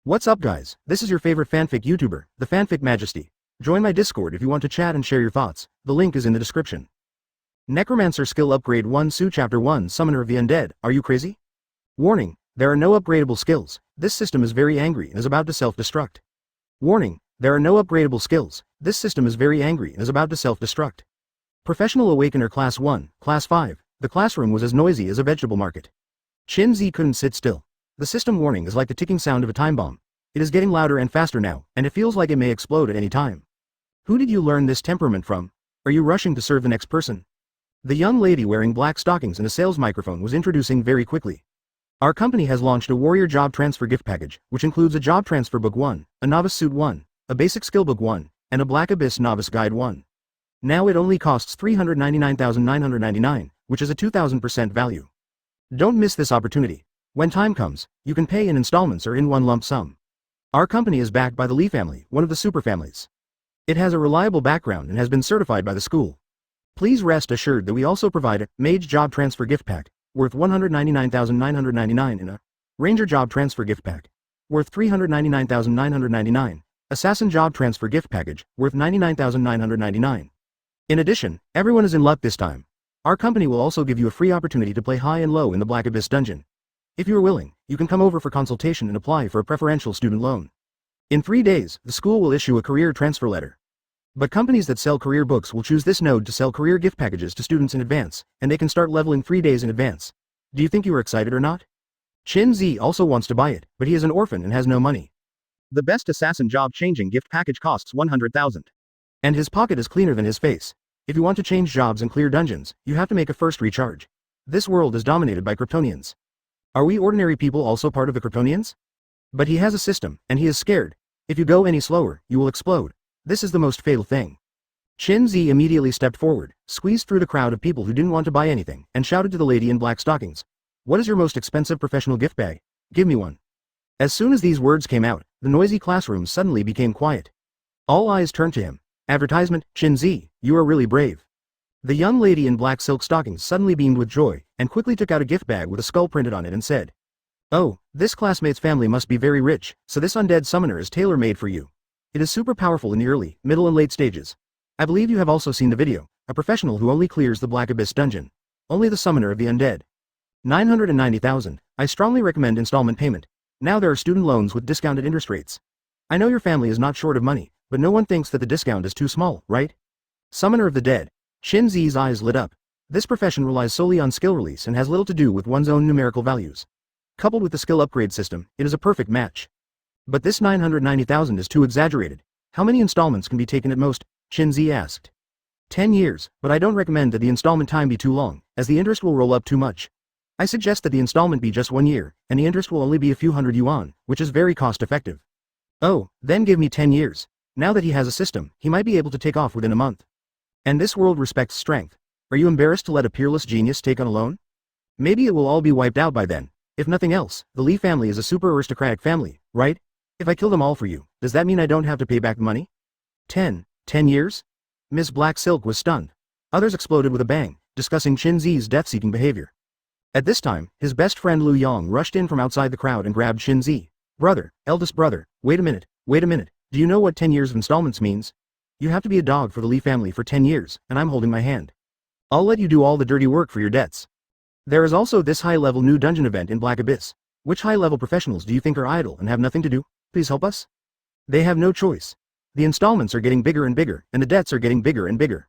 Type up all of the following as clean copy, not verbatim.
What's up guys, this is your favorite fanfic YouTuber, the Fanfic Majesty. Join my Discord if you want to chat and share your thoughts, the link is in the description. Necromancer skill upgrade 1 Su chapter 1 Summoner of the Undead, are you crazy? Warning, there are no upgradable skills, this system is very angry and is about to self-destruct. Warning, there are no upgradable skills, this system is very angry and is about to self-destruct. Professional Awakener Class 1, Class 5, the classroom was as noisy as a vegetable market. Chin Z couldn't sit still. The system warning is like the ticking sound of a time bomb. It is getting louder and faster now, and it feels like it may explode at any time. Who did you learn this temperament from? Are you rushing to serve the next person? The young lady wearing black stockings and a sales microphone was introducing very quickly. Our company has launched a warrior job transfer gift package, which includes a job transfer book 1, a novice suit 1, a basic skill book 1, and a Black Abyss novice guide 1. Now it only costs $399,999, which is a 2,000% value. Don't miss this opportunity. When time comes, you can pay in installments or in one lump sum. Our company is backed by the Lee family, one of the super families. It has a reliable background and has been certified by the school. Please rest assured that we also provide a Mage Job Transfer Gift Pack, worth $199,999 and a Ranger Job Transfer Gift Pack, worth $399,999, Assassin Job Transfer Gift Package, worth $99,999. In addition, everyone is in luck this time. Our company will also give you a free opportunity to play high and low in the Black Abyss dungeon. If you are willing, you can come over for consultation and apply for a preferential student loan. In 3 days, the school will issue a career transfer letter. But companies that sell career books will choose this node to sell career gift packages to students in advance, and they can start leveling 3 days in advance. Do you think you are excited or not? Chin Z also wants to buy it, but he is an orphan and has no money. The best assassin job changing gift package costs 100,000. And his pocket is cleaner than his face. If you want to change jobs and clear dungeons, you have to make a first recharge. This world is dominated by Kryptonians. Are we ordinary people also part of the Kryptonians? But he has a system, and he is scared. If you go any slower, you will explode. This is the most fatal thing. Chin Z immediately stepped forward, squeezed through the crowd of people who didn't want to buy anything, and shouted to the lady in black stockings. What is your most expensive professional gift bag? Give me one. As soon as these words came out, the noisy classroom suddenly became quiet. All eyes turned to him. Advertisement, Chin Z, you are really brave. The young lady in black silk stockings suddenly beamed with joy, and quickly took out a gift bag with a skull printed on it and said, "Oh, this classmate's family must be very rich, so this undead summoner is tailor-made for you. It is super powerful in the early, middle and late stages. I believe you have also seen the video, a professional who only clears the Black Abyss dungeon. Only the summoner of the undead. 990,000, I strongly recommend installment payment. Now there are student loans with discounted interest rates. I know your family is not short of money, but no one thinks that the discount is too small, right? Summoner of the Dead." Chin Z's eyes lit up. This profession relies solely on skill release and has little to do with one's own numerical values. Coupled with the skill upgrade system, it is a perfect match. But this 990,000 is too exaggerated. How many installments can be taken at most? Chin Z asked. 10 years, but I don't recommend that the installment time be too long, as the interest will roll up too much. I suggest that the installment be just 1 year, and the interest will only be a few hundred yuan, which is very cost effective. Oh, then give me 10 years. Now that he has a system, he might be able to take off within a month. And this world respects strength. Are you embarrassed to let a peerless genius take on a loan? Maybe it will all be wiped out by then. If nothing else, the Lee family is a super aristocratic family, right? If I kill them all for you, does that mean I don't have to pay back the money? 10 years? Miss Black Silk was stunned. Others exploded with a bang, discussing Chin Z's death-seeking behavior. At this time, his best friend Lu Yong rushed in from outside the crowd and grabbed Chin Z. Brother, eldest brother, wait a minute, do you know what 10 years of installments means? You have to be a dog for the Lee family for 10 years, and I'm holding my hand. I'll let you do all the dirty work for your debts. There is also this high-level new dungeon event in Black Abyss. Which high-level professionals do you think are idle and have nothing to do? Please help us? They have no choice. The installments are getting bigger and bigger, and the debts are getting bigger and bigger.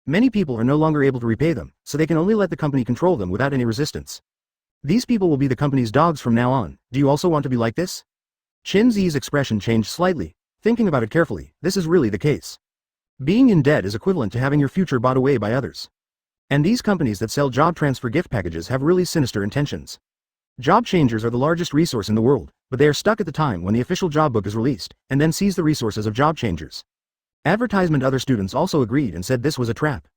Many people are no longer able to repay them, so they can only let the company control them without any resistance. These people will be the company's dogs from now on. Do you also want to be like this? Chin Z's expression changed slightly. Thinking about it carefully, this is really the case. Being in debt is equivalent to having your future bought away by others. And these companies that sell job transfer gift packages have really sinister intentions. Job changers are the largest resource in the world, but they are stuck at the time when the official job book is released, and then seize the resources of job changers. Advertisement. Other students also agreed and said this was a trap.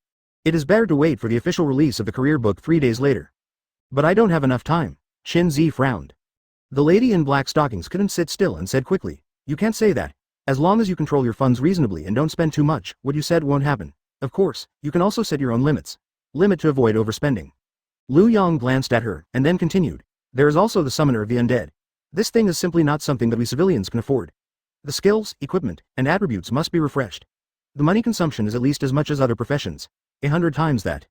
It is better to wait for the official release of the career book 3 days later. But I don't have enough time. Chin Z frowned. The lady in black stockings couldn't sit still and said quickly, "You can't say that. As long as you control your funds reasonably and don't spend too much, what you said won't happen. Of course, you can also set your own limits. Limit to avoid overspending." Lu Yong glanced at her, and then continued. There is also the summoner of the undead. This thing is simply not something that we civilians can afford. The skills, equipment, and attributes must be refreshed. The money consumption is at least as much as other professions, 100 times that.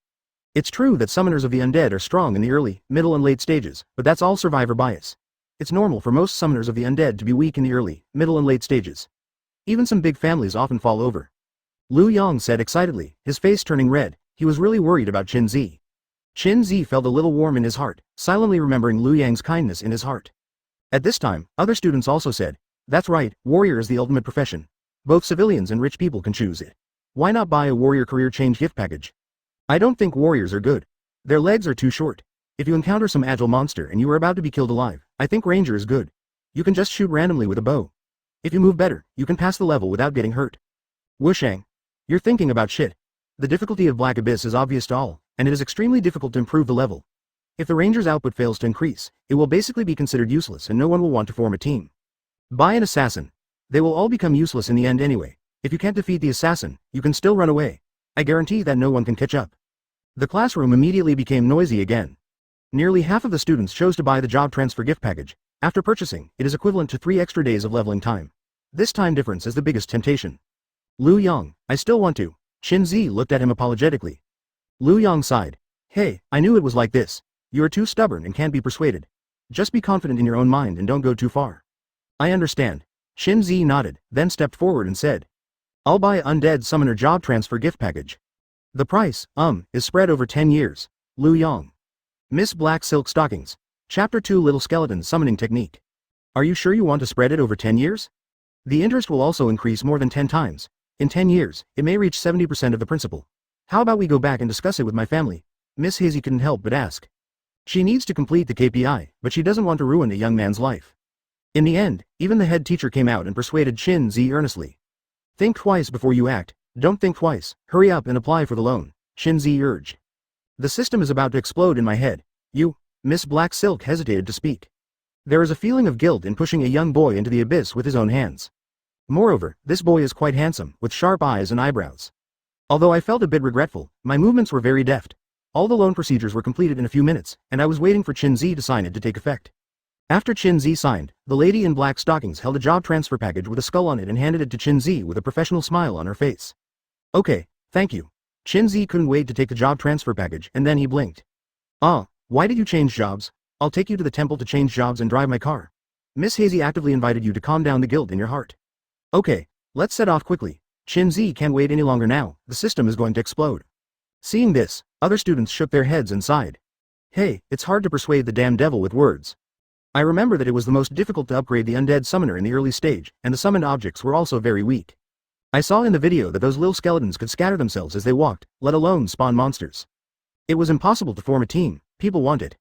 It's true that summoners of the undead are strong in the early, middle and late stages, but that's all survivor bias. It's normal for most summoners of the undead to be weak in the early, middle and late stages. Even some big families often fall over. Liu Yang said excitedly, his face turning red. He was really worried about Qin Zi. Qin Zi felt a little warm in his heart, silently remembering Liu Yang's kindness in his heart. At this time, other students also said, "That's right, warrior is the ultimate profession. Both civilians and rich people can choose it. Why not buy a warrior career change gift package?" I don't think warriors are good. Their legs are too short. If you encounter some agile monster and you are about to be killed alive, I think ranger is good. You can just shoot randomly with a bow. If you move better, you can pass the level without getting hurt. Wushang. You're thinking about shit. The difficulty of Black Abyss is obvious to all, and it is extremely difficult to improve the level. If the ranger's output fails to increase, it will basically be considered useless and no one will want to form a team. Buy an assassin. They will all become useless in the end anyway. If you can't defeat the assassin, you can still run away. I guarantee that no one can catch up. The classroom immediately became noisy again. Nearly half of the students chose to buy the job transfer gift package. After purchasing, it is equivalent to 3 extra days of leveling time. This time difference is the biggest temptation. Liu Yang, I still want to. Qin Zi looked at him apologetically. Liu Yang sighed. Hey, I knew it was like this. You are too stubborn and can't be persuaded. Just be confident in your own mind and don't go too far. I understand. Qin Zi nodded, then stepped forward and said, I'll buy Undead Summoner Job Transfer Gift Package. The price, is spread over 10 years. Liu Yang. Miss Black Silk Stockings. Chapter 2 Little Skeleton Summoning Technique. Are you sure you want to spread it over 10 years? The interest will also increase more than 10 times. In 10 years, it may reach 70% of the principal. How about we go back and discuss it with my family? Miss Hazy couldn't help but ask. She needs to complete the KPI, but she doesn't want to ruin a young man's life. In the end, even the head teacher came out and persuaded Qin Zi earnestly. Think twice before you act. Don't think twice. Hurry up and apply for the loan, Qin Zi urged. The system is about to explode in my head. Miss Black Silk hesitated to speak. There is a feeling of guilt in pushing a young boy into the abyss with his own hands. Moreover, this boy is quite handsome, with sharp eyes and eyebrows. Although I felt a bit regretful, my movements were very deft. All the loan procedures were completed in a few minutes, and I was waiting for Qin Zi to sign it to take effect. After Qin Zi signed, the lady in black stockings held a job transfer package with a skull on it and handed it to Qin Zi with a professional smile on her face. Okay, thank you. Qin Zi couldn't wait to take the job transfer package, and then he blinked. Why did you change jobs? I'll take you to the temple to change jobs and drive my car. Miss Hazy actively invited you to calm down the guilt in your heart. Okay, let's set off quickly. Qin Zi can't wait any longer now, the system is going to explode. Seeing this, other students shook their heads and sighed. Hey, it's hard to persuade the damn devil with words. I remember that it was the most difficult to upgrade the undead summoner in the early stage, and the summoned objects were also very weak. I saw in the video that those little skeletons could scatter themselves as they walked, let alone spawn monsters. It was impossible to form a team, people want it.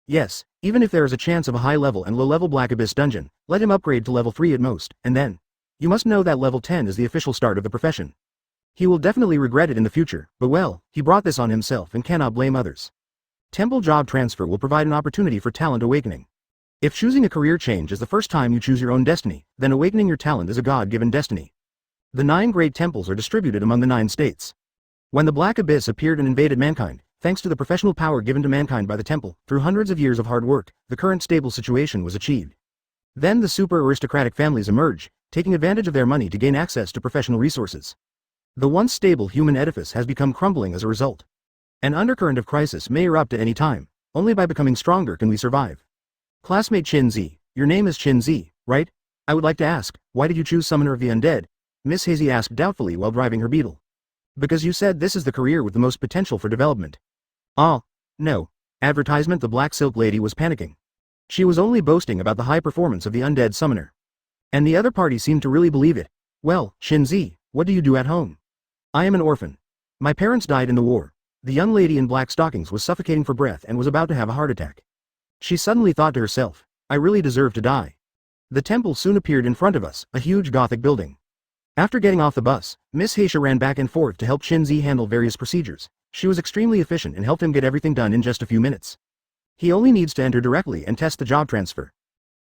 Yes, even if there is a chance of a high-level and low-level Black Abyss dungeon, let him upgrade to level 3 at most, and then. You must know that level 10 is the official start of the profession. He will definitely regret it in the future, but well, he brought this on himself and cannot blame others. Temple job transfer will provide an opportunity for talent awakening. If choosing a career change is the first time you choose your own destiny, then awakening your talent is a God-given destiny. The 9 great temples are distributed among the 9 states. When the Black Abyss appeared and invaded mankind, thanks to the professional power given to mankind by the temple, through hundreds of years of hard work, the current stable situation was achieved. Then the super aristocratic families emerge, taking advantage of their money to gain access to professional resources. The once stable human edifice has become crumbling as a result. An undercurrent of crisis may erupt at any time. Only by becoming stronger can we survive. Classmate Qin Zi, your name is Qin Zi, right? I would like to ask, why did you choose Summoner of the Undead? Miss Hazy asked doubtfully while driving her beetle. Because you said this is the career with the most potential for development. No. Advertisement. The Black Silk Lady was panicking. She was only boasting about the high performance of the Undead Summoner. And the other party seemed to really believe it. Well, Qin Zi, what do you do at home? I am an orphan. My parents died in the war. The young lady in black stockings was suffocating for breath and was about to have a heart attack. She suddenly thought to herself, I really deserve to die. The temple soon appeared in front of us, a huge Gothic building. After getting off the bus, Miss Haysha ran back and forth to help Qin Zi handle various procedures. She was extremely efficient and helped him get everything done in just a few minutes. He only needs to enter directly and test the job transfer.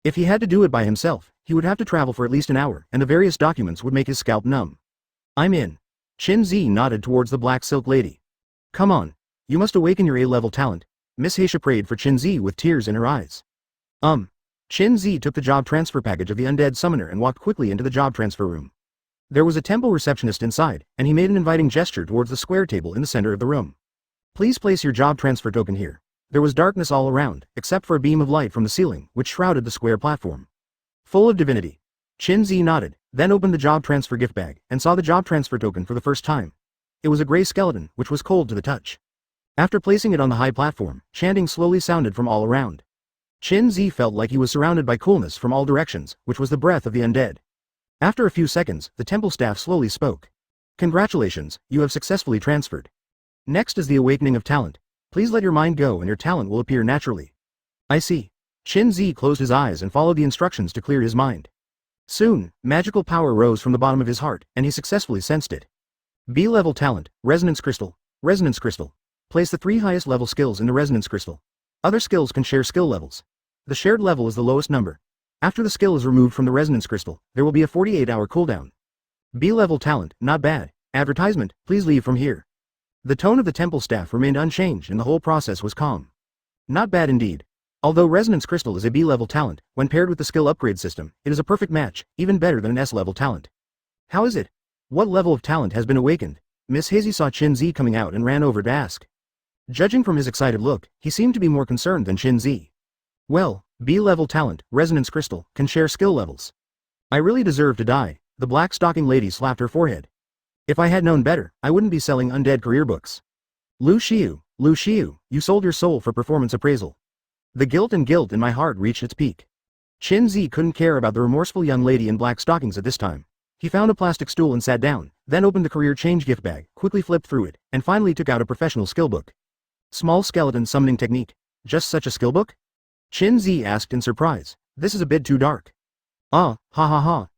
If he had to do it by himself, he would have to travel for at least an hour, and the various documents would make his scalp numb. I'm in. Qin Zi nodded towards the Black Silk Lady. Come on. You must awaken your A-level talent. Miss Haysha prayed for Qin Zi with tears in her eyes. Qin Zi took the job transfer package of the undead summoner and walked quickly into the job transfer room. There was a temple receptionist inside, and he made an inviting gesture towards the square table in the center of the room. Please place your job transfer token here. There was darkness all around, except for a beam of light from the ceiling, which shrouded the square platform. Full of divinity. Qin Zi nodded, then opened the job transfer gift bag, and saw the job transfer token for the first time. It was a gray skeleton, which was cold to the touch. After placing it on the high platform, chanting slowly sounded from all around. Qin Zi felt like he was surrounded by coolness from all directions, which was the breath of the undead. After a few seconds, the temple staff slowly spoke. Congratulations, you have successfully transferred. Next is the awakening of talent. Please let your mind go and your talent will appear naturally. I see. Qin Zi closed his eyes and followed the instructions to clear his mind. Soon, magical power rose from the bottom of his heart, and he successfully sensed it. B-level talent, Resonance Crystal. Resonance Crystal. Place the 3 highest level skills in the Resonance Crystal. Other skills can share skill levels. The shared level is the lowest number. After the skill is removed from the Resonance Crystal, there will be a 48-hour cooldown. B-level talent, not bad. Advertisement, please leave from here. The tone of the temple staff remained unchanged and the whole process was calm. Not bad indeed. Although Resonance Crystal is a B-level talent, when paired with the skill upgrade system, it is a perfect match, even better than an S-level talent. How is it? What level of talent has been awakened? Miss Hazy saw Qin Zi coming out and ran over to ask. Judging from his excited look, he seemed to be more concerned than Qin Zi. Well, B-level talent, Resonance Crystal, can share skill levels. I really deserve to die. The black stocking lady slapped her forehead. If I had known better, I wouldn't be selling undead career books. Lu Xiu, you sold your soul for performance appraisal. The guilt in my heart reached its peak. Qin Zi couldn't care about the remorseful young lady in black stockings at this time. He found a plastic stool and sat down, then opened the career change gift bag, quickly flipped through it, and finally took out a professional skill book. Small skeleton summoning technique. Just such a skill book? Qin Zi asked in surprise. This is a bit too dark.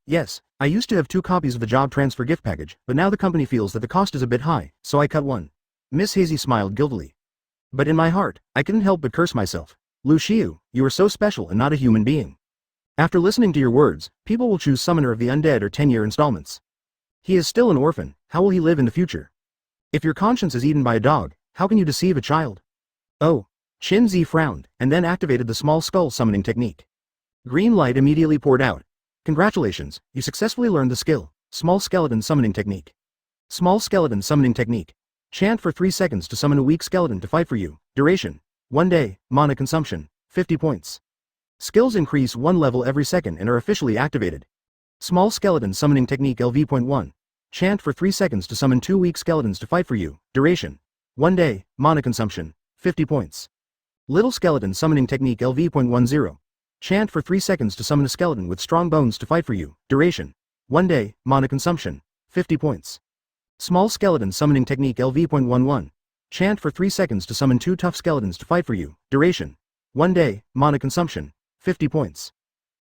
Yes, I used to have 2 copies of the job transfer gift package, but now the company feels that the cost is a bit high, so I cut one. Miss Hazy smiled guiltily. But in my heart, I couldn't help but curse myself. Lu Xiu, you are so special and not a human being. After listening to your words, people will choose Summoner of the Undead or 10-year installments. He is still an orphan, how will he live in the future? If your conscience is eaten by a dog, how can you deceive a child? Oh. Qin Zi frowned, and then activated the small skull summoning technique. Green light immediately poured out. Congratulations, you successfully learned the skill, Small Skeleton Summoning Technique. Small Skeleton Summoning Technique. Chant for 3 seconds to summon a weak skeleton to fight for you. Duration: 1 day, mana consumption: 50 points. Skills increase 1 level every second and are officially activated. Small Skeleton Summoning Technique LV.1. Chant for 3 seconds to summon 2 weak skeletons to fight for you. Duration: 1 day, mana consumption: 50 points. Little Skeleton Summoning Technique LV.10. Chant for 3 seconds to summon a skeleton with strong bones to fight for you. Duration: 1 day, mana consumption: 50 points. Small Skeleton Summoning Technique LV.11. Chant for 3 seconds to summon 2 tough skeletons to fight for you. Duration: 1 day, mana consumption: 50 points.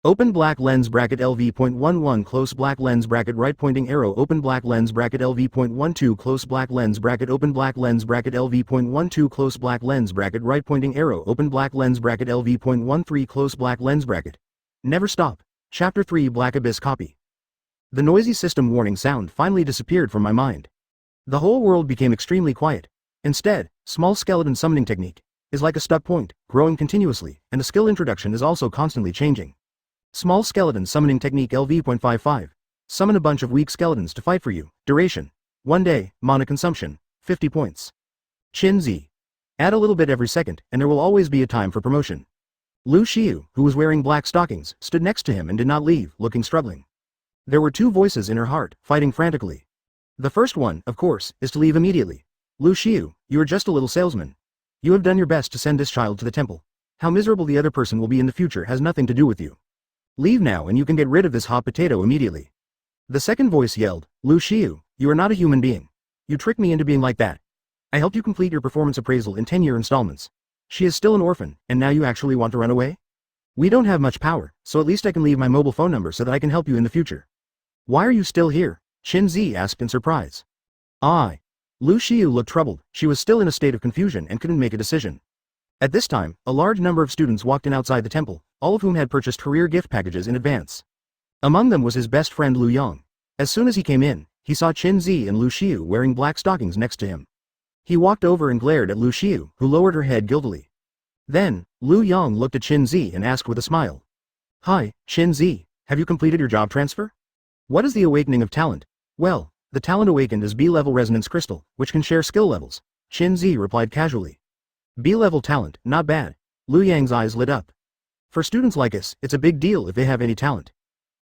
Open black lens bracket LV.11 close black lens bracket right pointing arrow open black lens bracket LV.12 close black lens bracket open black lens bracket LV.12 close black lens bracket right pointing arrow open black lens bracket LV.13 close black lens bracket. Never stop. Chapter 3 Black Abyss Copy. The noisy system warning sound finally disappeared from my mind. The whole world became extremely quiet. Instead, Small Skeleton Summoning Technique is like a stuck point, growing continuously, and the skill introduction is also constantly changing. Small Skeleton Summoning Technique LV.55. Summon a bunch of weak skeletons to fight for you. Duration: 1 day, mana consumption: 50 points. Qin Zi. Add a little bit every second, and there will always be a time for promotion. Lu Xiu, who was wearing black stockings, stood next to him and did not leave, looking struggling. There were 2 voices in her heart, fighting frantically. The first one, of course, is to leave immediately. Lu Xiu, you are just a little salesman. You have done your best to send this child to the temple. How miserable the other person will be in the future has nothing to do with you. Leave now and you can get rid of this hot potato immediately. The second voice yelled, Lu Xiu, you are not a human being. You tricked me into being like that. I helped you complete your performance appraisal in 10-year installments. She is still an orphan, and now you actually want to run away? We don't have much power, so at least I can leave my mobile phone number so that I can help you in the future. Why are you still here? Qin Zi asked in surprise. Lu Xiu looked troubled. She was still in a state of confusion and couldn't make a decision. At this time, a large number of students walked in outside the temple, all of whom had purchased career gift packages in advance. Among them was his best friend Lu Yang. As soon as he came in, he saw Qin Zi and Lu Xiu wearing black stockings next to him. He walked over and glared at Lu Xiu, who lowered her head guiltily. Then, Lu Yang looked at Qin Zi and asked with a smile. Hi, Shin Z, have you completed your job transfer? What is the awakening of talent? Well, the talent awakened is B-level resonance crystal, which can share skill levels. Shin Z replied casually. B-level talent, not bad. Lu Yang's eyes lit up. For students like us, it's a big deal if they have any talent.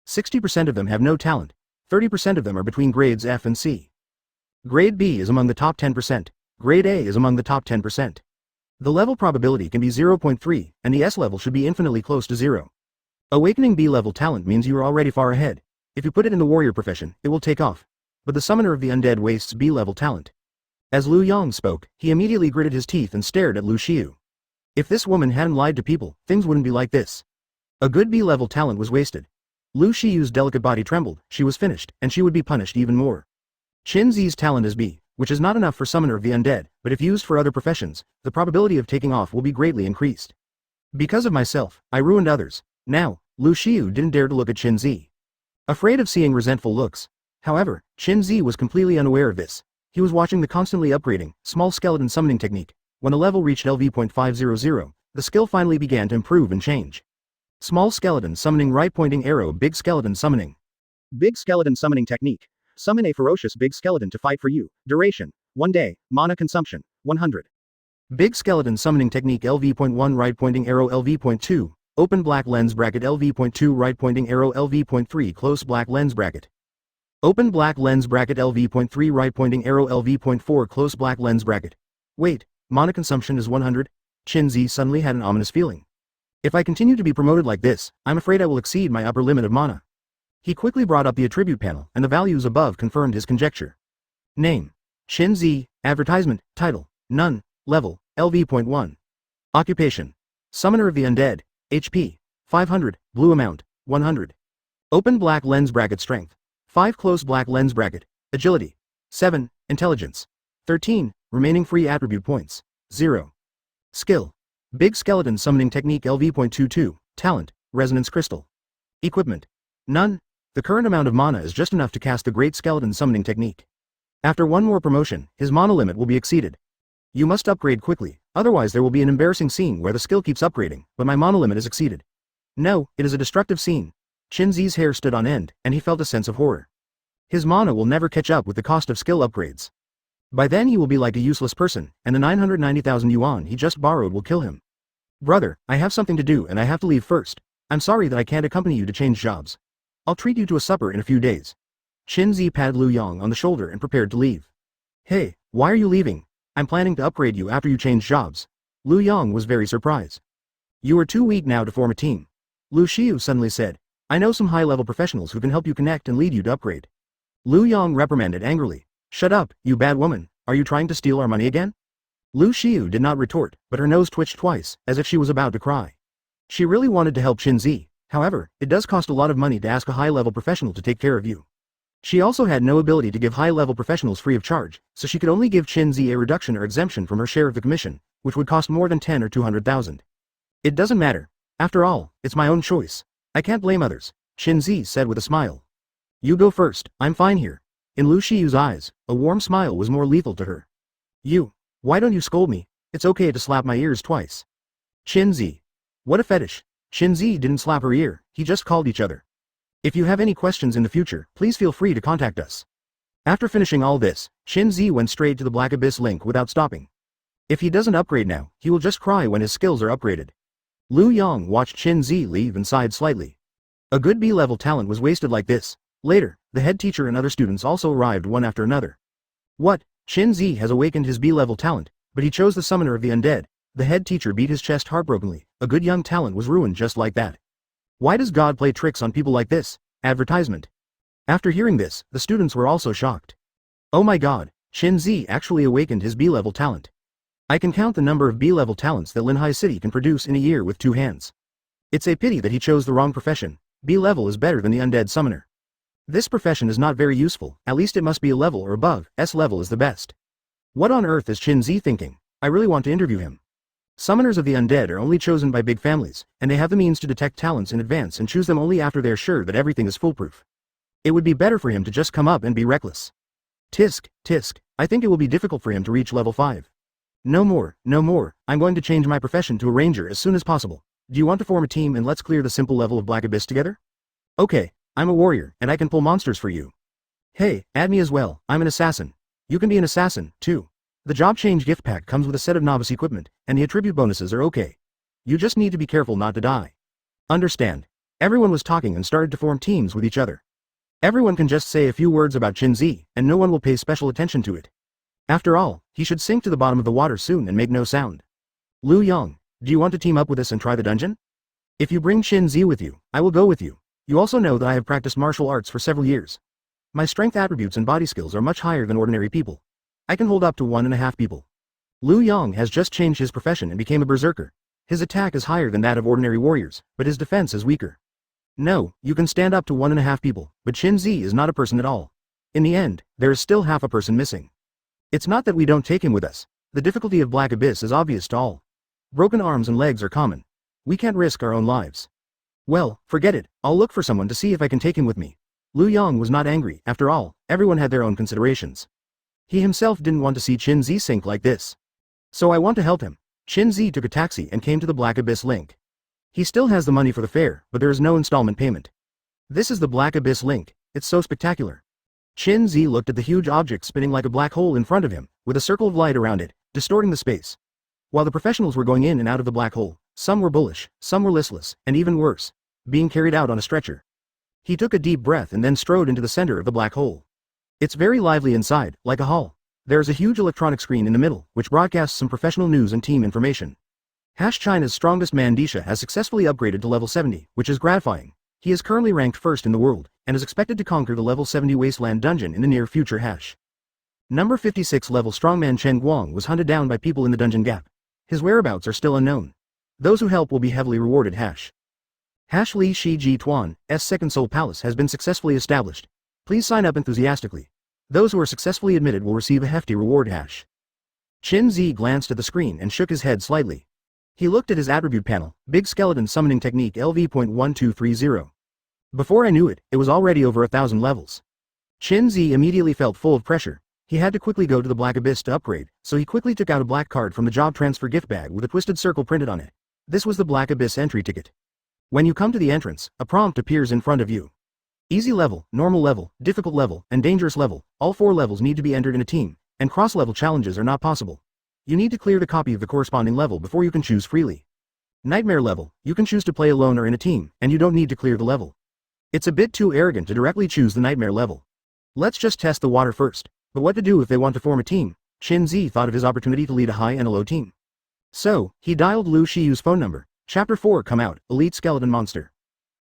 60% of them have no talent, 30% of them are between grades F and C. Grade B is among the top 10%, grade A is among the top 10%. The level probability can be 0.3, and the S level should be infinitely close to 0. Awakening B-level talent means you are already far ahead. If you put it in the warrior profession, it will take off. But the summoner of the undead wastes B-level talent. As Lu Yang spoke, he immediately gritted his teeth and stared at Lu Xiu. If this woman hadn't lied to people, things wouldn't be like this. A good B-level talent was wasted. Lu Xiu's delicate body trembled, she was finished, and she would be punished even more. Shin Zi's talent is B, which is not enough for summoner of the undead, but if used for other professions, the probability of taking off will be greatly increased. Because of myself, I ruined others. Now, Lu Xiu didn't dare to look at Shin Zi. Afraid of seeing resentful looks. However, Shin Zi was completely unaware of this. He was watching the constantly upgrading, small skeleton summoning technique. When the level reached LV.500, the skill finally began to improve and change. Small skeleton summoning, right pointing arrow, big skeleton summoning. Big skeleton summoning technique. Summon a ferocious big skeleton to fight for you. Duration, 1 day. Mana consumption, 100. Big skeleton summoning technique LV.1, right pointing arrow LV.2. Open black lens bracket LV.2, right pointing arrow LV.3, close black lens bracket. Open black lens bracket LV.3, right pointing arrow LV.4, close black lens bracket. Wait, mana consumption is 100? Shin Zi suddenly had an ominous feeling. If I continue to be promoted like this, I'm afraid I will exceed my upper limit of mana. He quickly brought up the attribute panel, and the values above confirmed his conjecture. Name: Shin Zi. Advertisement: Title: None. Level: LV.1. Occupation: Summoner of the Undead. HP: 500. Blue amount: 100. Open black lens bracket. Strength: 5. Close black lens bracket. Agility: 7. Intelligence: 13. Remaining free attribute points: 0. Skill: Big skeleton summoning technique LV.22. Talent: Resonance crystal. Equipment: None. The current amount of mana is just enough to cast the great skeleton summoning technique. After one more promotion, his mana limit will be exceeded. You must upgrade quickly, otherwise there will be an embarrassing scene where the skill keeps upgrading, but my mana limit is exceeded. No, it is a destructive scene. Shin Zi's hair stood on end, and he felt a sense of horror. His mana will never catch up with the cost of skill upgrades. By then he will be like a useless person, and the 990,000 yuan he just borrowed will kill him. Brother, I have something to do and I have to leave first. I'm sorry that I can't accompany you to change jobs. I'll treat you to a supper in a few days. Shin Zi patted Lu Yang on the shoulder and prepared to leave. Hey, why are you leaving? I'm planning to upgrade you after you change jobs. Lu Yang was very surprised. You are too weak now to form a team. Lu Xiu suddenly said. I know some high-level professionals who can help you connect and lead you to upgrade. Lu Yang reprimanded angrily. Shut up, you bad woman, are you trying to steal our money again? Lu Xiu did not retort, but her nose twitched twice, as if she was about to cry. She really wanted to help Shin Zi. However, it does cost a lot of money to ask a high-level professional to take care of you. She also had no ability to give high-level professionals free of charge, so she could only give Shin Zi a reduction or exemption from her share of the commission, which would cost more than 10 or 200,000. It doesn't matter. After all, it's my own choice. I can't blame others, Shin Zi said with a smile. You go first, I'm fine here. In Lu Xiu's eyes, a warm smile was more lethal to her. Why don't you scold me? It's okay to slap my ears twice. Shin Zi. What a fetish. Shin Zi didn't slap her ear, he just called each other. If you have any questions in the future, please feel free to contact us. After finishing all this, Shin Zi went straight to the Black Abyss link without stopping. If he doesn't upgrade now, he will just cry when his skills are upgraded. Lu Yang watched Shin Zi leave and sighed slightly. A good B-level talent was wasted like this. Later, the head teacher and other students also arrived one after another. What? Shin Zi has awakened his B-level talent, but he chose the summoner of the undead. The head teacher beat his chest heartbrokenly. A good young talent was ruined just like that. Why does God play tricks on people like this? Advertisement. After hearing this, the students were also shocked. Oh my god, Shin Zi actually awakened his B-level talent. I can count the number of B-level talents that Linhai City can produce in a year with 2 hands. It's a pity that he chose the wrong profession. B-level is better than the undead summoner. This profession is not very useful, at least it must be a level or above, S level is the best. What on earth is Shin Zi thinking? I really want to interview him. Summoners of the undead are only chosen by big families, and they have the means to detect talents in advance and choose them only after they are sure that everything is foolproof. It would be better for him to just come up and be reckless. Tisk, tisk, I think it will be difficult for him to reach level 5. No more, I'm going to change my profession to a ranger as soon as possible. Do you want to form a team and let's clear the simple level of Black Abyss together? Okay, I'm a warrior, and I can pull monsters for you. Hey, add me as well, I'm an assassin. You can be an assassin, too. The job change gift pack comes with a set of novice equipment, and the attribute bonuses are okay. You just need to be careful not to die. Understand. Everyone was talking and started to form teams with each other. Everyone can just say a few words about Qinzi, and no one will pay special attention to it. After all, he should sink to the bottom of the water soon and make no sound. Liu Yang, do you want to team up with us and try the dungeon? If you bring Qinzi with you, I will go with you. You also know that I have practiced martial arts for several years. My strength attributes and body skills are much higher than ordinary people. I can hold up to 1.5 people. Liu Yang has just changed his profession and became a berserker. His attack is higher than that of ordinary warriors, but his defense is weaker. No, you can stand up to 1.5 people, but Qinzi is not a person at all. In the end, there is still half a person missing. It's not that we don't take him with us. The difficulty of Black Abyss is obvious to all. Broken arms and legs are common. We can't risk our own lives. Well, forget it, I'll look for someone to see if I can take him with me. Liu Yang was not angry, after all, everyone had their own considerations. He himself didn't want to see Qinzi sink like this. So I want to help him. Qinzi took a taxi and came to the Black Abyss link. He still has the money for the fare, but there is no installment payment. This is the Black Abyss link, it's so spectacular. Qinzi looked at the huge object spinning like a black hole in front of him, with a circle of light around it, distorting the space. While the professionals were going in and out of the black hole, some were bullish, some were listless, and even worse, being carried out on a stretcher. He took a deep breath and then strode into the center of the black hole. It's very lively inside, like a hall. There is a huge electronic screen in the middle, which broadcasts some professional news and team information. China's strongest man Disha has successfully upgraded to level 70, which is gratifying. He is currently ranked first in the world, and is expected to conquer the level 70 Wasteland dungeon in the near future. Number 56 level strongman Chen Guang was hunted down by people in the dungeon gap. His whereabouts are still unknown. Those who help will be heavily rewarded. Li Shi Ji Tuan's second soul palace has been successfully established. Please sign up enthusiastically. Those who are successfully admitted will receive a hefty reward. Qinzi glanced at the screen and shook his head slightly. He looked at his attribute panel, Big Skeleton Summoning Technique LV.1230. Before I knew it, it was already over 1,000 levels. Qinzi immediately felt full of pressure. He had to quickly go to the Black Abyss to upgrade, so he quickly took out a black card from the job transfer gift bag with a twisted circle printed on it. This was the Black Abyss entry ticket. When you come to the entrance, a prompt appears in front of you. Easy level, normal level, difficult level, and dangerous level, all 4 levels need to be entered in a team, and cross-level challenges are not possible. You need to clear the copy of the corresponding level before you can choose freely. Nightmare level, you can choose to play alone or in a team, and you don't need to clear the level. It's a bit too arrogant to directly choose the nightmare level. Let's just test the water first, but what to do if they want to form a team? Qinzi thought of his opportunity to lead a high and a low team. So, he dialed Liu Shiyu's phone number. Chapter 4 come out, Elite Skeleton Monster.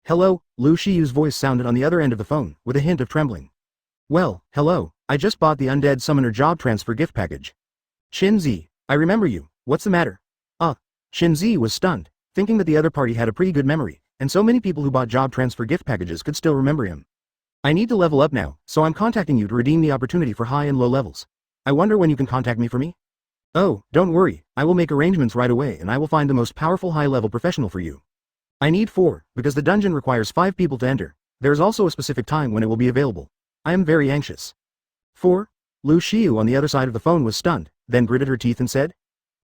Hello, Liu Shiyu's voice sounded on the other end of the phone, with a hint of trembling. Well, hello, I just bought the Undead Summoner job transfer gift package. Qinzi, I remember you, what's the matter? Qinzi was stunned, thinking that the other party had a pretty good memory, and so many people who bought job transfer gift packages could still remember him. I need to level up now, so I'm contacting you to redeem the opportunity for high and low levels. I wonder when you can contact me for me? Oh, don't worry, I will make arrangements right away and I will find the most powerful high-level professional for you. I need 4, because the dungeon requires 5 people to enter. There is also a specific time when it will be available. I am very anxious. 4? Liu Shiyu on the other side of the phone was stunned, then gritted her teeth and said,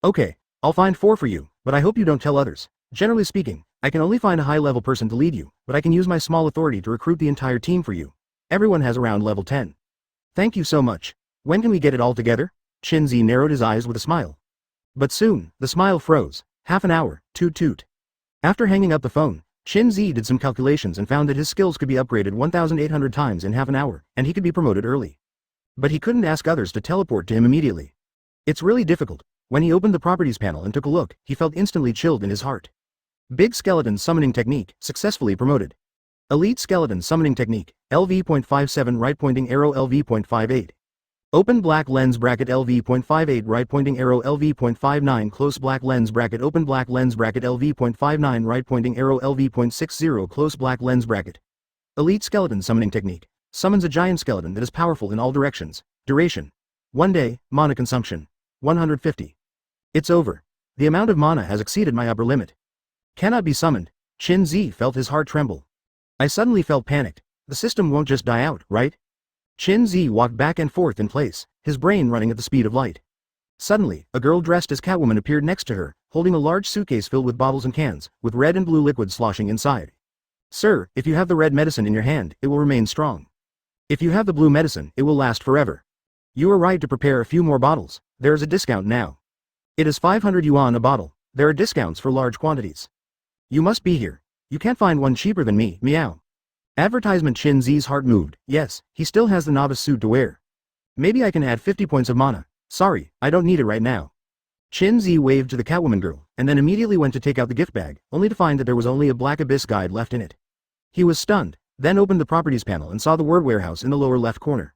Okay, I'll find 4 for you, but I hope you don't tell others. Generally speaking, I can only find a high-level person to lead you, but I can use my small authority to recruit the entire team for you. Everyone has around level 10. Thank you so much. When can we get it all together? Qinzi narrowed his eyes with a smile. But soon, the smile froze. Half an hour, toot toot. After hanging up the phone, Qinzi did some calculations and found that his skills could be upgraded 1,800 times in half an hour, and he could be promoted early. But he couldn't ask others to teleport to him immediately. It's really difficult. When he opened the properties panel and took a look, he felt instantly chilled in his heart. Big Skeleton Summoning Technique, successfully promoted. Elite Skeleton Summoning Technique, LV.57 right pointing arrow LV.58. Open black lens bracket LV.58 right pointing arrow LV.59 close black lens bracket open black lens bracket LV.59 right pointing arrow LV.60 close black lens bracket. Elite Skeleton Summoning Technique. Summons a giant skeleton that is powerful in all directions. Duration. 1 day, mana consumption. 150. It's over. The amount of mana has exceeded my upper limit. Cannot be summoned. Qinzi felt his heart tremble. I suddenly felt panicked. The system won't just die out, right? Qinzi walked back and forth in place, his brain running at the speed of light. Suddenly, a girl dressed as Catwoman appeared next to her, holding a large suitcase filled with bottles and cans, with red and blue liquid sloshing inside. Sir, if you have the red medicine in your hand, it will remain strong. If you have the blue medicine, it will last forever. You are right to prepare a few more bottles. There is a discount now. It is 500 yuan a bottle. There are discounts for large quantities. You must be here. You can't find one cheaper than me, meow. Advertisement. Qin Zi's heart moved. Yes, he still has the novice suit to wear. Maybe I can add 50 points of mana. Sorry, I don't need it right now. Qin Zi waved to the Catwoman girl, and then immediately went to take out the gift bag, only to find that there was only a Black Abyss guide left in it. He was stunned, then opened the properties panel and saw the word warehouse in the lower left corner.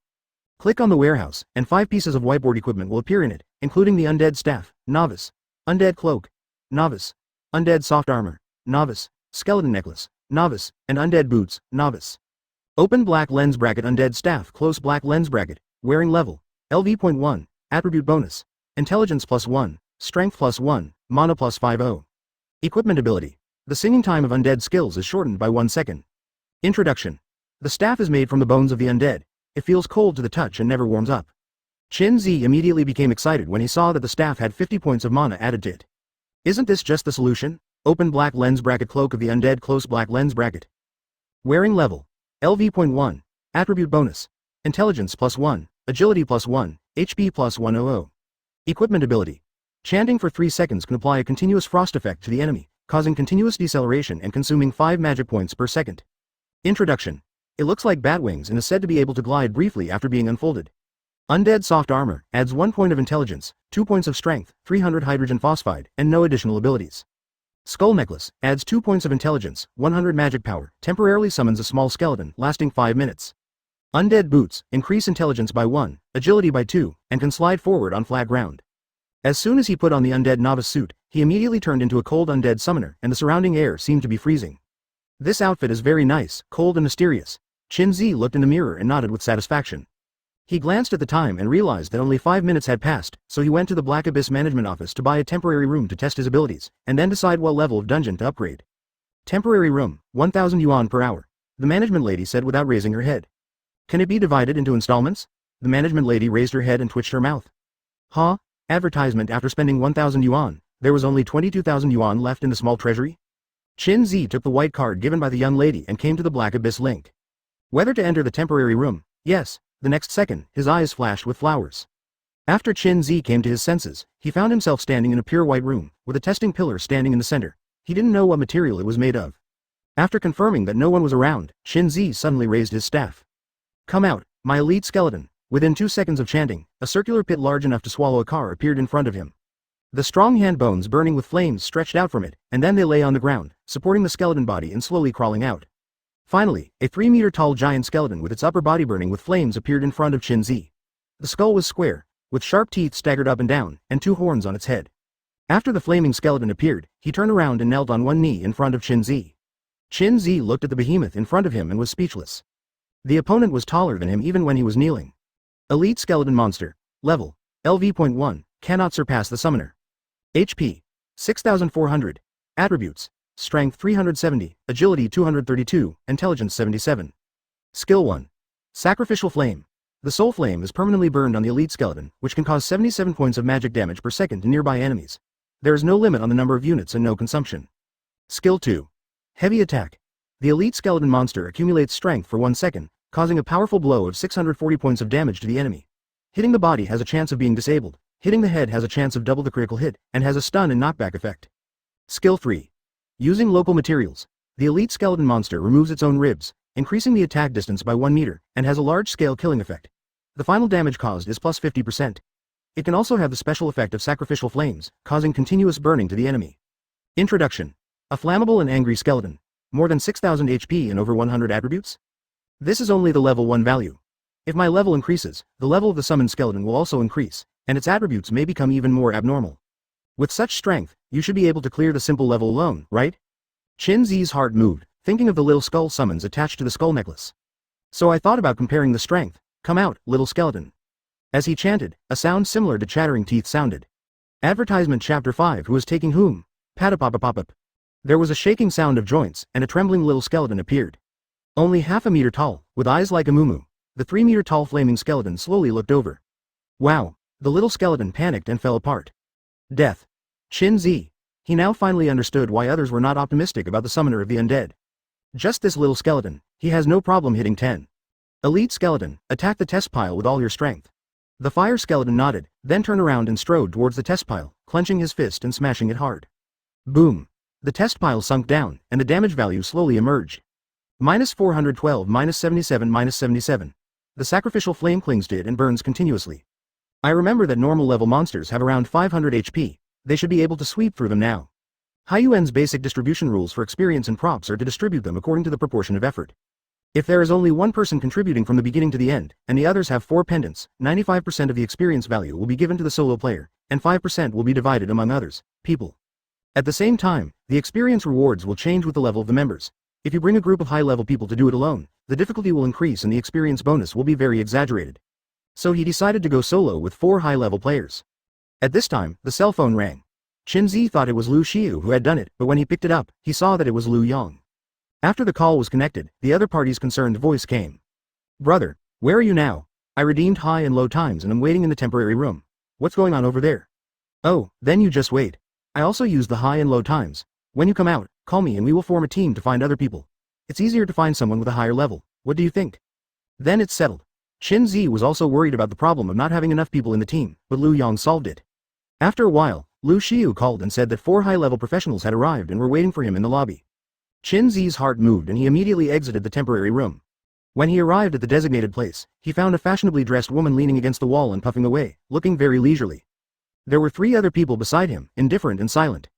Click on the warehouse, and 5 pieces of whiteboard equipment will appear in it, including the Undead staff, novice, Undead cloak, novice, Undead soft armor, novice, skeleton necklace, novice, and Undead boots, novice. Open black lens bracket. Undead staff. Close black lens bracket. Wearing level. LV.1. Attribute bonus. Intelligence +1. Strength +1. Mana +50. Equipment ability. The singing time of Undead skills is shortened by 1 second. Introduction. The staff is made from the bones of the Undead. It feels cold to the touch and never warms up. Qin Zi immediately became excited when he saw that the staff had 50 points of mana added to it. Isn't this just the solution? Open black lens bracket. Cloak of the Undead. Close black lens bracket. Wearing level. LV.1. Attribute bonus. Intelligence +1. Agility +1. HP +100. Equipment ability. Chanting for 3 seconds can apply a continuous frost effect to the enemy, causing continuous deceleration and consuming 5 magic points per second. Introduction. It looks like bat wings and is said to be able to glide briefly after being unfolded. Undead soft armor adds 1 point of intelligence, 2 points of strength, 300 hydrogen phosphide, and no additional abilities. Skull necklace adds 2 points of intelligence, 100 magic power, temporarily summons a small skeleton lasting 5 minutes. Undead boots increase intelligence by 1, agility by 2, and can slide forward on flat ground. As soon as he put on the Undead novice suit, he immediately turned into a cold Undead summoner, and the surrounding air seemed to be freezing. This outfit is very nice, cold and mysterious. Qin Zi looked in the mirror and nodded with satisfaction. He glanced at the time and realized that only 5 minutes had passed, so he went to the Black Abyss management office to buy a temporary room to test his abilities, and then decide what level of dungeon to upgrade. Temporary room, 1,000 yuan per hour. The management lady said without raising her head. Can it be divided into installments? The management lady raised her head and twitched her mouth. Huh? Advertisement. After spending 1,000 yuan, there was only 22,000 yuan left in the small treasury? Qin Zi took the white card given by the young lady and came to the Black Abyss link. Whether to enter the temporary room? Yes. The next second, his eyes flashed with flowers. After Qin Zi came to his senses, he found himself standing in a pure white room, with a testing pillar standing in the center. He didn't know what material it was made of. After confirming that no one was around, Qin Zi suddenly raised his staff. Come out, my elite skeleton. Within 2 seconds of chanting, a circular pit large enough to swallow a car appeared in front of him. The strong hand bones burning with flames stretched out from it, and then they lay on the ground, supporting the skeleton body and slowly crawling out. Finally, a 3-meter-tall giant skeleton with its upper body burning with flames appeared in front of Qin Zi. The skull was square, with sharp teeth staggered up and down, and 2 horns on its head. After the flaming skeleton appeared, he turned around and knelt on one knee in front of Qin Zi. Qin Zi looked at the behemoth in front of him and was speechless. The opponent was taller than him even when he was kneeling. Elite skeleton monster. Level. LV.1. Cannot surpass the summoner. HP. 6,400. Attributes. Strength 370, Agility 232, Intelligence 77. Skill 1. Sacrificial Flame. The soul flame is permanently burned on the elite skeleton, which can cause 77 points of magic damage per second to nearby enemies. There is no limit on the number of units and no consumption. Skill 2. Heavy Attack. The elite skeleton monster accumulates strength for 1 second, causing a powerful blow of 640 points of damage to the enemy. Hitting the body has a chance of being disabled, hitting the head has a chance of double the critical hit, and has a stun and knockback effect. Skill 3. Using local materials. The elite skeleton monster removes its own ribs, increasing the attack distance by 1 meter, and has a large-scale killing effect. The final damage caused is plus 50%. It can also have the special effect of sacrificial flames, causing continuous burning to the enemy. Introduction. A flammable and angry skeleton. More than 6,000 HP and over 100 attributes? This is only the level 1 value. If my level increases, the level of the summoned skeleton will also increase, and its attributes may become even more abnormal. With such strength, you should be able to clear the simple level alone, right? Qin Zi's heart moved, thinking of the little skull summons attached to the skull necklace. So I thought about comparing the strength. Come out, little skeleton. As he chanted, a sound similar to chattering teeth sounded. Advertisement Chapter 5. Who is taking whom? Patapapapapap. There was a shaking sound of joints, and a trembling little skeleton appeared. Only half a meter tall, with eyes like a muumuu, the 3-meter-tall flaming skeleton slowly looked over. Wow! The little skeleton panicked and fell apart. Death. Qin Zi. He now finally understood why others were not optimistic about the summoner of the undead. Just this little skeleton, he has no problem hitting 10. Elite skeleton, attack the test pile with all your strength. The fire skeleton nodded, then turned around and strode towards the test pile, clenching his fist and smashing it hard. Boom! The test pile sunk down, and the damage value slowly emerged. -412, -77, -77. The sacrificial flame clings to it and burns continuously. I remember that normal level monsters have around 500 HP, they should be able to sweep through them now. Hyuan's basic distribution rules for experience and props are to distribute them according to the proportion of effort. If there is only one person contributing from the beginning to the end, and the others have 4 pendants, 95% of the experience value will be given to the solo player, and 5% will be divided among others, people. At the same time, the experience rewards will change with the level of the members. If you bring a group of high-level people to do it alone, the difficulty will increase and the experience bonus will be very exaggerated. So he decided to go solo with 4 high-level players. At this time, the cell phone rang. Qinzi thought it was Lu Xiu who had done it, but when he picked it up, he saw that it was Lu Yong. After the call was connected, the other party's concerned voice came. Brother, where are you now? I redeemed high and low times and I'm waiting in the temporary room. What's going on over there? Oh, then you just wait. I also used the high and low times. When you come out, call me and we will form a team to find other people. It's easier to find someone with a higher level. What do you think? Then it's settled. Qinzi was also worried about the problem of not having enough people in the team, but Lu Yong solved it. After a while, Lu Xiu called and said that 4 high-level professionals had arrived and were waiting for him in the lobby. Qinzi's heart moved and he immediately exited the temporary room. When he arrived at the designated place, he found a fashionably dressed woman leaning against the wall and puffing away, looking very leisurely. There were 3 other people beside him, indifferent and silent.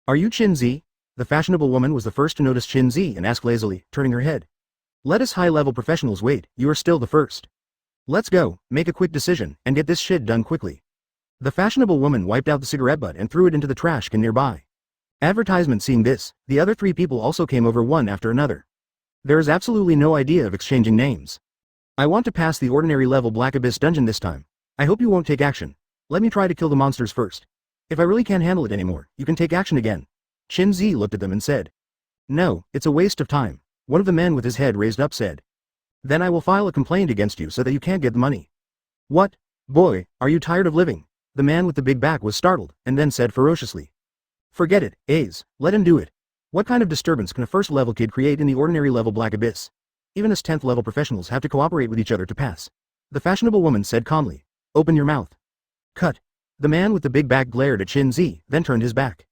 Are you Qinzi? The fashionable woman was the first to notice Qinzi and asked lazily, turning her head. Let us high-level professionals wait, you are still the first. Let's go, make a quick decision, and get this shit done quickly. The fashionable woman wiped out the cigarette butt and threw it into the trash can nearby. Advertisement seeing this, the other 3 people also came over one after another. There is absolutely no idea of exchanging names. I want to pass the ordinary level Black Abyss dungeon this time. I hope you won't take action. Let me try to kill the monsters first. If I really can't handle it anymore, you can take action again. Qinzi looked at them and said. No, it's a waste of time. One of the men with his head raised up said. Then I will file a complaint against you so that you can't get the money. What? Boy, are you tired of living? The man with the big back was startled, and then said ferociously. Forget it, A's, let him do it. What kind of disturbance can a first-level kid create in the ordinary level Black Abyss? Even us 10th-level professionals have to cooperate with each other to pass. The fashionable woman said calmly. Open your mouth. Cut. The man with the big back glared at Qinzi, then turned his back.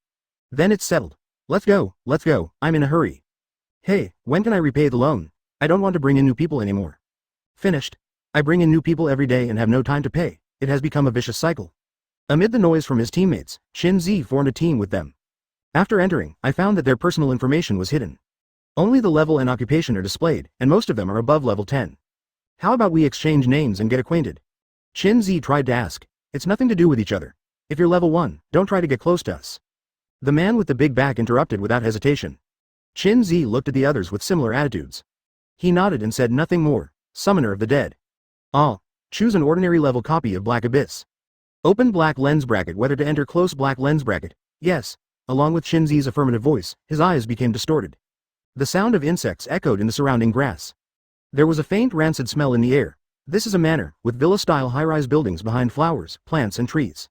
Then it's settled. Let's go, I'm in a hurry. Hey, when can I repay the loan? I don't want to bring in new people anymore. Finished. I bring in new people every day and have no time to pay. It has become a vicious cycle. Amid the noise from his teammates, Qinzi formed a team with them. After entering, I found that their personal information was hidden. Only the level and occupation are displayed, and most of them are above level 10. How about we exchange names and get acquainted? Qinzi tried to ask. It's nothing to do with each other. If you're level 1, don't try to get close to us. The man with the big back interrupted without hesitation. Qinzi looked at the others with similar attitudes. He nodded and said nothing more. Summoner of the dead. Ah, choose an ordinary level copy of Black Abyss. Open black lens bracket whether to enter close black lens bracket. Yes. Along with Qinzi's affirmative voice, his eyes became distorted. The sound of insects echoed in the surrounding grass. There was a faint rancid smell in the air. This is a manor, with villa-style high-rise buildings behind flowers, plants and trees.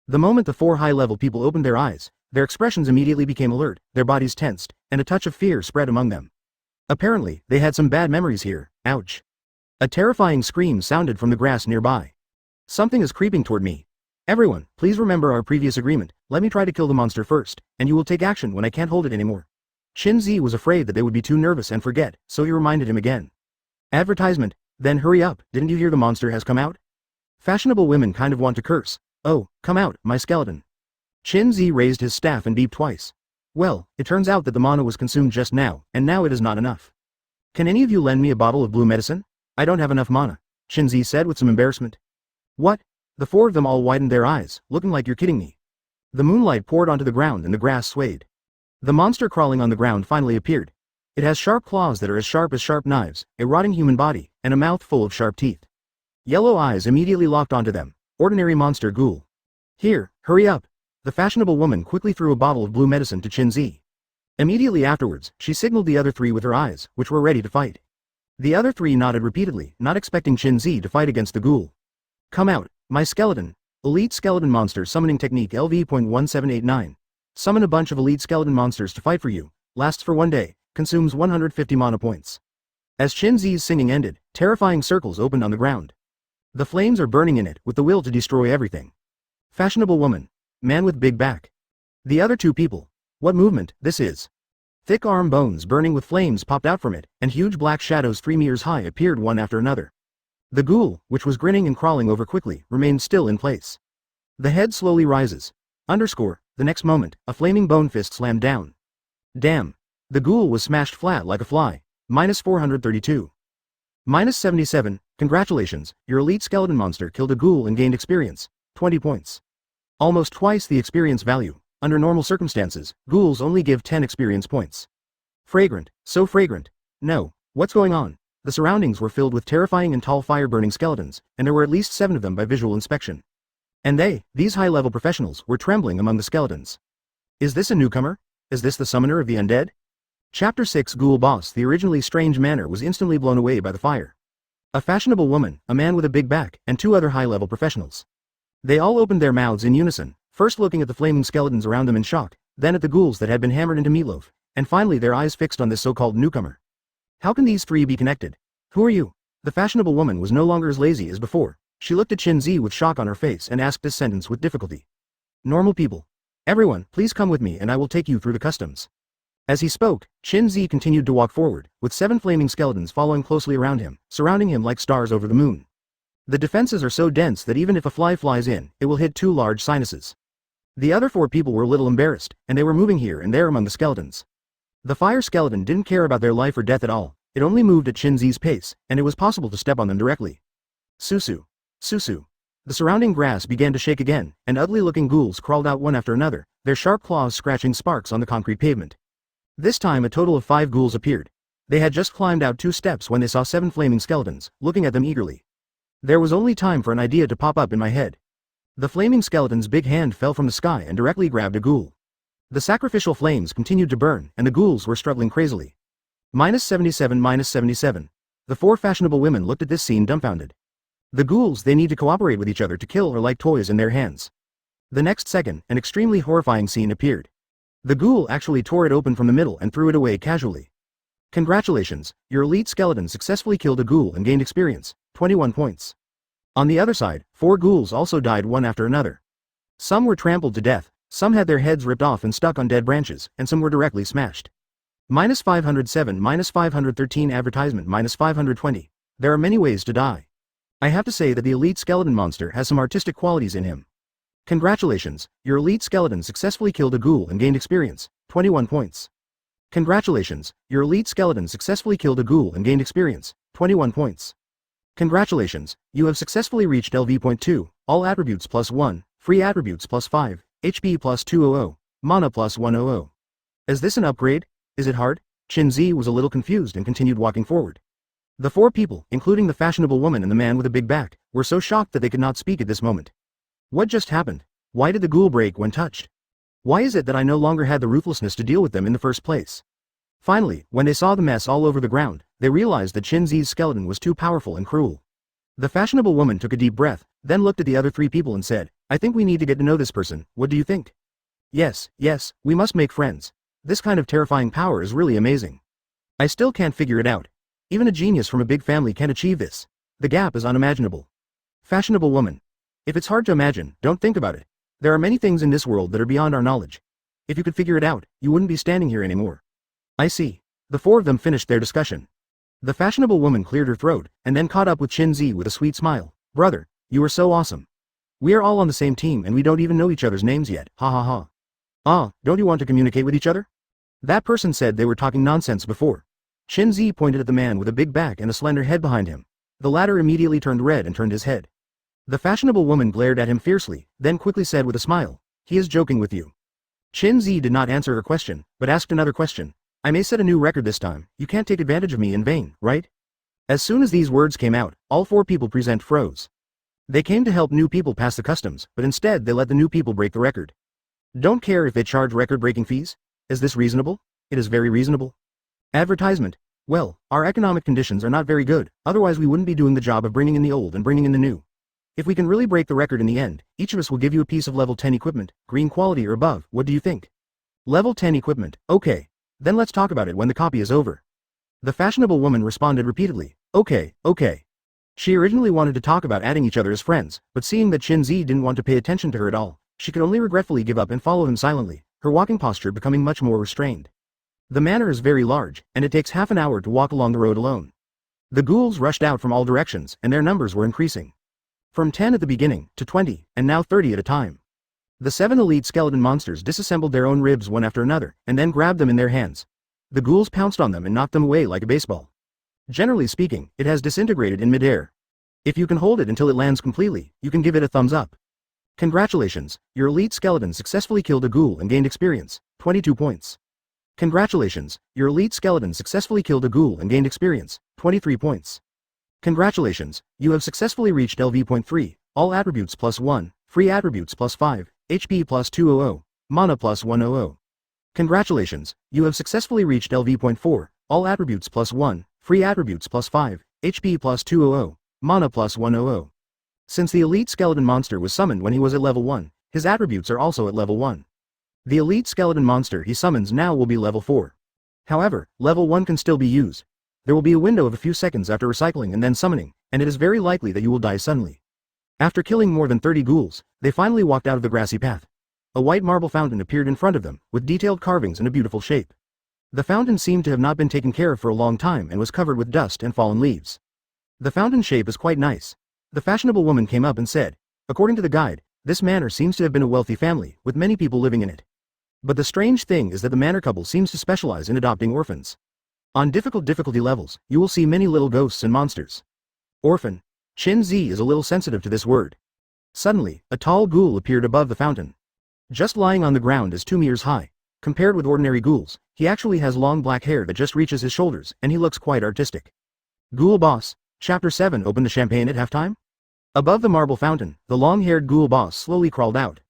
The moment the 4 high-level people opened their eyes, their expressions immediately became alert, their bodies tensed, and a touch of fear spread among them. Apparently, they had some bad memories here. Ouch. A terrifying scream sounded from the grass nearby. Something is creeping toward me. Everyone, please remember our previous agreement. Let me try to kill the monster first, and you will take action when I can't hold it anymore. Qinzi was afraid that they would be too nervous and forget, so he reminded him again. Advertisement. Then hurry up, didn't you hear the monster has come out? Fashionable women kind of want to curse. Oh, come out, my skeleton. Qinzi raised his staff and beeped twice. Well, it turns out that the mana was consumed just now, and now it is not enough. Can any of you lend me a bottle of blue medicine? I don't have enough mana, Qinzi said with some embarrassment. What? The 4 of them all widened their eyes, looking like you're kidding me. The moonlight poured onto the ground and the grass swayed. The monster crawling on the ground finally appeared. It has sharp claws that are as sharp knives, a rotting human body, and a mouth full of sharp teeth. Yellow eyes immediately locked onto them. Ordinary monster ghoul. Here, hurry up. The fashionable woman quickly threw a bottle of blue medicine to Qinzi. Immediately afterwards, she signaled the other 3 with her eyes, which were ready to fight. The other 3 nodded repeatedly, not expecting Qinzi to fight against the ghoul. Come out, my skeleton. Elite skeleton monster summoning technique LV.1789. Summon a bunch of elite skeleton monsters to fight for you. Lasts for 1 day. Consumes 150 mana points. As Qin Zi's singing ended, terrifying circles opened on the ground. The flames are burning in it with the will to destroy everything. Fashionable woman. Man with big back. The other two people. What movement this is. Thick arm bones burning with flames popped out from it, and huge black shadows 3 meters high appeared one after another. The ghoul, which was grinning and crawling over quickly, remained still in place. The head slowly rises. The next moment, a flaming bone fist slammed down. Damn. The ghoul was smashed flat like a fly. -432. -77, congratulations, your elite skeleton monster killed a ghoul and gained experience, 20 points. Almost twice the experience value. Under normal circumstances, ghouls only give 10 experience points. Fragrant, so fragrant. No, what's going on? The surroundings were filled with terrifying and tall fire-burning skeletons, and there were at least 7 of them by visual inspection. And these high-level professionals, were trembling among the skeletons. Is this a newcomer? Is this the summoner of the undead? Chapter 6 Ghoul Boss. The originally strange manor was instantly blown away by the fire. A fashionable woman, a man with a big back, and 2 other high-level professionals. They all opened their mouths in unison, first looking at the flaming skeletons around them in shock, then at the ghouls that had been hammered into meatloaf, and finally their eyes fixed on this so-called newcomer. How can these 3 be connected? Who are you? The fashionable woman was no longer as lazy as before. She looked at Qin Zi with shock on her face and asked this sentence with difficulty. Normal people. Everyone, please come with me and I will take you through the customs. As he spoke, Qin Zi continued to walk forward, with 7 flaming skeletons following closely around him, surrounding him like stars over the moon. The defenses are so dense that even if a fly flies in, it will hit 2 large sinuses. The other 4 people were a little embarrassed, and they were moving here and there among the skeletons. The fire skeleton didn't care about their life or death at all, it only moved at Qin Zi's pace, and it was possible to step on them directly. Susu. Susu. The surrounding grass began to shake again, and ugly-looking ghouls crawled out one after another, their sharp claws scratching sparks on the concrete pavement. This time a total of 5 ghouls appeared. They had just climbed out 2 steps when they saw 7 flaming skeletons, looking at them eagerly. There was only time for an idea to pop up in my head. The flaming skeleton's big hand fell from the sky and directly grabbed a ghoul. The sacrificial flames continued to burn, and the ghouls were struggling crazily. -77 -77. The 4 fashionable women looked at this scene dumbfounded. The ghouls, they need to cooperate with each other to kill are like toys in their hands. The next second, an extremely horrifying scene appeared. The ghoul actually tore it open from the middle and threw it away casually. Congratulations, your elite skeleton successfully killed a ghoul and gained experience, 21 points. On the other side, 4 ghouls also died one after another. Some were trampled to death, some had their heads ripped off and stuck on dead branches, and some were directly smashed. -507 -513 advertisement -520. There are many ways to die. I have to say that the elite skeleton monster has some artistic qualities in him. Congratulations, your elite skeleton successfully killed a ghoul and gained experience, 21 points. Congratulations, your elite skeleton successfully killed a ghoul and gained experience, 21 points. Congratulations, you have successfully reached LV.2, all attributes +1, free attributes +5, HP +200, mana +100. Is this an upgrade? Is it hard? Qin Zi was a little confused and continued walking forward. The 4 people, including the fashionable woman and the man with a big back, were so shocked that they could not speak at this moment. What just happened? Why did the ghoul break when touched? Why is it that I no longer had the ruthlessness to deal with them in the first place? Finally, when they saw the mess all over the ground, they realized that Qin Zi's skeleton was too powerful and cruel. The fashionable woman took a deep breath, then looked at the other 3 people and said, I think we need to get to know this person, what do you think? Yes, we must make friends. This kind of terrifying power is really amazing. I still can't figure it out. Even a genius from a big family can't achieve this. The gap is unimaginable. Fashionable woman. If it's hard to imagine, don't think about it. There are many things in this world that are beyond our knowledge. If you could figure it out, you wouldn't be standing here anymore. I see. The 4 of them finished their discussion. The fashionable woman cleared her throat, and then caught up with Qin Zi with a sweet smile. Brother, you are so awesome. We are all on the same team and we don't even know each other's names yet, ha ha ha. Ah, don't you want to communicate with each other? That person said they were talking nonsense before. Qin Zi pointed at the man with a big back and a slender head behind him. The latter immediately turned red and turned his head. The fashionable woman glared at him fiercely, then quickly said with a smile, he is joking with you. Qin Zi did not answer her question, but asked another question. I may set a new record this time, you can't take advantage of me in vain, right? As soon as these words came out, all 4 people present froze. They came to help new people pass the customs, but instead they let the new people break the record. Don't care if they charge record-breaking fees? Is this reasonable? It is very reasonable. Advertisement. Well, our economic conditions are not very good, otherwise we wouldn't be doing the job of bringing in the old and bringing in the new. If we can really break the record in the end, each of us will give you a piece of level 10 equipment, green quality or above, what do you think? Level 10 equipment, okay. Then let's talk about it when the copy is over. The fashionable woman responded repeatedly, okay, okay. She originally wanted to talk about adding each other as friends, but seeing that Qin Zi didn't want to pay attention to her at all, she could only regretfully give up and follow him silently, her walking posture becoming much more restrained. The manor is very large, and it takes half an hour to walk along the road alone. The ghouls rushed out from all directions, and their numbers were increasing. From 10 at the beginning, to 20, and now 30 at a time. The 7 elite skeleton monsters disassembled their own ribs one after another, and then grabbed them in their hands. The ghouls pounced on them and knocked them away like a baseball. Generally speaking, it has disintegrated in midair. If you can hold it until it lands completely, you can give it a thumbs up. Congratulations, your elite skeleton successfully killed a ghoul and gained experience, 22 points. Congratulations, your elite skeleton successfully killed a ghoul and gained experience, 23 points. Congratulations, you have successfully reached LV.3, all attributes plus 1, free attributes plus 5, HP plus 200, mana plus 100. Congratulations, you have successfully reached LV.4, all attributes plus 1, free attributes plus 5, HP plus 200, mana plus 100. Since the elite skeleton monster was summoned when he was at level 1, his attributes are also at level 1. The elite skeleton monster he summons now will be level 4. However, level 1 can still be used. There will be a window of a few seconds after recycling and then summoning, and it is very likely that you will die suddenly. After killing more than 30 ghouls, they finally walked out of the grassy path. A white marble fountain appeared in front of them, with detailed carvings and a beautiful shape. The fountain seemed to have not been taken care of for a long time and was covered with dust and fallen leaves. The fountain shape is quite nice. The fashionable woman came up and said, according to the guide, this manor seems to have been a wealthy family, with many people living in it. But the strange thing is that the manor couple seems to specialize in adopting orphans. On difficult difficulty levels, you will see many little ghosts and monsters. Orphan. Qin Zi is a little sensitive to this word. Suddenly, a tall ghoul appeared above the fountain. Just lying on the ground is 2 meters high. Compared with ordinary ghouls, he actually has long black hair that just reaches his shoulders, and he looks quite artistic. Ghoul boss. Chapter 7. Open the champagne at halftime? Above the marble fountain, the long-haired ghoul boss slowly crawled out.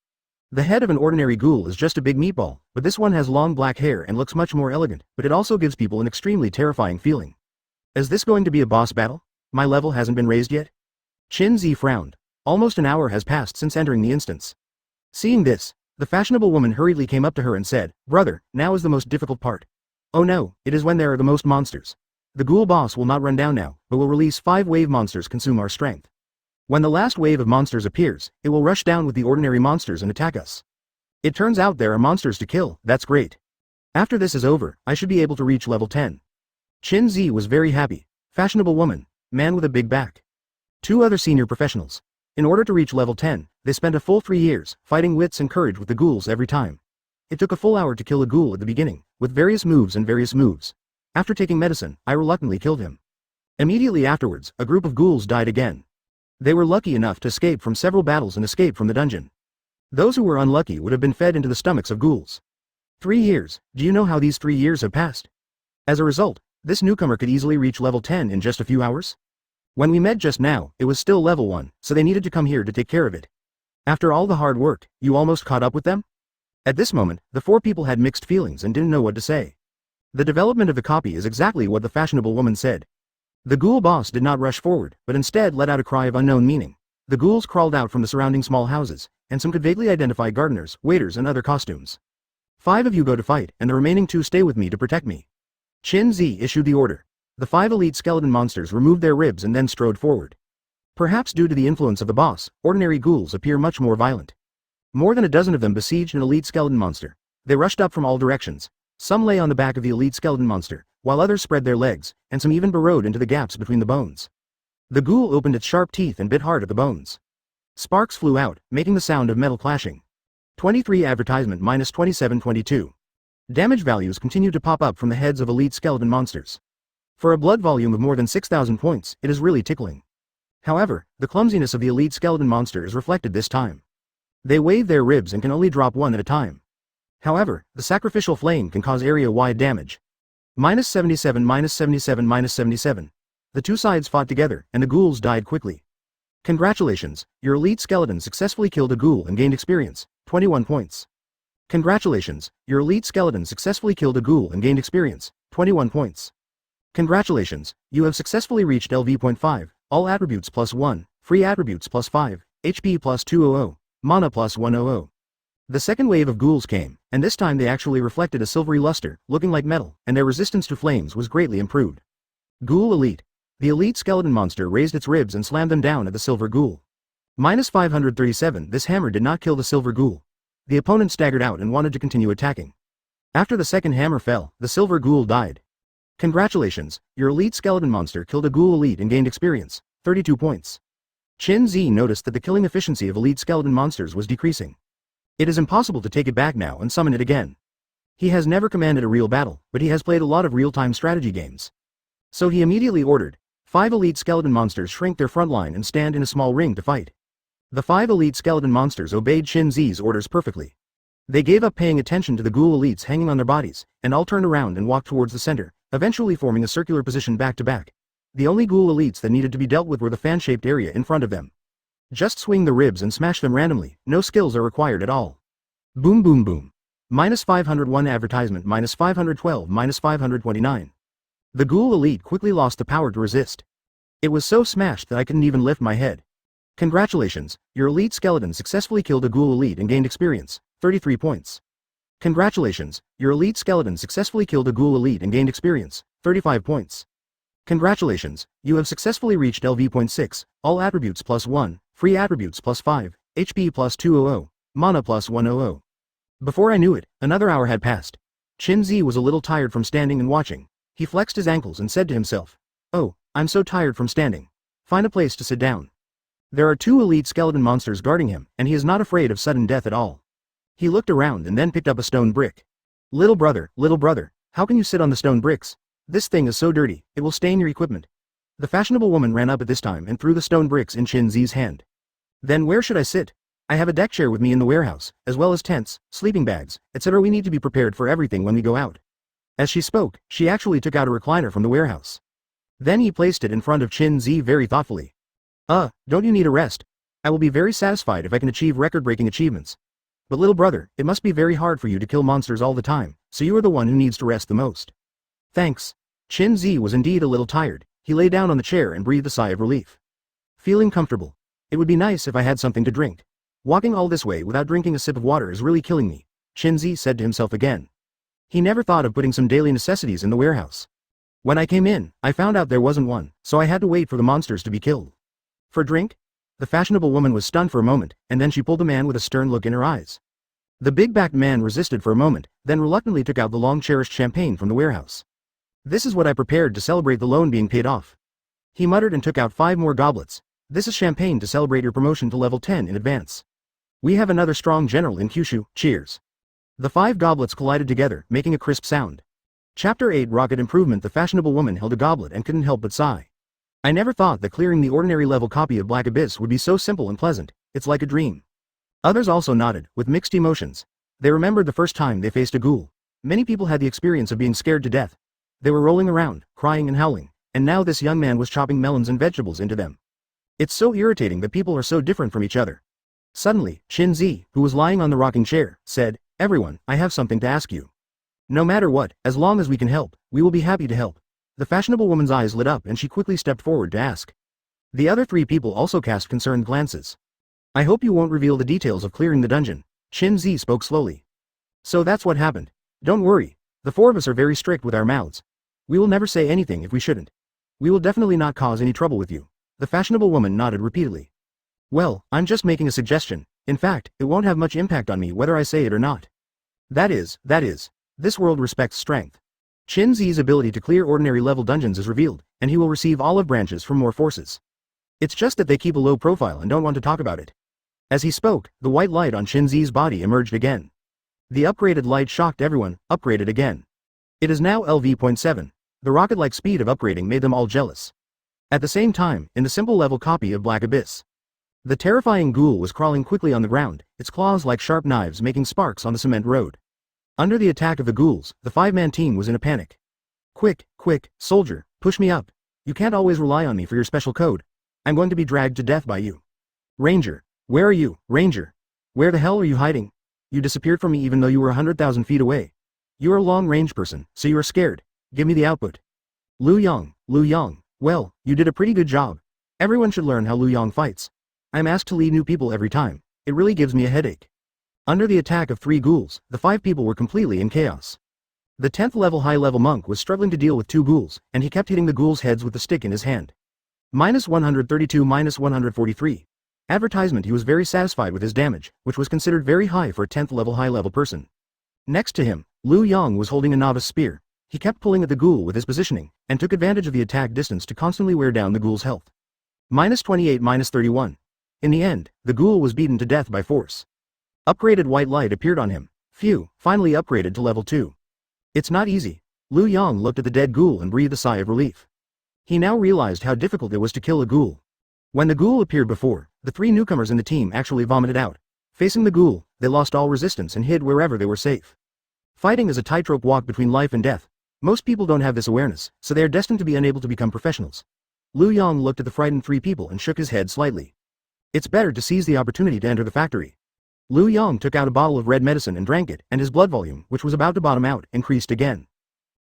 The head of an ordinary ghoul is just a big meatball, but this one has long black hair and looks much more elegant, but it also gives people an extremely terrifying feeling. Is this going to be a boss battle? My level hasn't been raised yet? Qin Zi frowned. Almost an hour has passed since entering the instance. Seeing this, the fashionable woman hurriedly came up to her and said, brother, now is the most difficult part. Oh no, it is when there are the most monsters. The ghoul boss will not run down now, but will release 5 wave monsters consume our strength. When the last wave of monsters appears, it will rush down with the ordinary monsters and attack us. It turns out there are monsters to kill, that's great. After this is over, I should be able to reach level 10. Qin Zi was very happy. Fashionable woman, man with a big back. 2 other senior professionals. In order to reach level 10, they spent a full 3 years, fighting wits and courage with the ghouls every time. It took a full hour to kill a ghoul at the beginning, with various moves and various moves. After taking medicine, I reluctantly killed him. Immediately afterwards, a group of ghouls died again. They were lucky enough to escape from several battles and escape from the dungeon. Those who were unlucky would have been fed into the stomachs of ghouls. 3 years, do you know how these 3 years have passed? As a result, this newcomer could easily reach level 10 in just a few hours. When we met just now, it was still level 1, so they needed to come here to take care of it. After all the hard work, you almost caught up with them? At this moment, the 4 people had mixed feelings and didn't know what to say. The development of the copy is exactly what the fashionable woman said. The ghoul boss did not rush forward, but instead let out a cry of unknown meaning. The ghouls crawled out from the surrounding small houses, and some could vaguely identify gardeners, waiters and other costumes. 5 of you go to fight, and the remaining 2 stay with me to protect me. Qin Zi issued the order. The 5 elite skeleton monsters removed their ribs and then strode forward. Perhaps due to the influence of the boss, ordinary ghouls appear much more violent. More than a dozen of them besieged an elite skeleton monster. They rushed up from all directions. Some lay on the back of the elite skeleton monster, while others spread their legs, and some even burrowed into the gaps between the bones. The ghoul opened its sharp teeth and bit hard at the bones. Sparks flew out, making the sound of metal clashing. 23 advertisement minus 2722. Damage values continued to pop up from the heads of elite skeleton monsters. For a blood volume of more than 6,000 points, it is really tickling. However, the clumsiness of the elite skeleton monster is reflected this time. They wave their ribs and can only drop 1 at a time. However, the sacrificial flame can cause area-wide damage. Minus 77 minus 77 minus 77. The 2 sides fought together, and the ghouls died quickly. Congratulations, your elite skeleton successfully killed a ghoul and gained experience, 21 points. Congratulations, your elite skeleton successfully killed a ghoul and gained experience, 21 points. Congratulations, you have successfully reached LV.5, all attributes plus 1, free attributes plus 5, HP plus 200, mana plus 100. The second wave of ghouls came, and this time they actually reflected a silvery luster, looking like metal, and their resistance to flames was greatly improved. Ghoul Elite. The elite skeleton monster raised its ribs and slammed them down at the silver ghoul. -537. This hammer did not kill the silver ghoul. The opponent staggered out and wanted to continue attacking. After the second hammer fell, the silver ghoul died. Congratulations, your elite skeleton monster killed a ghoul elite and gained experience, 32 points. Qin Zi noticed that the killing efficiency of elite skeleton monsters was decreasing. It is impossible to take it back now and summon it again. He has never commanded a real battle, but he has played a lot of real-time strategy games. So he immediately ordered 5 elite skeleton monsters shrink their front line and stand in a small ring to fight. The 5 elite skeleton monsters obeyed Qin Zi's orders perfectly. They gave up paying attention to the ghoul elites hanging on their bodies, and all turned around and walked towards the center, eventually forming a circular position back to back. The only ghoul elites that needed to be dealt with were the fan-shaped area in front of them. Just swing the ribs and smash them randomly, no skills are required at all. Boom boom boom. -501 advertisement -512 -529. The ghoul elite quickly lost the power to resist. It was so smashed that I couldn't even lift my head. Congratulations, your elite skeleton successfully killed a ghoul elite and gained experience, 33 points. Congratulations, your elite skeleton successfully killed a ghoul elite and gained experience, 35 points. Congratulations, you have successfully reached LV.6, all attributes +1, free attributes +5, HP +200, mana +100. Before I knew it, another hour had passed. Qin Zi was a little tired from standing and watching. He flexed his ankles and said to himself, "Oh, I'm so tired from standing. Find a place to sit down." There are 2 elite skeleton monsters guarding him, and he is not afraid of sudden death at all. He looked around and then picked up a stone brick. Little brother, how can you sit on the stone bricks? This thing is so dirty, it will stain your equipment." The fashionable woman ran up at this time and threw the stone bricks in Qin Zi's hand. "Then where should I sit? I have a deck chair with me in the warehouse, as well as tents, sleeping bags, etc. We need to be prepared for everything when we go out." As she spoke, she actually took out a recliner from the warehouse. Then he placed it in front of Qin Zi very thoughtfully. Don't you need a rest? I will be very satisfied if I can achieve record-breaking achievements. But little brother, it must be very hard for you to kill monsters all the time, so you are the one who needs to rest the most. Thanks. Qin Zi was indeed a little tired. He lay down on the chair and breathed a sigh of relief. Feeling comfortable. It would be nice if I had something to drink. Walking all this way without drinking a sip of water is really killing me, Qin Zi said to himself again. He never thought of putting some daily necessities in the warehouse. When I came in, I found out there wasn't one, so I had to wait for the monsters to be killed. For drink? The fashionable woman was stunned for a moment, and then she pulled the man with a stern look in her eyes. The big-backed man resisted for a moment, then reluctantly took out the long-cherished champagne from the warehouse. This is what I prepared to celebrate the loan being paid off. He muttered and took out 5 more goblets. This is champagne to celebrate your promotion to level 10 in advance. We have another strong general in Kyushu, cheers. The 5 goblets collided together, making a crisp sound. Chapter 8 Rocket Improvement. The fashionable woman held a goblet and couldn't help but sigh. I never thought that clearing the ordinary level copy of Black Abyss would be so simple and pleasant. It's like a dream. Others also nodded, with mixed emotions. They remembered the first time they faced a ghoul. Many people had the experience of being scared to death. They were rolling around, crying and howling, and now this young man was chopping melons and vegetables into them. It's so irritating that people are so different from each other. Suddenly, Qin Zi, who was lying on the rocking chair, said, "Everyone, I have something to ask you. No matter what, as long as we can help, we will be happy to help." The fashionable woman's eyes lit up and she quickly stepped forward to ask. The other 3 people also cast concerned glances. "I hope you won't reveal the details of clearing the dungeon," Qin Zi spoke slowly. "So that's what happened. Don't worry. The 4 of us are very strict with our mouths. We will never say anything if we shouldn't. We will definitely not cause any trouble with you." The fashionable woman nodded repeatedly. "Well, I'm just making a suggestion. In fact, it won't have much impact on me whether I say it or not. That is, this world respects strength. Qin Zi's ability to clear ordinary level dungeons is revealed, and he will receive olive branches from more forces. It's just that they keep a low profile and don't want to talk about it." As he spoke, the white light on Qin Zi's body emerged again. The upgraded light shocked everyone, upgraded again. It is now LV.7. The rocket-like speed of upgrading made them all jealous. At the same time, in the simple level copy of Black Abyss, the terrifying ghoul was crawling quickly on the ground, its claws like sharp knives making sparks on the cement road. Under the attack of the ghouls, the 5-man team was in a panic. Quick, soldier, push me up. You can't always rely on me for your special code. I'm going to be dragged to death by you. Ranger, where are you, Ranger? Where the hell are you hiding? You disappeared from me even though you were 100,000 feet away. You are a long-range person, so you are scared. Give me the output. Liu Yang, well, you did a pretty good job. Everyone should learn how Liu Yang fights. I'm asked to lead new people every time. It really gives me a headache. Under the attack of 3 ghouls, the 5 people were completely in chaos. The 10th level high-level monk was struggling to deal with 2 ghouls, and he kept hitting the ghouls' heads with the stick in his hand. -132 -143. Advertisement. He was very satisfied with his damage, which was considered very high for a 10th level high-level person. Next to him, Liu Yang was holding a novice spear. He kept pulling at the ghoul with his positioning, and took advantage of the attack distance to constantly wear down the ghoul's health. -28 -31. In the end, the ghoul was beaten to death by force. Upgraded white light appeared on him. Phew, finally upgraded to level 2. It's not easy. Liu Yang looked at the dead ghoul and breathed a sigh of relief. He now realized how difficult it was to kill a ghoul. When the ghoul appeared before, the 3 newcomers in the team actually vomited out. Facing the ghoul, they lost all resistance and hid wherever they were safe. Fighting is a tightrope walk between life and death. Most people don't have this awareness, so they are destined to be unable to become professionals. Liu Yang looked at the frightened 3 people and shook his head slightly. It's better to seize the opportunity to enter the factory. Liu Yang took out a bottle of red medicine and drank it, and his blood volume, which was about to bottom out, increased again.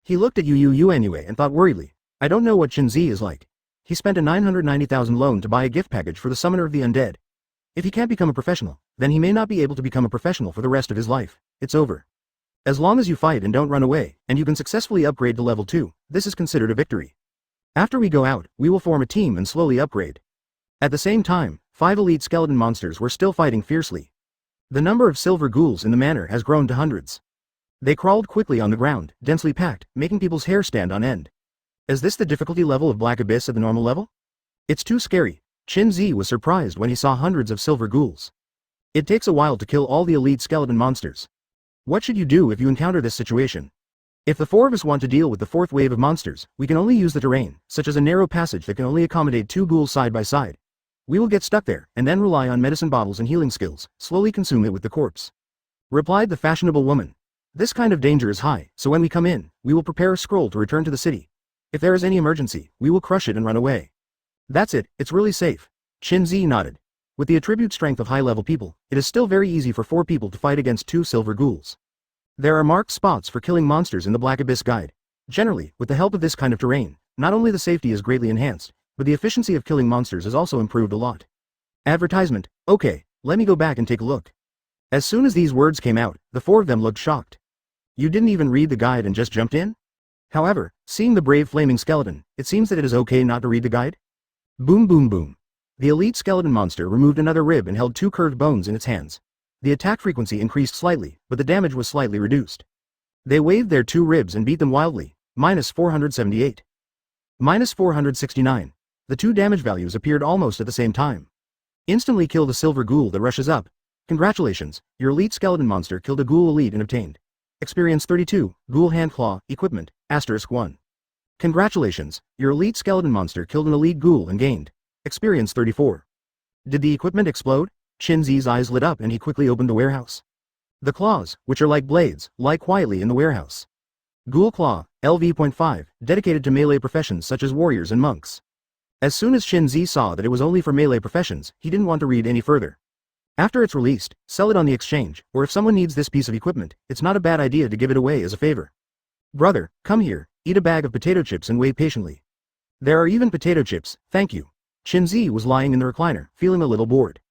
He looked at Yu anyway and thought worriedly, I don't know what Qinzi is like. He spent a 990,000 loan to buy a gift package for the summoner of the undead. If he can't become a professional, then he may not be able to become a professional for the rest of his life. It's over. As long as you fight and don't run away, and you can successfully upgrade to level 2, this is considered a victory. After we go out, we will form a team and slowly upgrade. At the same time, 5 elite skeleton monsters were still fighting fiercely. The number of silver ghouls in the manor has grown to hundreds. They crawled quickly on the ground, densely packed, making people's hair stand on end. Is this the difficulty level of Black Abyss at the normal level? It's too scary. Qinzi was surprised when he saw hundreds of silver ghouls. It takes a while to kill all the elite skeleton monsters. What should you do if you encounter this situation? If the 4 of us want to deal with the 4th wave of monsters, we can only use the terrain, such as a narrow passage that can only accommodate 2 ghouls side by side. We will get stuck there, and then rely on medicine bottles and healing skills, slowly consume it with the corpse. Replied the fashionable woman. This kind of danger is high, so when we come in, we will prepare a scroll to return to the city. If there is any emergency, we will crush it and run away. That's it, it's really safe. Qinzi nodded. With the attribute strength of high-level people, it is still very easy for 4 people to fight against 2 silver ghouls. There are marked spots for killing monsters in the Black Abyss guide. Generally, with the help of this kind of terrain, not only the safety is greatly enhanced, but the efficiency of killing monsters is also improved a lot. Advertisement. Okay, let me go back and take a look. As soon as these words came out, the 4 of them looked shocked. You didn't even read the guide and just jumped in? However, seeing the brave flaming skeleton, it seems that it is okay not to read the guide? Boom boom boom. The elite skeleton monster removed another rib and held 2 curved bones in its hands. The attack frequency increased slightly, but the damage was slightly reduced. They waved their 2 ribs and beat them wildly. -478. -469. The 2 damage values appeared almost at the same time. Instantly kill the silver ghoul that rushes up. Congratulations, your elite skeleton monster killed a ghoul elite and obtained Experience 32, Ghoul Hand Claw, Equipment, *1. Congratulations, your elite skeleton monster killed an elite ghoul and gained Experience 34. Did the equipment explode? Qinzi's eyes lit up and he quickly opened the warehouse. The claws, which are like blades, lie quietly in the warehouse. Ghoul Claw, LV.5, dedicated to melee professions such as warriors and monks. As soon as Qinzi saw that it was only for melee professions, he didn't want to read any further. After it's released, sell it on the exchange, or if someone needs this piece of equipment, it's not a bad idea to give it away as a favor. Brother, come here, eat a bag of potato chips and wait patiently. There are even potato chips, thank you. Qinzi was lying in the recliner, feeling a little bored.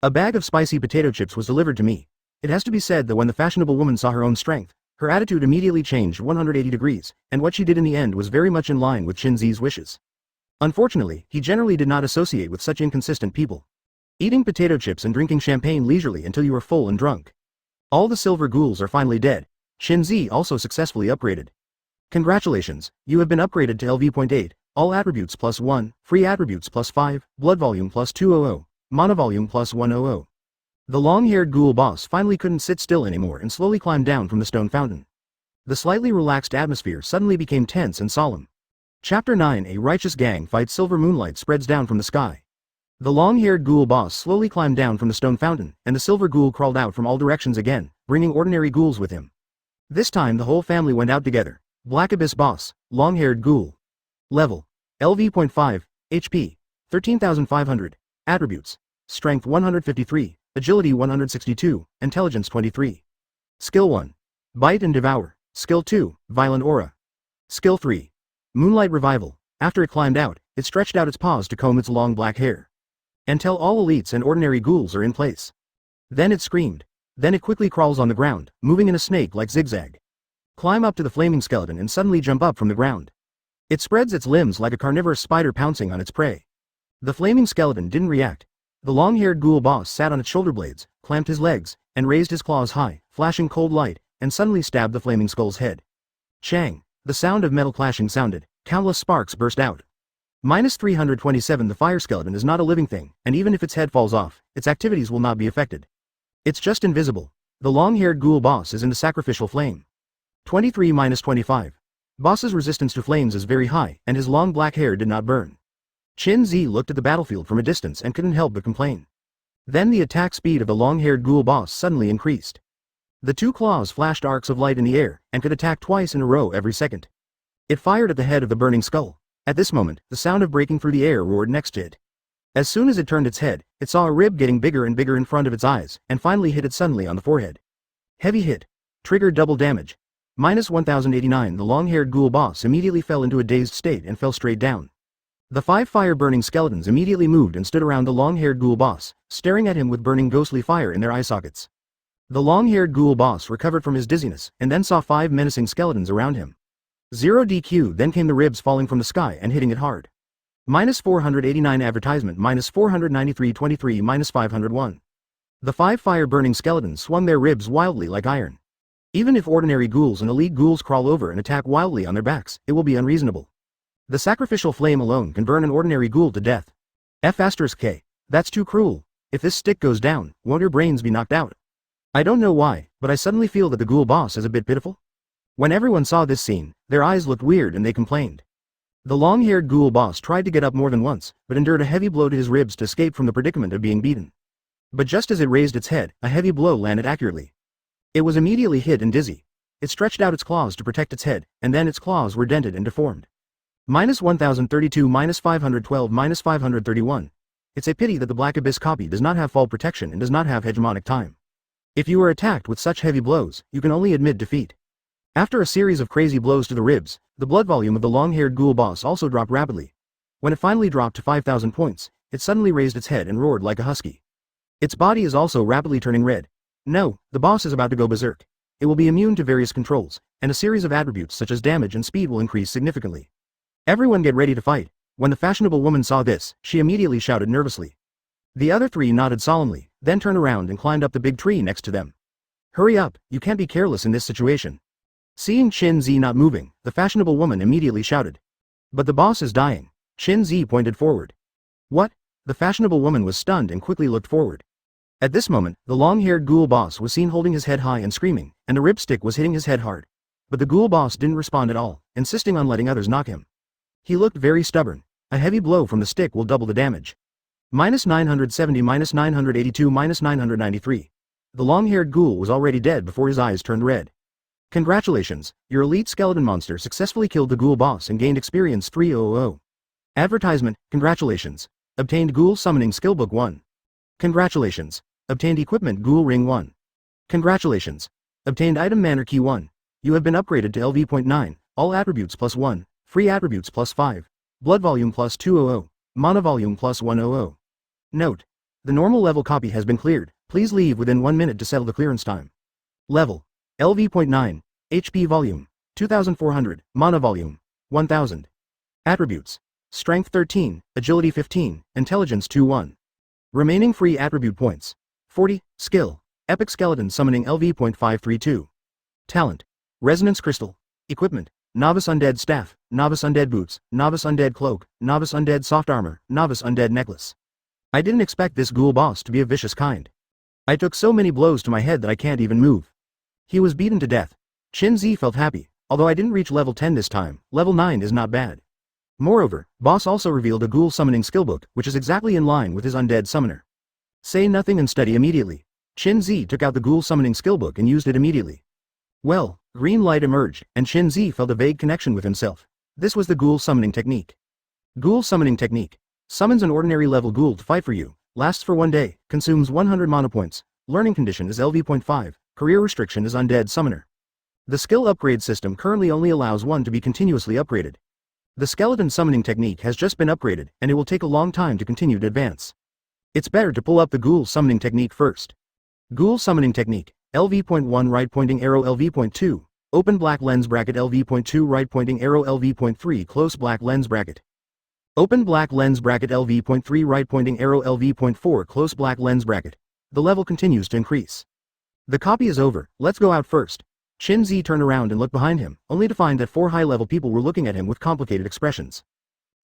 A bag of spicy potato chips was delivered to me. It has to be said that when the fashionable woman saw her own strength, her attitude immediately changed 180 degrees, and what she did in the end was very much in line with Qinzi's wishes. Unfortunately, he generally did not associate with such inconsistent people. Eating potato chips and drinking champagne leisurely until you are full and drunk. All the silver ghouls are finally dead. Qinzi also successfully upgraded. Congratulations, you have been upgraded to LV.8, all attributes +1, free attributes +5, blood volume +200, mana volume +100. The long-haired ghoul boss finally couldn't sit still anymore and slowly climbed down from the stone fountain. The slightly relaxed atmosphere suddenly became tense and solemn. Chapter 9. A righteous gang fights. Silver moonlight spreads down from the sky. The long-haired ghoul boss slowly climbed down from the stone fountain, and the silver ghoul crawled out from all directions again, bringing ordinary ghouls with him. This time the whole family went out together. Black Abyss boss, long-haired ghoul. Level. LV.5, HP, 13,500, attributes, strength 153, agility 162, intelligence 23. Skill 1. Bite and devour. Skill 2, violent aura. Skill 3. Moonlight revival. After it climbed out, it stretched out its paws to comb its long black hair. Until all elites and ordinary ghouls are in place. Then it screamed. Then it quickly crawls on the ground, moving in a snake-like zigzag. Climb up to the flaming skeleton and suddenly jump up from the ground. It spreads its limbs like a carnivorous spider pouncing on its prey. The flaming skeleton didn't react. The long-haired ghoul boss sat on its shoulder blades, clamped his legs, and raised his claws high, flashing cold light, and suddenly stabbed the flaming skull's head. Chang! The sound of metal clashing sounded. Countless sparks burst out. -327. The fire skeleton is not a living thing, and even if its head falls off, its activities will not be affected. It's just invisible. The long-haired ghoul boss is in the sacrificial flame. 23-25. Boss's resistance to flames is very high, and his long black hair did not burn. Qin Zi looked at the battlefield from a distance and couldn't help but complain. Then the attack speed of the long-haired ghoul boss suddenly increased. The two claws flashed arcs of light in the air, and could attack twice in a row every second. It fired at the head of the burning skull. At this moment, the sound of breaking through the air roared next to it. As soon as it turned its head, it saw a rib getting bigger and bigger in front of its eyes, and finally hit it suddenly on the forehead. Heavy hit. Triggered double damage. -1089. The long-haired ghoul boss immediately fell into a dazed state and fell straight down. The 5 fire-burning skeletons immediately moved and stood around the long-haired ghoul boss, staring at him with burning ghostly fire in their eye sockets. The long-haired ghoul boss recovered from his dizziness, and then saw 5 menacing skeletons around him. 0 DQ. Then came the ribs falling from the sky and hitting it hard. -489. Advertisement. -493. 23. -501. The 5 fire-burning skeletons swung their ribs wildly like iron. Even if ordinary ghouls and elite ghouls crawl over and attack wildly on their backs, it will be unreasonable. The sacrificial flame alone can burn an ordinary ghoul to death. F*K. That's too cruel. If this stick goes down, won't your brains be knocked out? I don't know why, but I suddenly feel that the ghoul boss is a bit pitiful. When everyone saw this scene, their eyes looked weird and they complained. The long-haired ghoul boss tried to get up more than once, but endured a heavy blow to his ribs to escape from the predicament of being beaten. But just as it raised its head, a heavy blow landed accurately. It was immediately hit and dizzy. It stretched out its claws to protect its head, and then its claws were dented and deformed. -1032. -512. -531. It's a pity that the Black Abyss copy does not have fall protection and does not have hegemonic time. If you are attacked with such heavy blows, you can only admit defeat. After a series of crazy blows to the ribs, the blood volume of the long-haired ghoul boss also dropped rapidly. When it finally dropped to 5,000 points, it suddenly raised its head and roared like a husky. Its body is also rapidly turning red. No, the boss is about to go berserk. It will be immune to various controls, and a series of attributes such as damage and speed will increase significantly. Everyone get ready to fight. When the fashionable woman saw this, she immediately shouted nervously. The other 3 nodded solemnly, then turned around and climbed up the big tree next to them. Hurry up, you can't be careless in this situation. Seeing Qin Zi not moving, the fashionable woman immediately shouted. But the boss is dying. Qin Zi pointed forward. What? The fashionable woman was stunned and quickly looked forward. At this moment, the long-haired ghoul boss was seen holding his head high and screaming, and the ripstick was hitting his head hard. But the ghoul boss didn't respond at all, insisting on letting others knock him. He looked very stubborn. A heavy blow from the stick will double the damage. -970. -982. -993. The long-haired ghoul was already dead before his eyes turned red. Congratulations, your elite skeleton monster successfully killed the ghoul boss and gained experience 3000. Advertisement, congratulations. Obtained ghoul summoning skillbook 1. Congratulations. Obtained equipment ghoul ring 1. Congratulations. Obtained item manor key 1. You have been upgraded to LV.9, all attributes +1, free attributes +5, blood volume +200, mana volume +100. Note: the normal level copy has been cleared, please leave within 1 minute to settle the clearance time. Level: LV.9, HP volume, 2400, mana volume, 1000. Attributes: Strength 13, Agility 15, Intelligence 2-1. Remaining free attribute points: 40, Skill, Epic Skeleton Summoning LV.532. Talent: Resonance Crystal. Equipment: Novice Undead Staff, Novice Undead Boots, Novice Undead Cloak, Novice Undead Soft Armor, Novice Undead Necklace. I didn't expect this ghoul boss to be a vicious kind. I took so many blows to my head that I can't even move. He was beaten to death. Qin Zi felt happy, although I didn't reach level 10 this time, level 9 is not bad. Moreover, boss also revealed a ghoul summoning skillbook, which is exactly in line with his undead summoner. Say nothing and study immediately. Qin Zi took out the ghoul summoning skillbook and used it immediately. Well, green light emerged, and Qin Zi felt a vague connection with himself. This was the ghoul summoning technique. Ghoul summoning technique. Summons an ordinary level ghoul to fight for you, lasts for 1 day, consumes 100 mana points, learning condition is LV.5, career restriction is undead summoner. The skill upgrade system currently only allows one to be continuously upgraded. The skeleton summoning technique has just been upgraded, and it will take a long time to continue to advance. It's better to pull up the ghoul summoning technique first. Ghoul summoning technique. LV.1 right pointing arrow LV.2. Open black lens bracket LV.2 right pointing arrow LV.3 close black lens bracket. Open black lens bracket LV.3 right pointing arrow LV.4 close black lens bracket. The level continues to increase. The copy is over, let's go out first. Qin Zi turned around and looked behind him, only to find that 4 high-level people were looking at him with complicated expressions.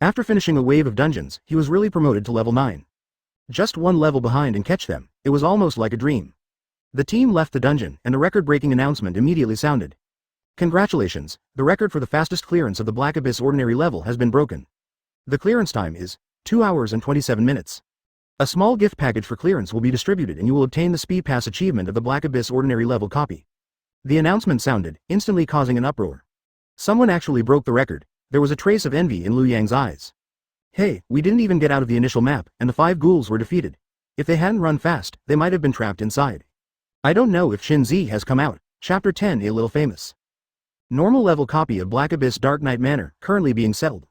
After finishing a wave of dungeons, he was really promoted to level 9. Just one level behind and catch them, it was almost like a dream. The team left the dungeon, and a record-breaking announcement immediately sounded. Congratulations, the record for the fastest clearance of the Black Abyss ordinary level has been broken. The clearance time is 2 hours and 27 minutes. A small gift package for clearance will be distributed and you will obtain the Speed Pass achievement of the Black Abyss ordinary level copy. The announcement sounded, instantly causing an uproar. Someone actually broke the record. There was a trace of envy in Liu Yang's eyes. Hey, we didn't even get out of the initial map, and the 5 ghouls were defeated. If they hadn't run fast, they might have been trapped inside. I don't know if Qin Zi has come out. Chapter 10 A Little Famous. Normal level copy of Black Abyss Dark Knight Manor, currently being settled.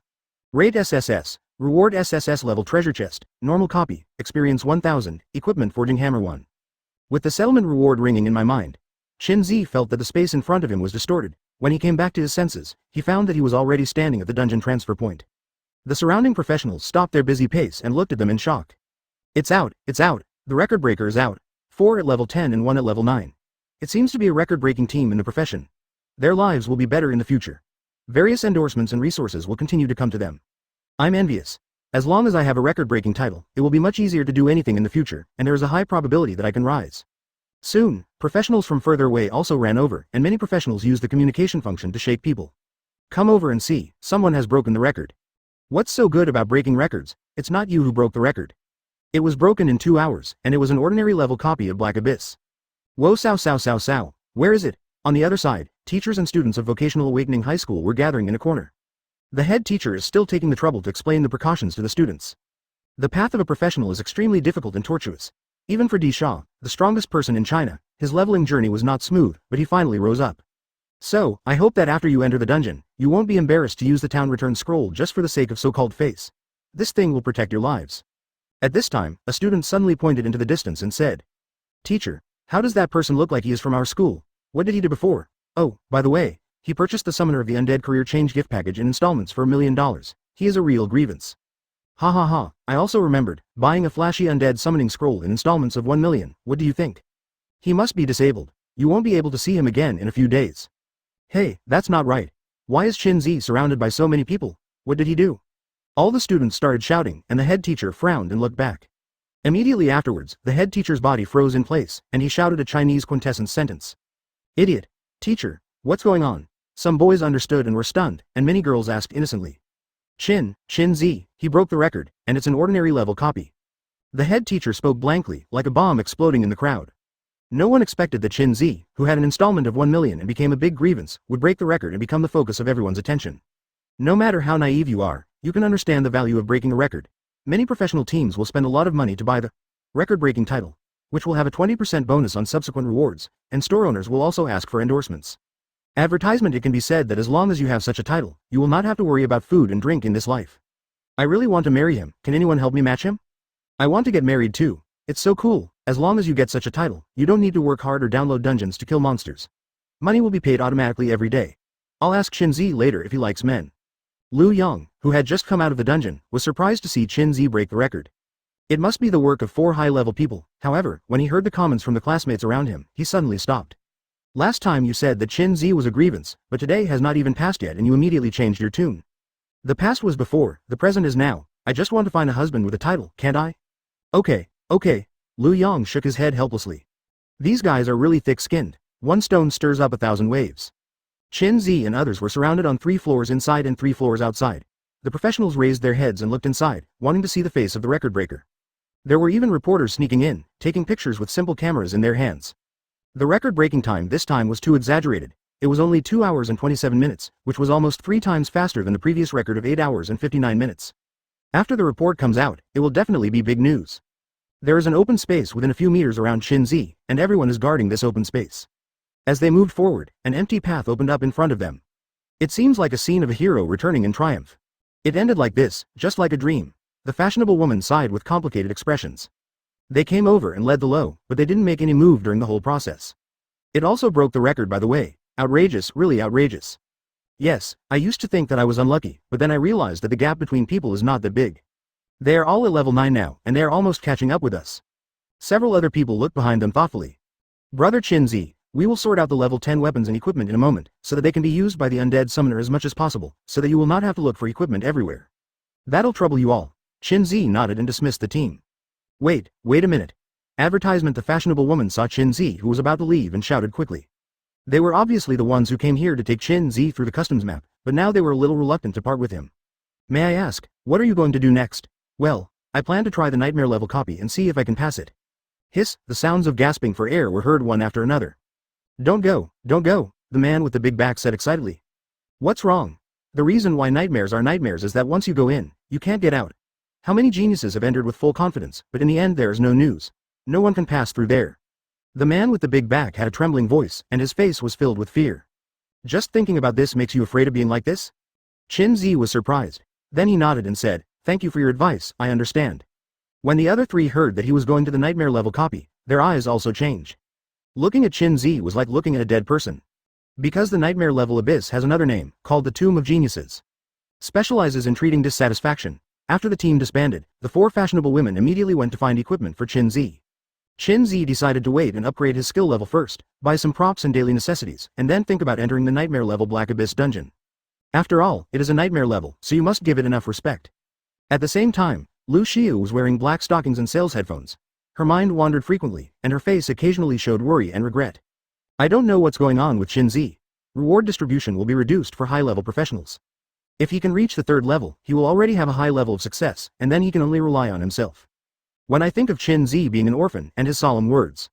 Rate SSS. Reward SSS level treasure chest, normal copy, experience 1000, equipment forging hammer 1. With the settlement reward ringing in my mind, Qin Zi felt that the space in front of him was distorted. When he came back to his senses, he found that he was already standing at the dungeon transfer point. The surrounding professionals stopped their busy pace and looked at them in shock. It's out, the record breaker is out. 4 at level 10 and 1 at level 9. It seems to be a record-breaking team in the profession. Their lives will be better in the future. Various endorsements and resources will continue to come to them. I'm envious. As long as I have a record-breaking title, it will be much easier to do anything in the future, and there is a high probability that I can rise. Soon, professionals from further away also ran over, and many professionals used the communication function to shake people. Come over and see, someone has broken the record. What's so good about breaking records? It's not you who broke the record. It was broken in 2 hours, and it was an ordinary level copy of Black Abyss. Whoa sao. Where is it? On the other side, teachers and students of Vocational Awakening High School were gathering in a corner. The head teacher is still taking the trouble to explain the precautions to the students. The path of a professional is extremely difficult and tortuous. Even for Di Sha, the strongest person in China, his leveling journey was not smooth, but he finally rose up. So, I hope that after you enter the dungeon, you won't be embarrassed to use the town return scroll just for the sake of so-called face. This thing will protect your lives. At this time, a student suddenly pointed into the distance and said, Teacher, how does that person look like he is from our school? What did he do before? Oh, by the way, he purchased the Summoner of the Undead Career Change gift package in installments for $1 million. He is a real grievance. Ha, I also remembered, buying a flashy undead summoning scroll in installments of 1 million, what do you think? He must be disabled. You won't be able to see him again in a few days. Hey, that's not right. Why is Qin Zi surrounded by so many people? What did he do? All the students started shouting, and the head teacher frowned and looked back. Immediately afterwards, the head teacher's body froze in place, and he shouted a Chinese quintessence sentence. Idiot. Teacher, what's going on? Some boys understood and were stunned, and many girls asked innocently. Qin Zi, he broke the record, and it's an ordinary level copy. The head teacher spoke blankly, like a bomb exploding in the crowd. No one expected that Qin Zi, who had an installment of 1 million and became a big grievance, would break the record and become the focus of everyone's attention. No matter how naive you are, you can understand the value of breaking a record. Many professional teams will spend a lot of money to buy the record-breaking title, which will have a 20% bonus on subsequent rewards, and store owners will also ask for endorsements. Advertisement. It can be said that as long as you have such a title, you will not have to worry about food and drink in this life. I really want to marry him. Can anyone help me match him? I want to get married too. It's so cool. As long as you get such a title, you don't need to work hard or download dungeons to kill monsters. Money will be paid automatically every day. I'll ask Qin Zi later if he likes men. Liu Yang, who had just come out of the dungeon, was surprised to see Qin Zi break the record. It must be the work of 4 high-level people. However, when he heard the comments from the classmates around him, he suddenly stopped. Last time you said that Qin Zi was a grievance, but today has not even passed yet and you immediately changed your tune. The past was before, the present is now. I just want to find a husband with a title, can't I? Okay. Liu Yang shook his head helplessly. These guys are really thick-skinned. One stone stirs up 1,000 waves. Qin Zi and others were surrounded on 3 floors inside and 3 floors outside. The professionals raised their heads and looked inside, wanting to see the face of the record breaker. There were even reporters sneaking in, taking pictures with simple cameras in their hands. The record-breaking time this time was too exaggerated. It was only 2 hours and 27 minutes, which was almost 3 times faster than the previous record of 8 hours and 59 minutes. After the report comes out, it will definitely be big news. There is an open space within a few meters around Qin Zi, and everyone is guarding this open space. As they moved forward, an empty path opened up in front of them. It seems like a scene of a hero returning in triumph. It ended like this, just like a dream. The fashionable woman sighed with complicated expressions. They came over and led the low, but they didn't make any move during the whole process. It also broke the record, by the way. Outrageous, really outrageous. Yes, I used to think that I was unlucky, but then I realized that the gap between people is not that big. They are all at level 9 now, and they are almost catching up with us. Several other people looked behind them thoughtfully. Brother Qin-Zi, we will sort out the level 10 weapons and equipment in a moment, so that they can be used by the undead summoner as much as possible, so that you will not have to look for equipment everywhere. That'll trouble you all. Qin-Zi nodded and dismissed the team. Wait a minute. Advertisement. The fashionable woman saw Qin-Zi, who was about to leave, and shouted quickly. They were obviously the ones who came here to take Qin-Zi through the customs map, but now they were a little reluctant to part with him. May I ask, what are you going to do next? Well, I plan to try the nightmare level copy and see if I can pass it. Hiss, the sounds of gasping for air were heard one after another. Don't go, the man with the big back said excitedly. What's wrong? The reason why nightmares are nightmares is that once you go in, you can't get out. How many geniuses have entered with full confidence, but in the end there is no news. No one can pass through there. The man with the big back had a trembling voice, and his face was filled with fear. Just thinking about this makes you afraid of being like this? Qin-Zi was surprised. Then he nodded and said, thank you for your advice, I understand. When the other three heard that he was going to the nightmare level copy, their eyes also changed. Looking at Qin-Zi was like looking at a dead person. Because the nightmare level abyss has another name, called the Tomb of Geniuses. Specializes in treating dissatisfaction. After the team disbanded, the 4 fashionable women immediately went to find equipment for Qin-Zi. Qin-Zi decided to wait and upgrade his skill level first, buy some props and daily necessities, and then think about entering the nightmare level Black Abyss dungeon. After all, it is a nightmare level, so you must give it enough respect. At the same time, Lu Xiu was wearing black stockings and sales headphones. Her mind wandered frequently, and her face occasionally showed worry and regret. I don't know what's going on with Qin-Zi. Reward distribution will be reduced for high-level professionals. If he can reach the 3rd level, he will already have a high level of success, and then he can only rely on himself. When I think of Qin-Zi being an orphan and his solemn words.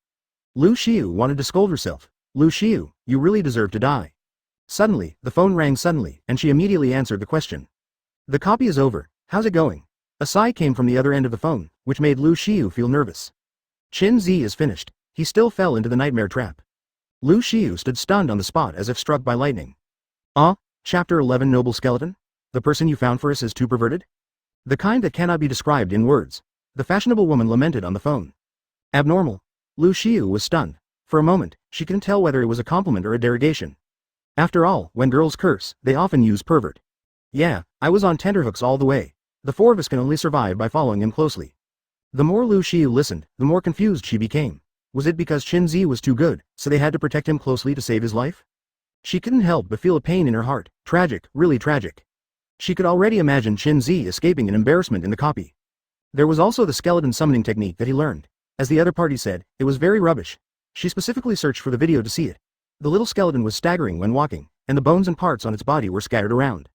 Lu Xiu wanted to scold herself. Lu Xiu, you really deserve to die. Suddenly, the phone rang suddenly, and she immediately answered the question. The copy is over, how's it going? A sigh came from the other end of the phone, which made Lu Xiu feel nervous. Qin-Zi is finished. He still fell into the nightmare trap. Lu Xiu stood stunned on the spot as if struck by lightning. Chapter 11. Noble Skeleton? The person you found for us is too perverted? The kind that cannot be described in words. The fashionable woman lamented on the phone. Abnormal. Lu Xiu was stunned. For a moment, she couldn't tell whether it was a compliment or a derogation. After all, when girls curse, they often use pervert. Yeah, I was on tenterhooks all the way. The 4 of us can only survive by following him closely. The more Lu Xiu listened, the more confused she became. Was it because Qin-Zi was too good, so they had to protect him closely to save his life? She couldn't help but feel a pain in her heart. Tragic, really tragic. She could already imagine Qin-Zi escaping an embarrassment in the copy. There was also the skeleton summoning technique that he learned. As the other party said, it was very rubbish. She specifically searched for the video to see it. The little skeleton was staggering when walking, and the bones and parts on its body were scattered around.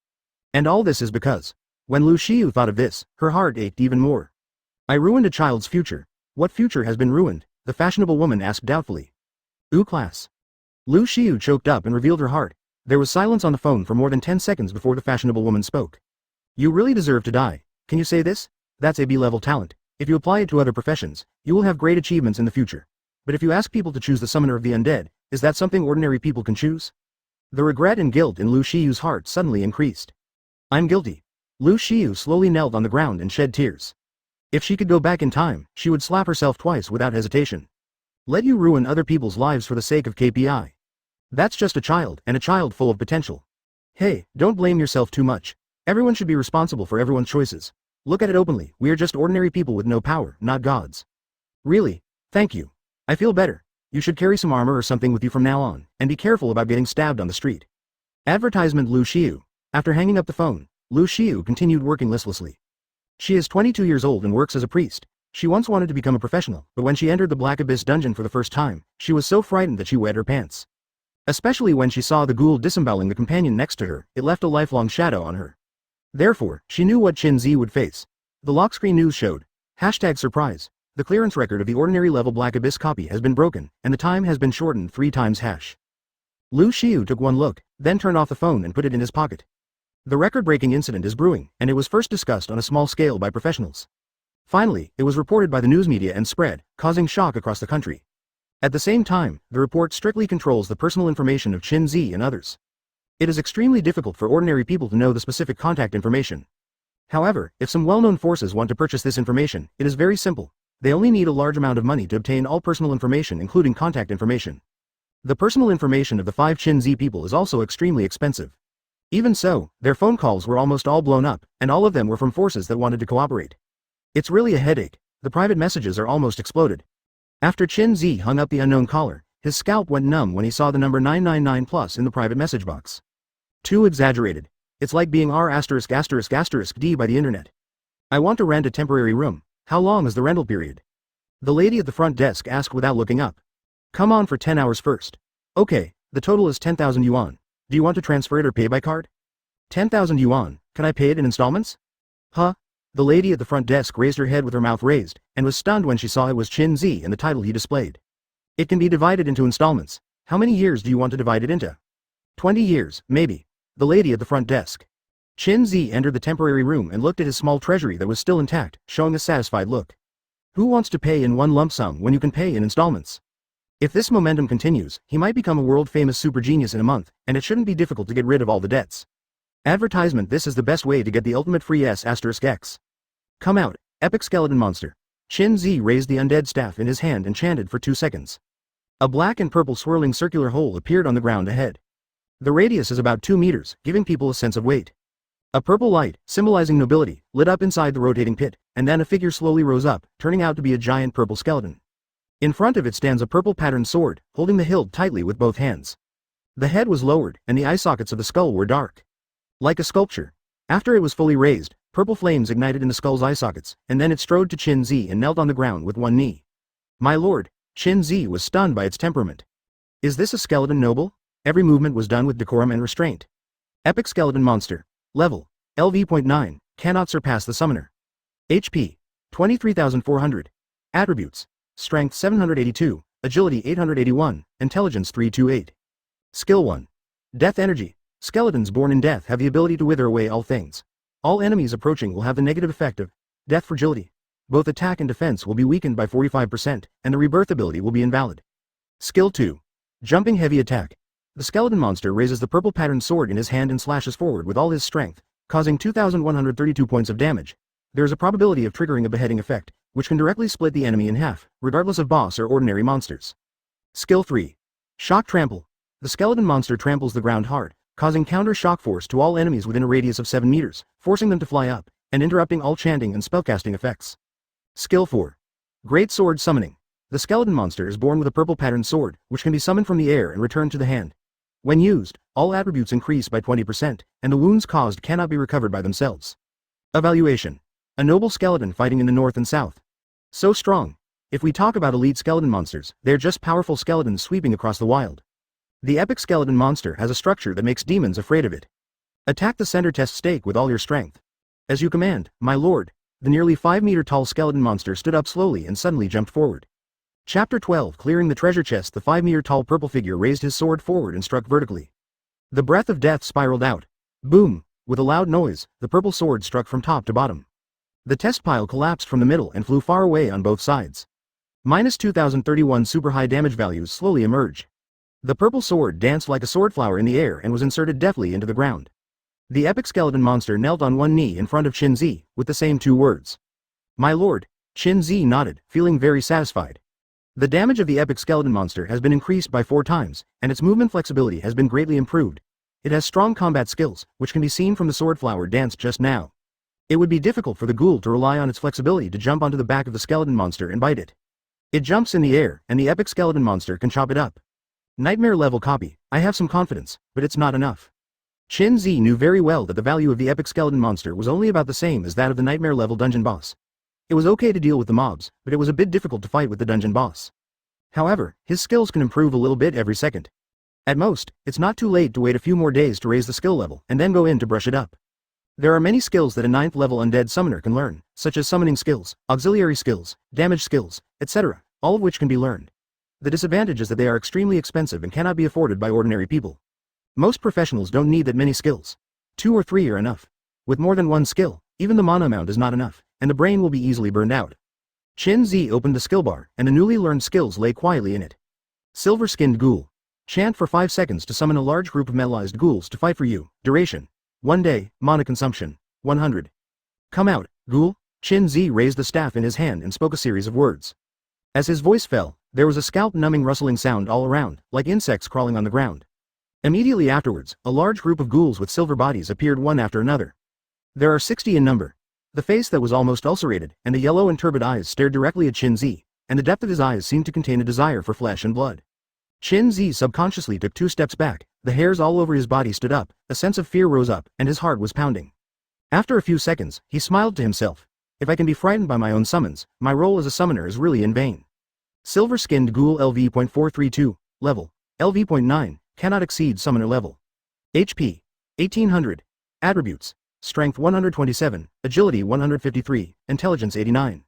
And all this is because, when Lu Xiu thought of this, her heart ached even more. I ruined a child's future. What future has been ruined? The fashionable woman asked doubtfully. Class. Lu Xiu choked up and revealed her heart. There was silence on the phone for more than 10 seconds before the fashionable woman spoke. You really deserve to die. Can you say this? That's a B-level talent. If you apply it to other professions, you will have great achievements in the future. But if you ask people to choose the summoner of the undead, is that something ordinary people can choose? The regret and guilt in Lu Xiu's heart suddenly increased. I'm guilty. Lu Xiu slowly knelt on the ground and shed tears. If she could go back in time, she would slap herself twice without hesitation. Let you ruin other people's lives for the sake of KPI. That's just a child, and a child full of potential. Hey, don't blame yourself too much. Everyone should be responsible for everyone's choices. Look at it openly, we are just ordinary people with no power, not gods. Really? Thank you. I feel better. You should carry some armor or something with you from now on, and be careful about getting stabbed on the street. Advertisement. Lu Xiu. After hanging up the phone, Lu Xiu continued working listlessly. She is 22 years old and works as a priest. She once wanted to become a professional, but when she entered the Black Abyss dungeon for the first time, she was so frightened that she wet her pants. Especially when she saw the ghoul disemboweling the companion next to her, it left a lifelong shadow on her. Therefore, she knew what Qin-Zi would face. The lock screen news showed. #surprise. The clearance record of the ordinary level Black Abyss copy has been broken, and the time has been shortened 3 times #. Lu Xiu took one look, then turned off the phone and put it in his pocket. The record-breaking incident is brewing, and it was first discussed on a small scale by professionals. Finally, it was reported by the news media and spread, causing shock across the country. At the same time, the report strictly controls the personal information of Qin-Zi and others. It is extremely difficult for ordinary people to know the specific contact information. However, if some well-known forces want to purchase this information, it is very simple. They only need a large amount of money to obtain all personal information including contact information. The personal information of the 5 Qin Z people is also extremely expensive. Even so, their phone calls were almost all blown up, and all of them were from forces that wanted to cooperate. It's really a headache. The private messages are almost exploded. After Qin Z hung up the unknown caller, his scalp went numb when he saw the number 999 plus in the private message box. Too exaggerated. It's like being r******d by the internet. I want to rent a temporary room. How long is the rental period? The lady at the front desk asked without looking up. Come on for 10 hours first. Okay, the total is 10,000 yuan. Do you want to transfer it or pay by card? 10,000 yuan, can I pay it in installments? Huh? The lady at the front desk raised her head with her mouth raised, and was stunned when she saw it was Qin Z and the title he displayed. It can be divided into installments. How many years do you want to divide it into? 20 years, maybe. The lady at the front desk. Qin Z entered the temporary room and looked at his small treasury that was still intact, showing a satisfied look. Who wants to pay in one lump sum when you can pay in installments? If this momentum continues, he might become a world-famous super genius in a month, and it shouldn't be difficult to get rid of all the debts. Advertisement: this is the best way to get the ultimate free S***X. Come out, epic skeleton monster. Qin Z raised the undead staff in his hand and chanted for 2 seconds. A black and purple swirling circular hole appeared on the ground ahead. The radius is about 2 meters, giving people a sense of weight. A purple light, symbolizing nobility, lit up inside the rotating pit, and then a figure slowly rose up, turning out to be a giant purple skeleton. In front of it stands a purple patterned sword, holding the hilt tightly with both hands. The head was lowered, and the eye sockets of the skull were dark. Like a sculpture. After it was fully raised, purple flames ignited in the skull's eye sockets, and then it strode to Qin Z and knelt on the ground with one knee. My lord, Qin Z was stunned by its temperament. Is this a skeleton noble? Every movement was done with decorum and restraint. Epic skeleton monster. Level. LV.9, cannot surpass the summoner. HP. 23,400. Attributes. Strength 782, Agility 881, Intelligence 328. Skill 1. Death Energy. Skeletons born in death have the ability to wither away all things. All enemies approaching will have the negative effect of death fragility. Both attack and defense will be weakened by 45%, and the rebirth ability will be invalid. Skill 2. Jumping Heavy Attack. The skeleton monster raises the purple patterned sword in his hand and slashes forward with all his strength, causing 2,132 points of damage. There is a probability of triggering a beheading effect, which can directly split the enemy in half, regardless of boss or ordinary monsters. Skill 3. Shock Trample. The skeleton monster tramples the ground hard, causing counter shock force to all enemies within a radius of 7 meters, forcing them to fly up, and interrupting all chanting and spellcasting effects. Skill 4. Great Sword Summoning. The skeleton monster is born with a purple patterned sword, which can be summoned from the air and returned to the hand. When used, all attributes increase by 20%, and the wounds caused cannot be recovered by themselves. Evaluation. A noble skeleton fighting in the north and south. So strong. If we talk about elite skeleton monsters, they're just powerful skeletons sweeping across the wild. The epic skeleton monster has a structure that makes demons afraid of it. Attack the center test stake with all your strength. As you command, my lord. The nearly 5-meter tall skeleton monster stood up slowly and suddenly jumped forward. Chapter 12. Clearing the treasure chest. The 5-meter tall purple figure raised his sword forward and struck vertically. The breath of death spiraled out. Boom! With a loud noise, the purple sword struck from top to bottom. The test pile collapsed from the middle and flew far away on both sides. Minus 2031 super high damage values slowly emerged. The purple sword danced like a sword flower in the air and was inserted deftly into the ground. The epic skeleton monster knelt on one knee in front of Qin Z, with the same 2 words. My lord. Qin Z nodded, feeling very satisfied. The damage of the epic skeleton monster has been increased by 4 times, and its movement flexibility has been greatly improved. It has strong combat skills, which can be seen from the sword flower dance just now. It would be difficult for the ghoul to rely on its flexibility to jump onto the back of the skeleton monster and bite it. It jumps in the air, and the epic skeleton monster can chop it up. Nightmare level copy. I have some confidence, but it's not enough. Qin Z knew very well that the value of the epic skeleton monster was only about the same as that of the nightmare level dungeon boss. It was okay to deal with the mobs, but it was a bit difficult to fight with the dungeon boss. However, his skills can improve a little bit every second. At most, it's not too late to wait a few more days to raise the skill level, and then go in to brush it up. There are many skills that a 9th level undead summoner can learn, such as summoning skills, auxiliary skills, damage skills, etc., all of which can be learned. The disadvantage is that they are extremely expensive and cannot be afforded by ordinary people. Most professionals don't need that many skills. 2 or 3 are enough. With more than 1 skill, even the mana amount is not enough, and the brain will be easily burned out. Qin Z opened the skill bar, and the newly learned skills lay quietly in it. Silver-skinned ghoul. Chant for 5 seconds to summon a large group of metallized ghouls to fight for you. Duration. 1 day, mana consumption. 100. Come out, ghoul. Qin Zi raised the staff in his hand and spoke a series of words. As his voice fell, there was a scalp-numbing rustling sound all around, like insects crawling on the ground. Immediately afterwards, a large group of ghouls with silver bodies appeared one after another. There are 60 in number. The face that was almost ulcerated, and the yellow and turbid eyes stared directly at Qin Zi, and the depth of his eyes seemed to contain a desire for flesh and blood. Qin Zi subconsciously took 2 steps back, the hairs all over his body stood up, a sense of fear rose up, and his heart was pounding. After a few seconds, he smiled to himself. If I can be frightened by my own summons, my role as a summoner is really in vain. Silver-skinned ghoul LV.432, level, LV.9, cannot exceed summoner level. HP, 1800. Attributes, Strength 127, Agility 153, Intelligence 89.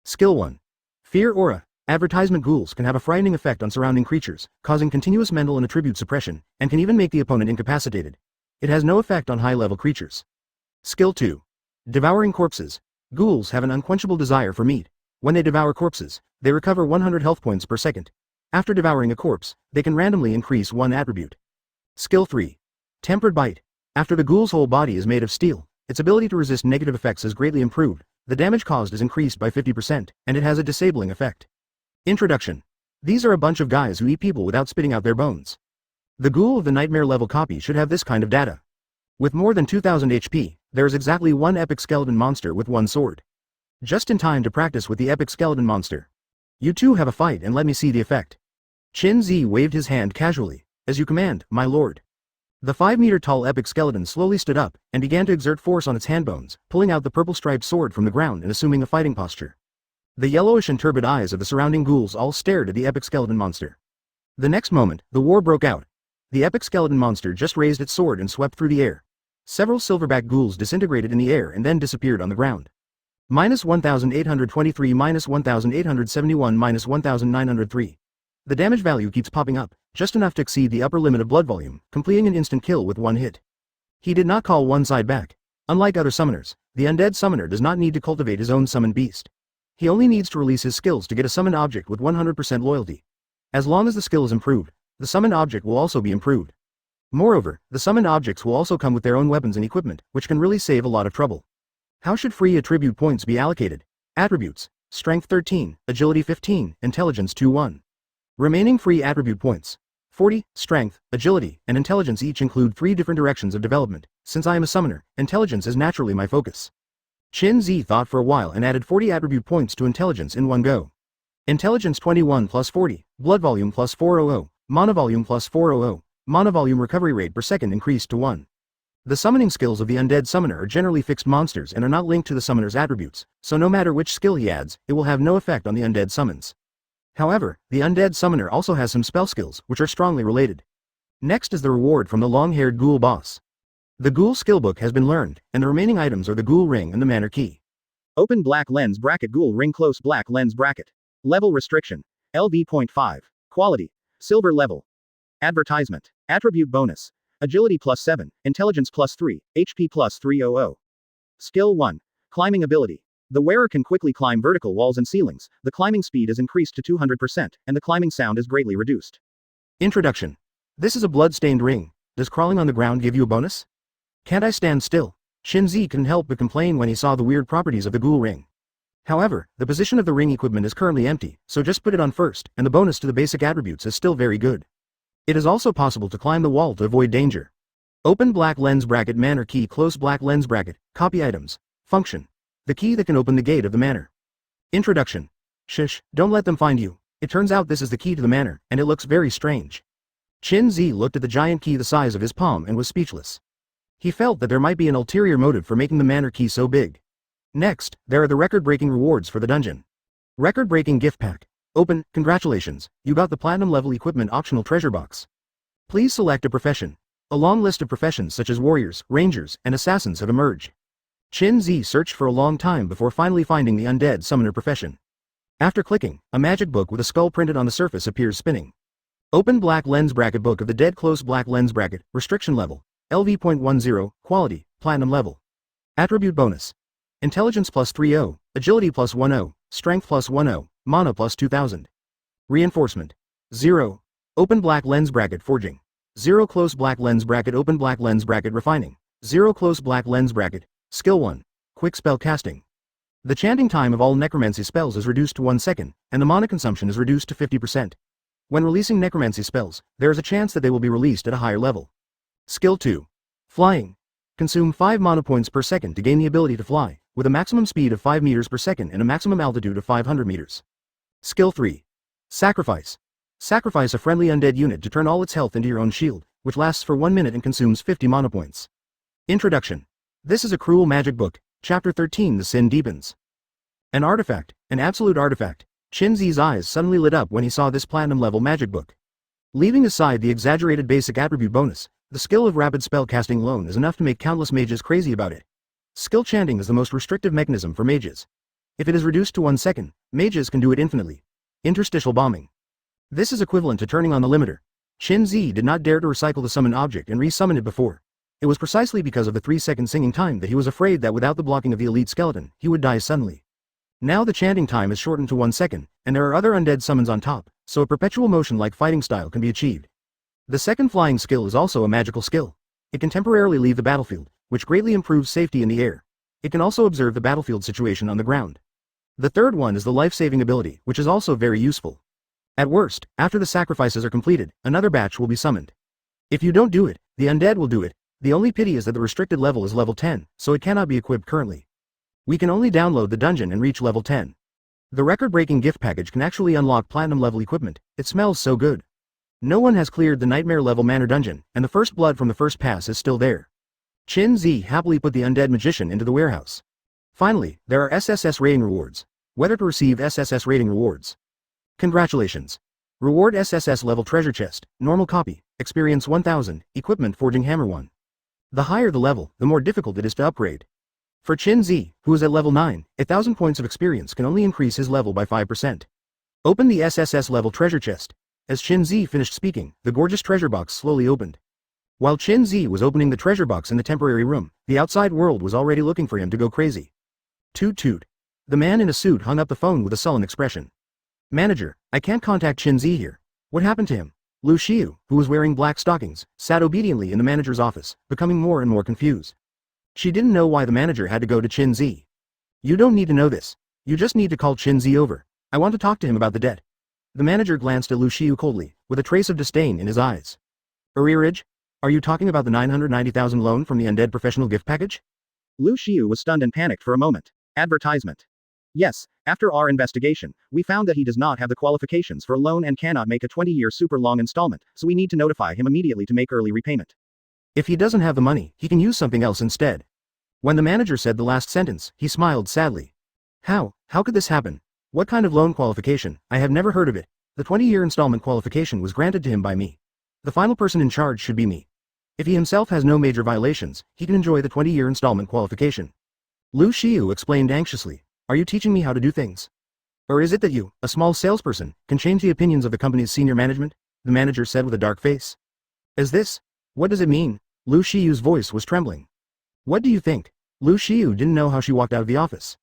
Skill 1. Fear Aura. Advertisement ghouls can have a frightening effect on surrounding creatures, causing continuous mental and attribute suppression, and can even make the opponent incapacitated. It has no effect on high-level creatures. Skill 2. Devouring Corpses. Ghouls have an unquenchable desire for meat. When they devour corpses, they recover 100 health points per second. After devouring a corpse, they can randomly increase 1 attribute. Skill 3. Tempered Bite. After the ghoul's whole body is made of steel, its ability to resist negative effects is greatly improved, the damage caused is increased by 50%, and it has a disabling effect. Introduction. These are a bunch of guys who eat people without spitting out their bones. The ghoul of the nightmare level copy should have this kind of data. With more than 2000 HP, there is exactly 1 epic skeleton monster with 1 sword. Just in time to practice with the epic skeleton monster. You two have a fight and let me see the effect. Qin Zi waved his hand casually. As you command, my lord. The 5-meter-tall epic skeleton slowly stood up, and began to exert force on its handbones, pulling out the purple-striped sword from the ground and assuming a fighting posture. The yellowish and turbid eyes of the surrounding ghouls all stared at the epic skeleton monster. The next moment, the war broke out. The epic skeleton monster just raised its sword and swept through the air. Several silverback ghouls disintegrated in the air and then disappeared on the ground. -1823, -1871, -1903. The damage value keeps popping up, just enough to exceed the upper limit of blood volume, completing an instant kill with 1 hit. He did not call one side back. Unlike other summoners, the undead summoner does not need to cultivate his own summoned beast. He only needs to release his skills to get a summoned object with 100% loyalty. As long as the skill is improved, the summoned object will also be improved. Moreover, the summoned objects will also come with their own weapons and equipment, which can really save a lot of trouble. How should free attribute points be allocated? Attributes: Strength 13, Agility 15, Intelligence 2-1. Remaining free attribute points: 40, Strength, Agility, and Intelligence each include 3 different directions of development. Since I am a summoner, Intelligence is naturally my focus. Qin Zi thought for a while and added 40 attribute points to Intelligence in one go. Intelligence 21 plus 40, Blood Volume plus 400, Mana Volume plus 400, Mana Volume recovery rate per second increased to 1. The summoning skills of the undead summoner are generally fixed monsters and are not linked to the summoner's attributes, so no matter which skill he adds, it will have no effect on the undead summons. However, the undead summoner also has some spell skills, which are strongly related. Next is the reward from the long-haired ghoul boss. The ghoul skillbook has been learned, and the remaining items are the ghoul ring and the manor key. Open black lens bracket ghoul ring close black lens bracket. Level restriction. LV.5. Quality. Silver level. Advertisement. Attribute bonus. Agility plus 7, Intelligence plus 3, HP plus 300. Skill 1. Climbing ability. The wearer can quickly climb vertical walls and ceilings, the climbing speed is increased to 200%, and the climbing sound is greatly reduced. Introduction. This is a blood-stained ring. Does crawling on the ground give you a bonus? Can't I stand still? Qin Zi couldn't help but complain when he saw the weird properties of the ghoul ring. However, the position of the ring equipment is currently empty, so just put it on first, and the bonus to the basic attributes is still very good. It is also possible to climb the wall to avoid danger. Open black lens bracket manor key close black lens bracket, copy items. Function. The key that can open the gate of the manor. Introduction. Shush, don't let them find you. It turns out this is the key to the manor, and it looks very strange. Qin Zi looked at the giant key the size of his palm and was speechless. He felt that there might be an ulterior motive for making the manor key so big. Next, there are the record-breaking rewards for the dungeon. Record-breaking gift pack. Open, congratulations, you got the platinum level equipment optional treasure box. Please select a profession. A long list of professions such as warriors, rangers, and assassins have emerged. Qin Zi searched for a long time before finally finding the undead summoner profession. After clicking, a magic book with a skull printed on the surface appears spinning. Open black lens bracket book of the dead close black lens bracket, restriction level, LV.10, quality, platinum level. Attribute bonus. Intelligence plus 30, Agility plus 10, Strength plus 10, Mana plus 2000. Reinforcement. 0. Open black lens bracket forging. 0 close black lens bracket open black lens bracket refining. 0 close black lens bracket. Skill 1. Quick spell casting. The chanting time of all necromancy spells is reduced to 1 second, and the mana consumption is reduced to 50%. When releasing necromancy spells, there is a chance that they will be released at a higher level. Skill 2. Flying. Consume 5 mana points per second to gain the ability to fly, with a maximum speed of 5 meters per second and a maximum altitude of 500 meters. Skill 3. Sacrifice. Sacrifice a friendly undead unit to turn all its health into your own shield, which lasts for 1 minute and consumes 50 mana points. Introduction. This is a cruel magic book, Chapter 13. The Sin Deepens. An artifact, an absolute artifact. Qin-Zi's eyes suddenly lit up when he saw this platinum-level magic book. Leaving aside the exaggerated basic attribute bonus, the skill of rapid spell casting alone is enough to make countless mages crazy about it. Skill chanting is the most restrictive mechanism for mages. If it is reduced to 1 second, mages can do it infinitely. Interstitial bombing. This is equivalent to turning on the limiter. Qin-Zi did not dare to recycle the summoned object and re-summon it before. It was precisely because of the 3-second singing time that he was afraid that without the blocking of the elite skeleton, he would die suddenly. Now the chanting time is shortened to 1 second, and there are other undead summons on top, so a perpetual motion-like fighting style can be achieved. The second flying skill is also a magical skill. It can temporarily leave the battlefield, which greatly improves safety in the air. It can also observe the battlefield situation on the ground. The third one is the life-saving ability, which is also very useful. At worst, after the sacrifices are completed, another batch will be summoned. If you don't do it, the undead will do it. The only pity is that the restricted level is level 10, so it cannot be equipped currently. We can only download the dungeon and reach level 10. The record-breaking gift package can actually unlock platinum-level equipment. It smells so good. No one has cleared the nightmare-level manor dungeon, and the first blood from the first pass is still there. Qin-Zi happily put the undead magician into the warehouse. Finally, there are SSS rating rewards. Whether to receive SSS rating rewards. Congratulations. Reward SSS level treasure chest, normal copy, experience 1000, equipment forging hammer 1. The higher the level, the more difficult it is to upgrade. For Qin-Zi, who is at level 9, 1000 points of experience can only increase his level by 5%. Open the SSS level treasure chest. As Qin-Zi finished speaking, the gorgeous treasure box slowly opened. While Qin-Zi was opening the treasure box in the temporary room, the outside world was already looking for him to go crazy. Toot toot. The man in a suit hung up the phone with a sullen expression. Manager, I can't contact Qin-Zi here. What happened to him? Lu Xiu, who was wearing black stockings, sat obediently in the manager's office, becoming more and more confused. She didn't know why the manager had to go to Qin-Zi. You don't need to know this. You just need to call Qin-Zi over. I want to talk to him about the debt. The manager glanced at Lu Xiu coldly, with a trace of disdain in his eyes. Arrearage? Are you talking about the 990,000 loan from the Undead professional gift package? Lu Xiu was stunned and panicked for a moment. Advertisement. Yes, after our investigation, we found that he does not have the qualifications for a loan and cannot make a 20-year super long installment, so we need to notify him immediately to make early repayment. If he doesn't have the money, he can use something else instead. When the manager said the last sentence, he smiled sadly. How could this happen? What kind of loan qualification? I have never heard of it. The 20-year installment qualification was granted to him by me. The final person in charge should be me. If he himself has no major violations, he can enjoy the 20-year installment qualification. Lu Xiu explained anxiously. Are you teaching me how to do things? Or is it that you, a small salesperson, can change the opinions of the company's senior management? The manager said with a dark face. What does it mean? Lu Xiu's voice was trembling. What do you think? Lu Xiu didn't know how she walked out of the office.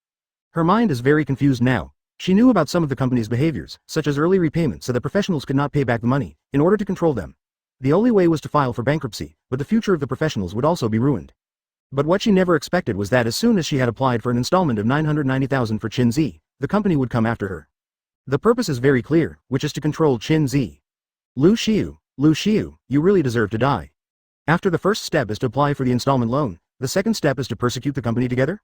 Her mind is very confused now. She knew about some of the company's behaviors, such as early repayment so that professionals could not pay back the money, in order to control them. The only way was to file for bankruptcy, but the future of the professionals would also be ruined. But what she never expected was that as soon as she had applied for an installment of 990,000 for Qin-Zi, the company would come after her. The purpose is very clear, which is to control Qin-Zi. Lu Xiu, you really deserve to die. After the first step is to apply for the installment loan, the second step is to persecute the company together?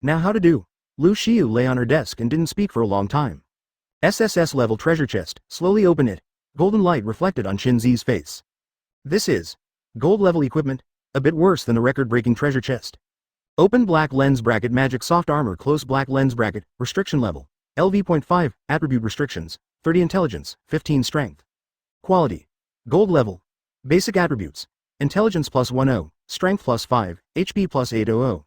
Now how to do? Lu Xiu lay on her desk and didn't speak for a long time. SSS level treasure chest, slowly open it. Golden light reflected on Qin-Zi's face. This is gold level equipment, a bit worse than a record-breaking treasure chest. Open black lens bracket magic soft armor close black lens bracket, restriction level, LV.5, attribute restrictions, 30 intelligence, 15 strength. Quality. Gold level. Basic attributes. Intelligence plus 10, strength plus 5, HP plus 800.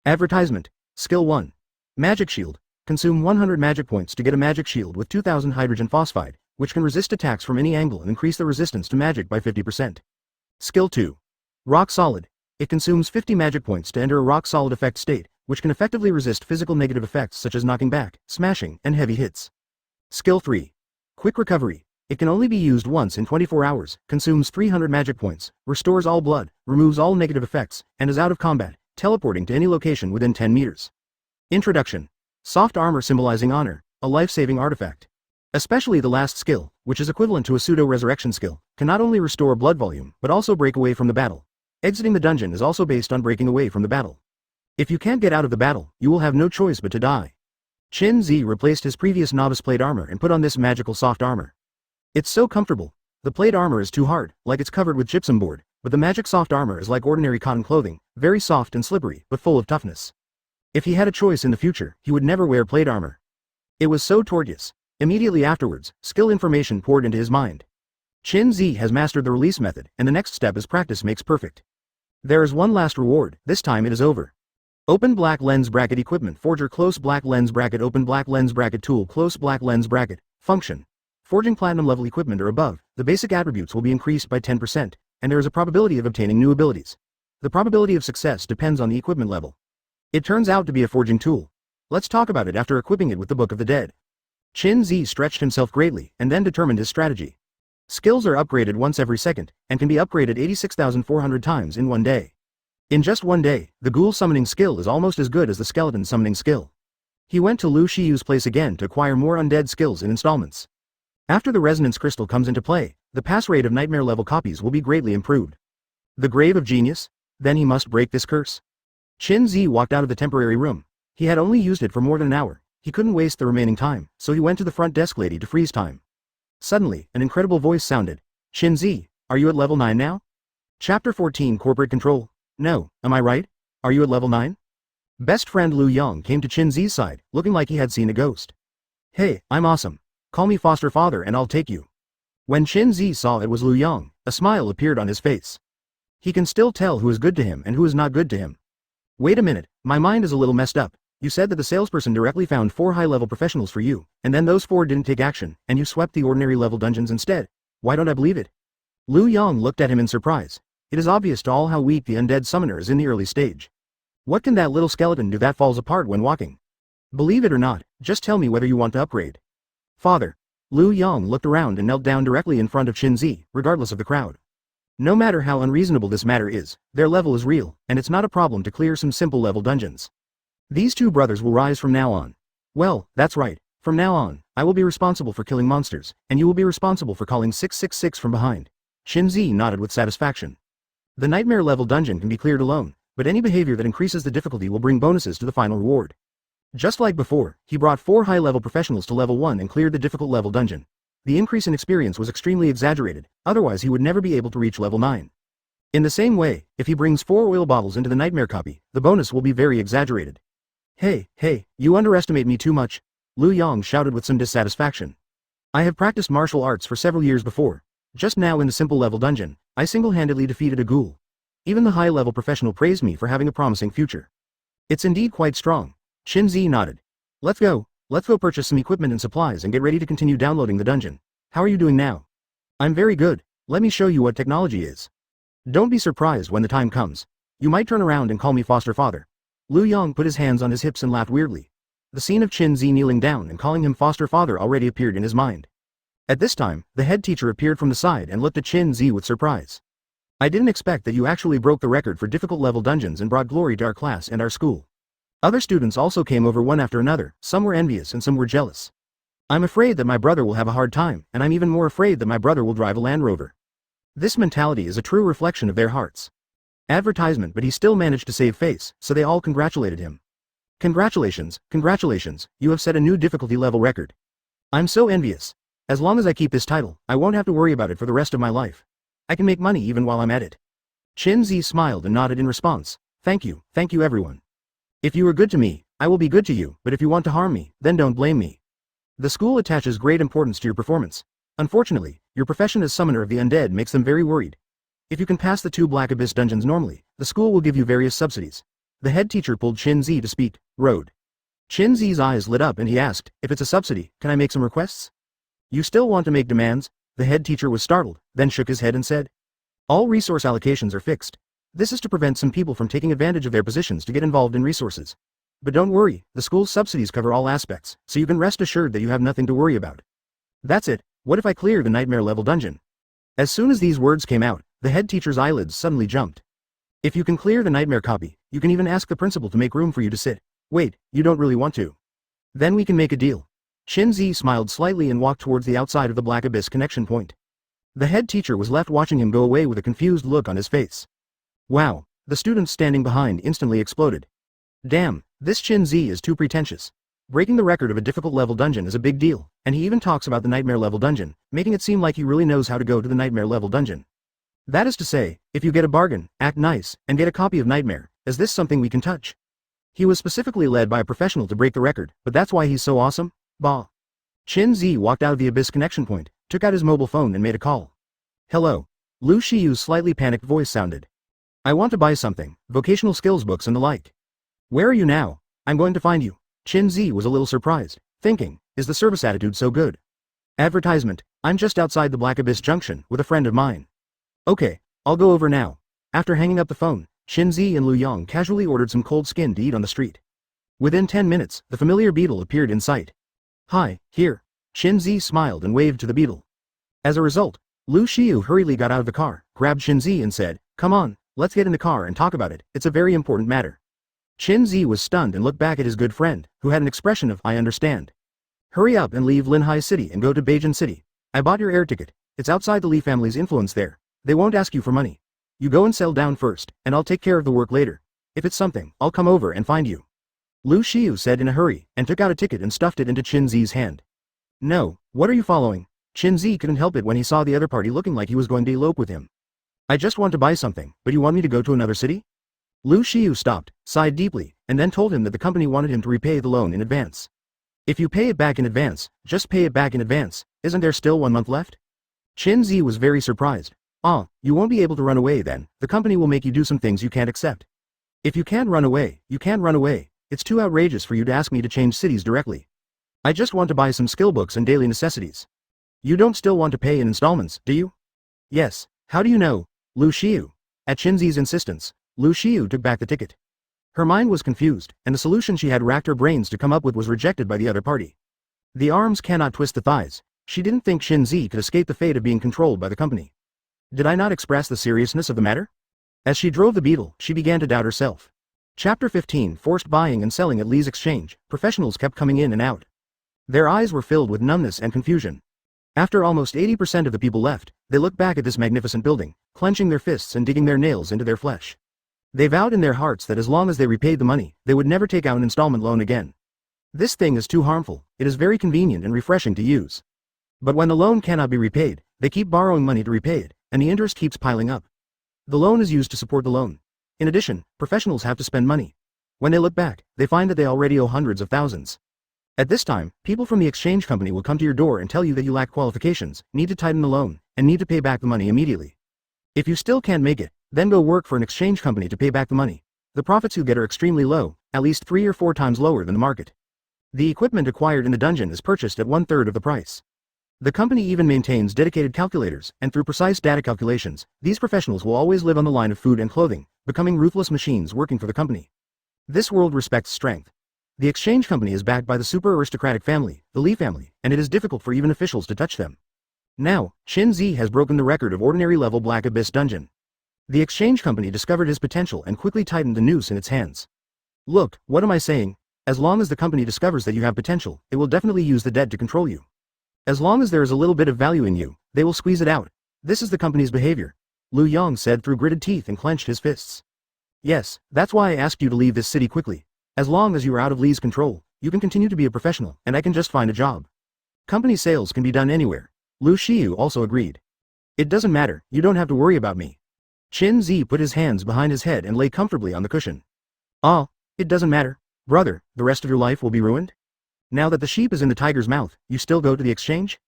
Advertisement. Skill 1. Magic shield. Consume 100 magic points to get a magic shield with 2000 hydrogen phosphide, which can resist attacks from any angle and increase the resistance to magic by 50%. Skill 2. Rock solid. It consumes 50 magic points to enter a rock solid effect state, which can effectively resist physical negative effects such as knocking back, smashing, and heavy hits. Skill 3. Quick recovery. It can only be used once in 24 hours, consumes 300 magic points, restores all blood, removes all negative effects, and is out of combat, teleporting to any location within 10 meters. Introduction. Soft armor symbolizing honor, a life-saving artifact. Especially the last skill, which is equivalent to a pseudo-resurrection skill, can not only restore blood volume, but also break away from the battle. Exiting the dungeon is also based on breaking away from the battle. If you can't get out of the battle, you will have no choice but to die. Qin Zi replaced his previous novice plate armor and put on this magical soft armor. It's so comfortable. The plate armor is too hard, like it's covered with gypsum board, but the magic soft armor is like ordinary cotton clothing, very soft and slippery, but full of toughness. If he had a choice in the future, he would never wear plate armor. It was so tortuous. Immediately afterwards, skill information poured into his mind. Qin Zi has mastered the release method, and the next step is practice makes perfect. There is one last reward, this time it is over. Open black lens bracket equipment forger close black lens bracket open black lens bracket tool close black lens bracket. Function. Forging platinum level equipment or above, the basic attributes will be increased by 10%, and there is a probability of obtaining new abilities. The probability of success depends on the equipment level. It turns out to be a forging tool. Let's talk about it after equipping it with the Book of the Dead. Qin Zi stretched himself greatly, and then determined his strategy. Skills are upgraded once every second, and can be upgraded 86,400 times in one day. In just one day, the ghoul summoning skill is almost as good as the skeleton summoning skill. He went to Lu Shiyu's place again to acquire more undead skills in installments. After the resonance crystal comes into play, the pass rate of nightmare level copies will be greatly improved. The grave of genius? Then he must break this curse. Qin Zi walked out of the temporary room. He had only used it for more than an hour. He couldn't waste the remaining time, so he went to the front desk lady to freeze time. Suddenly, an incredible voice sounded. Qin Zi, are you at level 9 now? Chapter 14 Corporate Control. No, am I right? Are you at level 9? Best friend Lu Yang came to Qin Zi's side, looking like he had seen a ghost. Hey, I'm awesome. Call me foster father and I'll take you. When Qin Zi saw it was Lu Yang, a smile appeared on his face. He can still tell who is good to him and who is not good to him. Wait a minute, my mind is a little messed up. You said that the salesperson directly found 4 high-level professionals for you, and then those 4 didn't take action, and you swept the ordinary level dungeons instead. Why don't I believe it? Lu Yang looked at him in surprise. It is obvious to all how weak the undead summoner is in the early stage. What can that little skeleton do that falls apart when walking? Believe it or not, just tell me whether you want to upgrade. Father. Lu Yang looked around and knelt down directly in front of Qin Zi, regardless of the crowd. No matter how unreasonable this matter is, their level is real, and it's not a problem to clear some simple level dungeons. These 2 brothers will rise from now on. Well, that's right, from now on, I will be responsible for killing monsters, and you will be responsible for calling 666 from behind. Qin Zi nodded with satisfaction. The nightmare level dungeon can be cleared alone, but any behavior that increases the difficulty will bring bonuses to the final reward. Just like before, he brought 4 high-level professionals to level 1 and cleared the difficult level dungeon. The increase in experience was extremely exaggerated, otherwise he would never be able to reach level 9. In the same way, if he brings 4 oil bottles into the nightmare copy, the bonus will be very exaggerated. Hey, you underestimate me too much, Lu Yang shouted with some dissatisfaction. I have practiced martial arts for several years before. Just now in the simple level dungeon, I single-handedly defeated a ghoul. Even the high-level professional praised me for having a promising future. It's indeed quite strong. Qin Zi nodded. Let's go purchase some equipment and supplies and get ready to continue downloading the dungeon. How are you doing now? I'm very good. Let me show you what technology is. Don't be surprised when the time comes. You might turn around and call me foster father. Lu Yang put his hands on his hips and laughed weirdly. The scene of Qin Zi kneeling down and calling him foster father already appeared in his mind. At this time, the head teacher appeared from the side and looked at Qin Zi with surprise. I didn't expect that you actually broke the record for difficult level dungeons and brought glory to our class and our school. Other students also came over one after another, some were envious and some were jealous. I'm afraid that my brother will have a hard time, and I'm even more afraid that my brother will drive a Land Rover. This mentality is a true reflection of their hearts. Advertisement, but he still managed to save face, so they all congratulated him. Congratulations, you have set a new difficulty level record. I'm so envious. As long as I keep this title, I won't have to worry about it for the rest of my life. I can make money even while I'm at it. Qin Zi smiled and nodded in response. Thank you everyone. If you are good to me, I will be good to you, but if you want to harm me, then don't blame me. The school attaches great importance to your performance. Unfortunately, your profession as summoner of the undead makes them very worried. If you can pass the 2 Black Abyss dungeons normally, the school will give you various subsidies. The head teacher pulled Qin Zi to speak. Road. Qin Zi's eyes lit up and he asked, if it's a subsidy, can I make some requests? You still want to make demands? The head teacher was startled, then shook his head and said. All resource allocations are fixed. This is to prevent some people from taking advantage of their positions to get involved in resources. But don't worry, the school's subsidies cover all aspects, so you can rest assured that you have nothing to worry about. That's it. What if I clear the nightmare level dungeon? As soon as these words came out, the head teacher's eyelids suddenly jumped. If you can clear the nightmare copy, you can even ask the principal to make room for you to sit. Wait, you don't really want to? Then we can make a deal. Qin Zi smiled slightly and walked towards the outside of the Black Abyss connection point. The head teacher was left watching him go away with a confused look on his face. Wow, the students standing behind instantly exploded. Damn, this Qin Zi is too pretentious. Breaking the record of a difficult level dungeon is a big deal, and he even talks about the nightmare level dungeon, making it seem like he really knows how to go to the nightmare level dungeon. That is to say, if you get a bargain, act nice, and get a copy of Nightmare, is this something we can touch? He was specifically led by a professional to break the record, but that's why he's so awesome? Bah. Qin Zi walked out of the Abyss connection point, took out his mobile phone and made a call. Hello. Lu Shiyu's slightly panicked voice sounded. I want to buy something, vocational skills books and the like. Where are you now? I'm going to find you. Qin Zi was a little surprised, thinking, is the service attitude so good? Advertisement, I'm just outside the Black Abyss Junction with a friend of mine. Okay, I'll go over now. After hanging up the phone, Qin Zi and Lu Yong casually ordered some cold skin to eat on the street. Within 10 minutes, the familiar beetle appeared in sight. Hi, here. Qin Zi smiled and waved to the beetle. As a result, Lu Xiu hurriedly got out of the car, grabbed Qin Zi and said, come on, let's get in the car and talk about it, it's a very important matter. Qin Zi was stunned and looked back at his good friend, who had an expression of, I understand. Hurry up and leave Linhai City and go to Beijing City. I bought your air ticket, it's outside the Li family's influence there. They won't ask you for money. You go and settle down first, and I'll take care of the work later. If it's something, I'll come over and find you. Lu Xiu said in a hurry, and took out a ticket and stuffed it into Qin Zi's hand. No, what are you following? Qin Zi couldn't help it when he saw the other party looking like he was going to elope with him. I just want to buy something, but you want me to go to another city? Lu Xiu stopped, sighed deeply, and then told him that the company wanted him to repay the loan in advance. If you pay it back in advance, just pay it back in advance, isn't there still 1 month left? Qin Zi was very surprised. Ah, you won't be able to run away then, the company will make you do some things you can't accept. If you can't run away, you can't run away, it's too outrageous for you to ask me to change cities directly. I just want to buy some skill books and daily necessities. You don't still want to pay in installments, do you? Yes, how do you know? Lu Xiu. At Qin Zi's insistence, Lu Xiu took back the ticket. Her mind was confused, and the solution she had racked her brains to come up with was rejected by the other party. The arms cannot twist the thighs. She didn't think Qin Zi could escape the fate of being controlled by the company. Did I not express the seriousness of the matter? As she drove the beetle, she began to doubt herself. Chapter 15 Forced buying and selling at Li's exchange, professionals kept coming in and out. Their eyes were filled with numbness and confusion. After almost 80% of the people left, they looked back at this magnificent building, clenching their fists and digging their nails into their flesh. They vowed in their hearts that as long as they repaid the money, they would never take out an installment loan again. This thing is too harmful, it is very convenient and refreshing to use. But when the loan cannot be repaid, they keep borrowing money to repay it, and the interest keeps piling up. The loan is used to support the loan. In addition, professionals have to spend money. When they look back, they find that they already owe hundreds of thousands. At this time, people from the exchange company will come to your door and tell you that you lack qualifications, need to tighten the loan, and need to pay back the money immediately. If you still can't make it, then go work for an exchange company to pay back the money. The profits you get are extremely low, at least 3 or 4 times lower than the market. The equipment acquired in the dungeon is purchased at 1/3 of the price. The company even maintains dedicated calculators, and through precise data calculations, these professionals will always live on the line of food and clothing, becoming ruthless machines working for the company. This world respects strength. The exchange company is backed by the super aristocratic family, the Li family, and it is difficult for even officials to touch them. Now, Qin Zi has broken the record of ordinary level Black Abyss dungeon. The exchange company discovered his potential and quickly tightened the noose in its hands. Look, what am I saying? As long as the company discovers that you have potential, it will definitely use the dead to control you. As long as there is a little bit of value in you, they will squeeze it out. This is the company's behavior. Lu Yong said through gritted teeth and clenched his fists. Yes, that's why I asked you to leave this city quickly. As long as you are out of Li's control, you can continue to be a professional, and I can just find a job. Company sales can be done anywhere. Lu Xiu also agreed. It doesn't matter, you don't have to worry about me. Qin Zi put his hands behind his head and lay comfortably on the cushion. Ah, it doesn't matter. Brother, the rest of your life will be ruined? Now that the sheep is in the tiger's mouth, you still go to the exchange?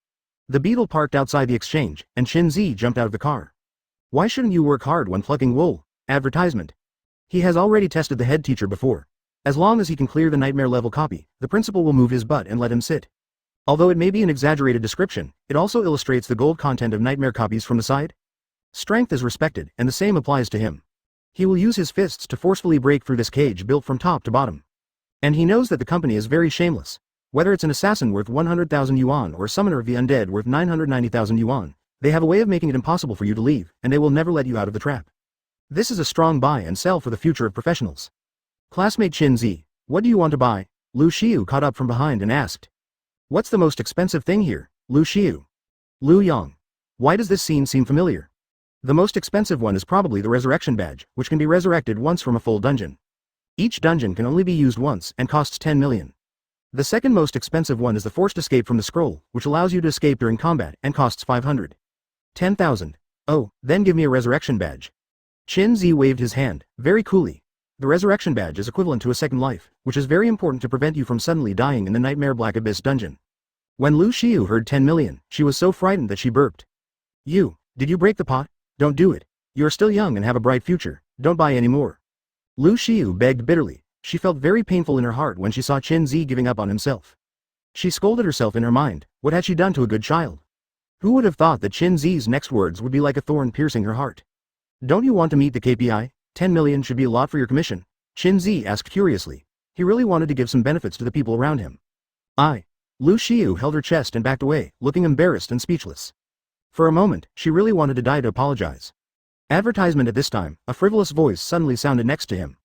The beetle parked outside the exchange, and Qin Zi jumped out of the car. Why shouldn't you work hard when plucking wool? Advertisement. He has already tested the head teacher before. As long as he can clear the nightmare level copy, the principal will move his butt and let him sit. Although it may be an exaggerated description, it also illustrates the gold content of nightmare copies from the side. Strength is respected, and the same applies to him. He will use his fists to forcefully break through this cage built from top to bottom. And he knows that the company is very shameless. Whether it's an assassin worth 100,000 yuan or a summoner of the undead worth 990,000 yuan, they have a way of making it impossible for you to leave, and they will never let you out of the trap. This is a strong buy and sell for the future of professionals. Classmate Qin Zi, what do you want to buy? Lu Xiu caught up from behind and asked. What's the most expensive thing here, Lu Xiu? Lu Yang. Why does this scene seem familiar? The most expensive one is probably the resurrection badge, which can be resurrected once from a full dungeon. Each dungeon can only be used once and costs 10 million. The second most expensive one is the forced escape from the scroll, which allows you to escape during combat and costs 510,000. Oh, then give me a resurrection badge. Qin Zi waved his hand, very coolly. The resurrection badge is equivalent to a second life, which is very important to prevent you from suddenly dying in the Nightmare Black Abyss dungeon. When Lu Xiu heard 10 million, she was so frightened that she burped. Did you break the pot? Don't do it. You are still young and have a bright future, don't buy any more. Lu Xiu begged bitterly. She felt very painful in her heart when she saw Qin Zi giving up on himself. She scolded herself in her mind. What had she done to a good child? Who would have thought that Qin Zi's next words would be like a thorn piercing her heart? Don't you want to meet the KPI? 10 million should be a lot for your commission, Qin Zi asked curiously. He really wanted to give some benefits to the people around him. Lu Xiu held her chest and backed away, looking embarrassed and speechless. For a moment, she really wanted to die to apologize. Advertisement at this time, a frivolous voice suddenly sounded next to him.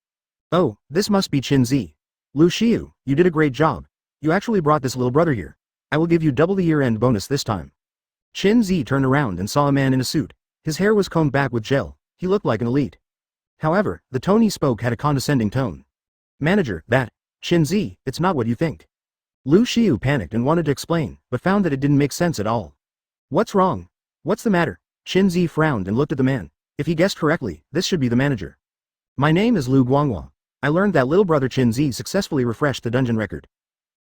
Oh, this must be Qin Zi. Lu Xiu, you did a great job. You actually brought this little brother here. I will give you double the year-end bonus this time. Qin Zi turned around and saw a man in a suit. His hair was combed back with gel. He looked like an elite. However, the tone he spoke had a condescending tone. Manager, Qin Zi, it's not what you think. Lu Xiu panicked and wanted to explain, but found that it didn't make sense at all. What's wrong? What's the matter? Qin Zi frowned and looked at the man. If he guessed correctly, this should be the manager. My name is Lu Guanghua. I learned that little brother Qin Zi successfully refreshed the dungeon record.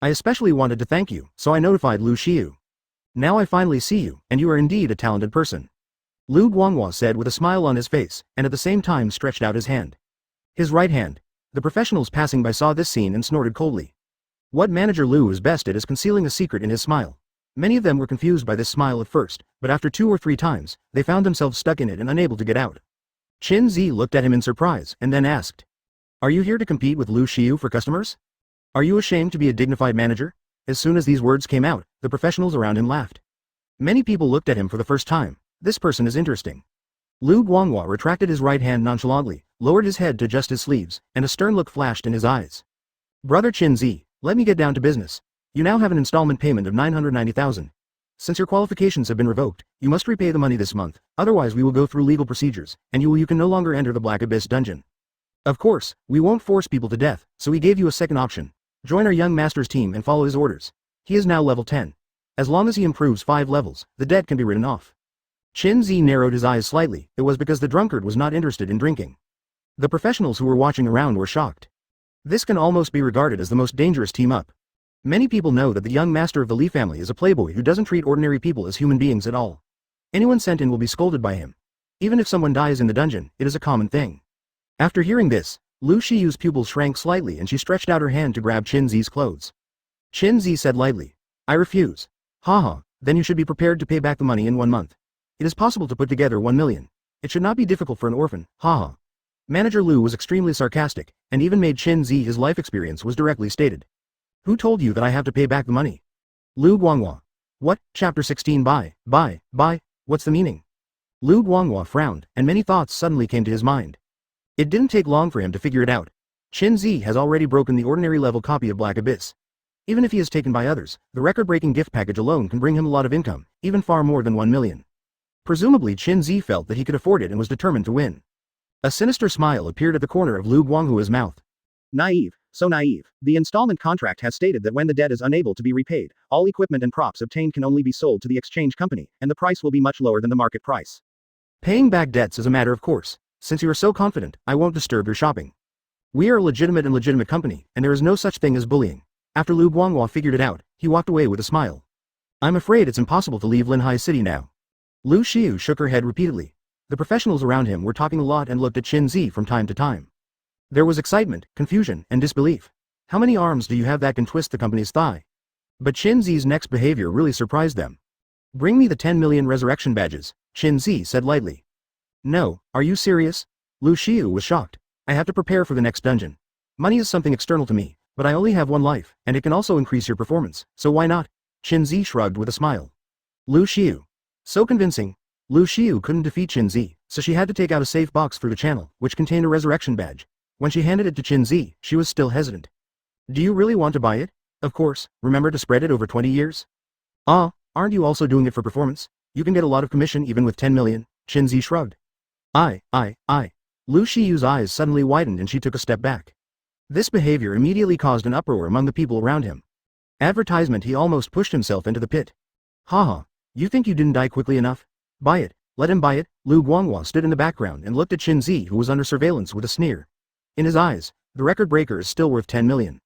I especially wanted to thank you, so I notified Lu Xiu. Now I finally see you, and you are indeed a talented person. Lu Guanghua said with a smile on his face, and at the same time stretched out his hand. His right hand. The professionals passing by saw this scene and snorted coldly. What Manager Lu is best at is concealing a secret in his smile. Many of them were confused by this smile at first, but after 2 or 3 times, they found themselves stuck in it and unable to get out. Qin Zi looked at him in surprise and then asked. Are you here to compete with Lu Xiu for customers? Are you ashamed to be a dignified manager? As soon as these words came out, the professionals around him laughed. Many people looked at him for the first time. This person is interesting. Lu Guanghua retracted his right hand nonchalantly, lowered his head to adjust his sleeves, and a stern look flashed in his eyes. Brother Qin Zi, let me get down to business. You now have an installment payment of 990,000. Since your qualifications have been revoked, you must repay the money this month, otherwise we will go through legal procedures, and you can no longer enter the Black Abyss dungeon. Of course, we won't force people to death, so we gave you a second option. Join our young master's team and follow his orders. He is now level 10. As long as he improves 5 levels, the debt can be written off. Qin Zi narrowed his eyes slightly. It was because the drunkard was not interested in drinking. The professionals who were watching around were shocked. This can almost be regarded as the most dangerous team-up. Many people know that the young master of the Li family is a playboy who doesn't treat ordinary people as human beings at all. Anyone sent in will be scolded by him. Even if someone dies in the dungeon, it is a common thing. After hearing this, Lu Xiu's pupils shrank slightly and she stretched out her hand to grab Qin Zi's clothes. Qin Zi said lightly, I refuse. Haha, then you should be prepared to pay back the money in 1 month. It is possible to put together 1 million. It should not be difficult for an orphan, haha. Manager Lu was extremely sarcastic, and even made Qin Zi his life experience was directly stated. Who told you that I have to pay back the money? Lu Guanghua. What, chapter 16 buy, what's the meaning? Lu Guanghua frowned, and many thoughts suddenly came to his mind. It didn't take long for him to figure it out. Qin Zi has already broken the ordinary level copy of Black Abyss. Even if he is taken by others, the record-breaking gift package alone can bring him a lot of income, even far more than 1 million. Presumably Qin Zi felt that he could afford it and was determined to win. A sinister smile appeared at the corner of Lu Guanghua's mouth. Naive, so naive. The installment contract has stated that when the debt is unable to be repaid, all equipment and props obtained can only be sold to the exchange company, and the price will be much lower than the market price. Paying back debts is a matter of course. Since you are so confident, I won't disturb your shopping. We are a legitimate company, and there is no such thing as bullying. After Lu Guanghua figured it out, he walked away with a smile. I'm afraid it's impossible to leave Linhai City now. Lu Xiu shook her head repeatedly. The professionals around him were talking a lot and looked at Qin Zi from time to time. There was excitement, confusion, and disbelief. How many arms do you have that can twist the company's thigh? But Qin Zi's next behavior really surprised them. Bring me the 10 million resurrection badges, Qin Zi said lightly. No, are you serious? Lu Xiu was shocked. I have to prepare for the next dungeon. Money is something external to me, but I only have 1 life, and it can also increase your performance, so why not? Qin Zi shrugged with a smile. Lu Xiu. So convincing. Lu Xiu couldn't defeat Qin Zi, so she had to take out a safe box through the channel, which contained a resurrection badge. When she handed it to Qin Zi, she was still hesitant. Do you really want to buy it? Of course, remember to spread it over 20 years? Ah, aren't you also doing it for performance? You can get a lot of commission even with 10 million, Qinzi shrugged. I. Lu Shiyu's eyes suddenly widened and she took a step back. This behavior immediately caused an uproar among the people around him. Advertisement, he almost pushed himself into the pit. Haha, you think you didn't die quickly enough? Buy it, let him buy it. Lu Guanghua stood in the background and looked at Qinzi, who was under surveillance, with a sneer. In his eyes, the record breaker is still worth 10 million.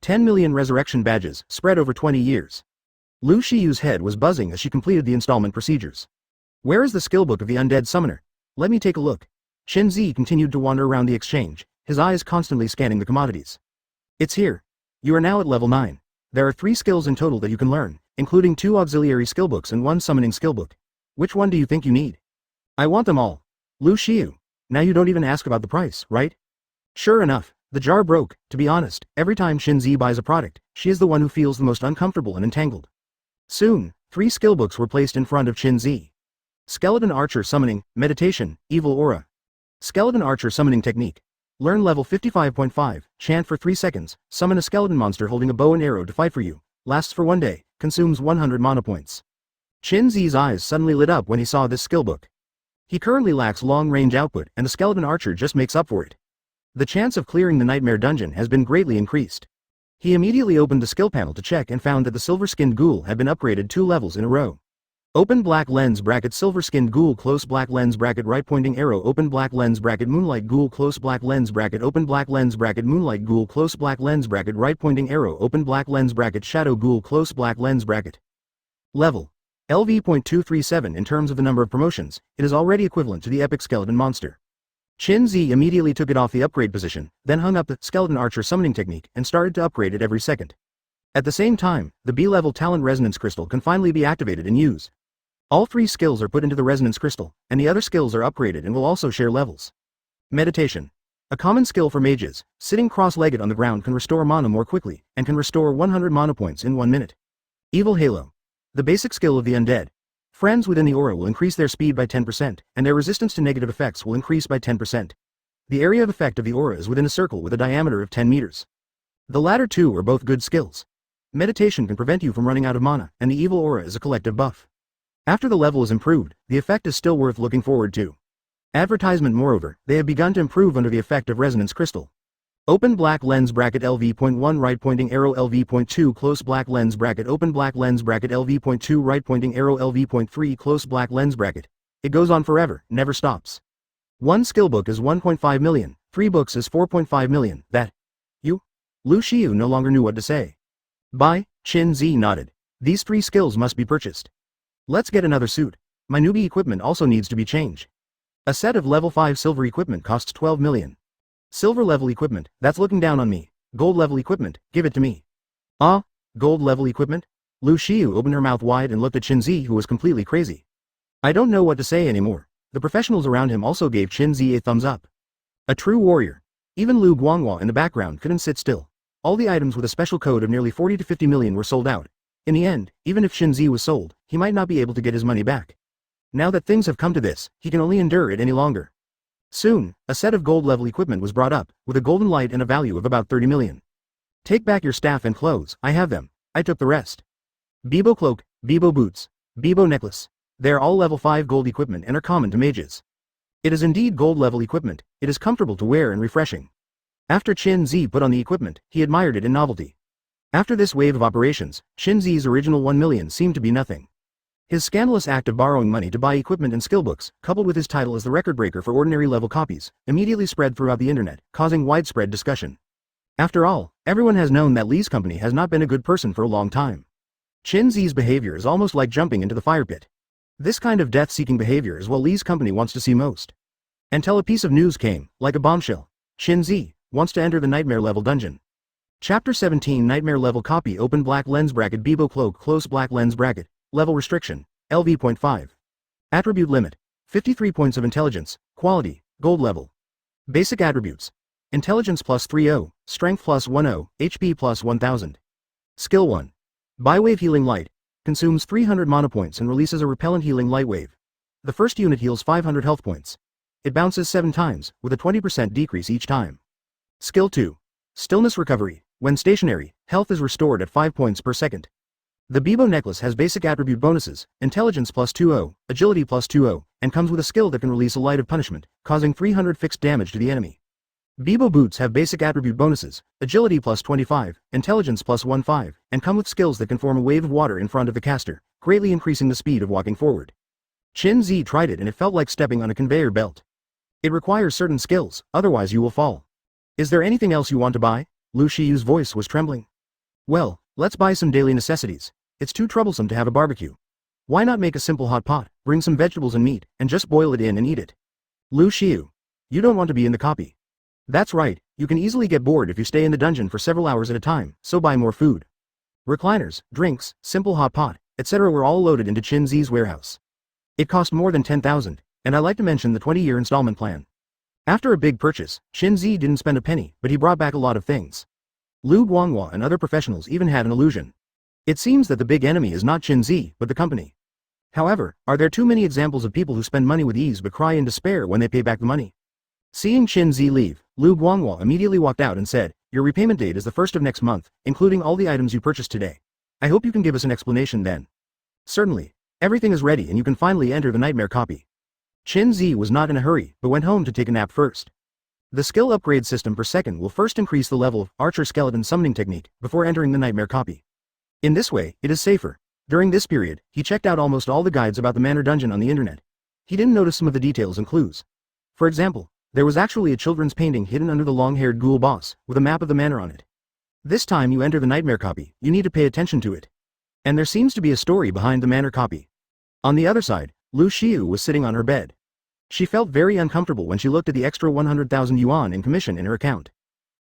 10 million resurrection badges, spread over 20 years. Lu Shiyu's head was buzzing as she completed the installment procedures. Where is the skill book of the undead summoner? Let me take a look. Qinzi continued to wander around the exchange, his eyes constantly scanning the commodities. It's here. You are now at level 9. There are 3 skills in total that you can learn, including 2 auxiliary skill books and 1 summoning skill book. Which one do you think you need? I want them all. Lu Shiyu. Now you don't even ask about the price, right? Sure enough, the jar broke. To be honest, every time Qinzi buys a product, she is the one who feels the most uncomfortable and entangled. Soon, 3 skill books were placed in front of Qinzi. Skeleton Archer Summoning, Meditation, Evil Aura. Skeleton Archer Summoning Technique. Learn level 55.5, chant for 3 seconds, summon a skeleton monster holding a bow and arrow to fight for you, lasts for 1 day, consumes 100 mana points. Qinzi's eyes suddenly lit up when he saw this skill book. He currently lacks long-range output and the skeleton archer just makes up for it. The chance of clearing the nightmare dungeon has been greatly increased. He immediately opened the skill panel to check and found that the silver-skinned ghoul had been upgraded 2 levels in a row. Open black lens bracket silver-skinned ghoul close black lens bracket right pointing arrow open black lens bracket moonlight ghoul close black lens bracket open black lens bracket moonlight ghoul close black lens bracket right pointing arrow open black lens bracket shadow ghoul close black lens bracket. Level. LV.237 In terms of the number of promotions, it is already equivalent to the epic skeleton monster. Qinzi immediately took it off the upgrade position, then hung up the skeleton archer summoning technique and started to upgrade it every second. At the same time, the B-level talent resonance crystal can finally be activated and used. All 3 skills are put into the resonance crystal, and the other skills are upgraded and will also share levels. Meditation. A common skill for mages, sitting cross-legged on the ground can restore mana more quickly, and can restore 100 mana points in 1 minute. Evil Halo. The basic skill of the undead. Friends within the aura will increase their speed by 10%, and their resistance to negative effects will increase by 10%. The area of effect of the aura is within a circle with a diameter of 10 meters. The latter 2 are both good skills. Meditation can prevent you from running out of mana, and the evil aura is a collective buff. After the level is improved, the effect is still worth looking forward to. Advertisement. Moreover, they have begun to improve under the effect of resonance crystal. Open black lens bracket LV.1 right pointing arrow LV.2 close black lens bracket open black lens bracket LV.2 right pointing arrow LV.3 close black lens bracket. It goes on forever, never stops. 1 skill book is 1.5 million, 3 books is 4.5 million, that. You? Lu Shiyu no longer knew what to say. Buy, Qinzi nodded. These 3 skills must be purchased. Let's get another suit. My newbie equipment also needs to be changed. A set of level 5 silver equipment costs 12 million. Silver level equipment, that's looking down on me. Gold level equipment, give it to me. Ah, gold level equipment? Lu Shiyu opened her mouth wide and looked at Qinzi, who was completely crazy. I don't know what to say anymore. The professionals around him also gave Qinzi a thumbs up. A true warrior. Even Lu Guanghua in the background couldn't sit still. All the items with a special code of nearly 40 to 50 million were sold out. In the end, even if Qinzi was sold, he might not be able to get his money back. Now that things have come to this, he can only endure it any longer. Soon, a set of gold level equipment was brought up, with a golden light and a value of about 30 million. Take back your staff and clothes, I have them. I took the rest. Bibo cloak, Bibo boots, Bibo necklace. They are all level 5 gold equipment and are common to mages. It is indeed gold level equipment, it is comfortable to wear and refreshing. After Qinzi put on the equipment, he admired it in novelty. After this wave of operations, Qinzi's original 1 million seemed to be nothing. His scandalous act of borrowing money to buy equipment and skill books, coupled with his title as the record breaker for ordinary level copies, immediately spread throughout the internet, causing widespread discussion. After all, everyone has known that Li's company has not been a good person for a long time. Qinzi's behavior is almost like jumping into the fire pit. This kind of death-seeking behavior is what Li's company wants to see most. Until a piece of news came, like a bombshell. Qinzi wants to enter the nightmare level dungeon. Chapter 17 Nightmare level copy open black lens bracket Bibo cloak close black lens bracket. Level restriction, LV.5. Attribute limit, 53 points of intelligence, quality, gold level. Basic attributes. Intelligence plus 30, strength plus 10, HP plus 1000. Skill 1. Bywave healing light, consumes 300 mana points and releases a repellent healing light wave. The first unit heals 500 health points. It bounces 7 times, with a 20% decrease each time. Skill 2. Stillness recovery, When stationary, health is restored at 5 points per second. The Bibo necklace has basic attribute bonuses, intelligence plus 20, agility plus 20, and comes with a skill that can release a light of punishment, causing 300 fixed damage to the enemy. Bibo boots have basic attribute bonuses, agility plus 25, intelligence plus 15, and come with skills that can form a wave of water in front of the caster, greatly increasing the speed of walking forward. Qin Zi tried it and it felt like stepping on a conveyor belt. It requires certain skills, otherwise you will fall. Is there anything else you want to buy? Lu Shiyu's voice was trembling. Well, let's buy some daily necessities. It's too troublesome to have a barbecue. Why not make a simple hot pot, bring some vegetables and meat, and just boil it in and eat it? Lu Shiyu. You don't want to be in the copy. That's right, you can easily get bored if you stay in the dungeon for several hours at a time, so buy more food. Recliners, drinks, simple hot pot, etc. were all loaded into Qin Zi's warehouse. It cost more than 10,000, and I like to mention the 20-year installment plan. After a big purchase, Qin Zi didn't spend a penny, but he brought back a lot of things. Lu Guanghua and other professionals even had an illusion. It seems that the big enemy is not Qin Zi, but the company. However, are there too many examples of people who spend money with ease but cry in despair when they pay back the money? Seeing Qin Zi leave, Lu Guanghua immediately walked out and said, "Your repayment date is the 1st of next month, including all the items you purchased today. I hope you can give us an explanation then." Certainly. Everything is ready and you can finally enter the nightmare copy. Qin Zi was not in a hurry, but went home to take a nap first. The skill upgrade system per second will first increase the level of Archer Skeleton Summoning Technique before entering the nightmare copy. In this way, it is safer. During this period, he checked out almost all the guides about the manor dungeon on the internet. He didn't notice some of the details and clues. For example, there was actually a children's painting hidden under the long-haired ghoul boss, with a map of the manor on it. This time you enter the nightmare copy, you need to pay attention to it. And there seems to be a story behind the manor copy. On the other side, Lu Shiyu was sitting on her bed. She felt very uncomfortable when she looked at the extra 100,000 yuan in commission in her account.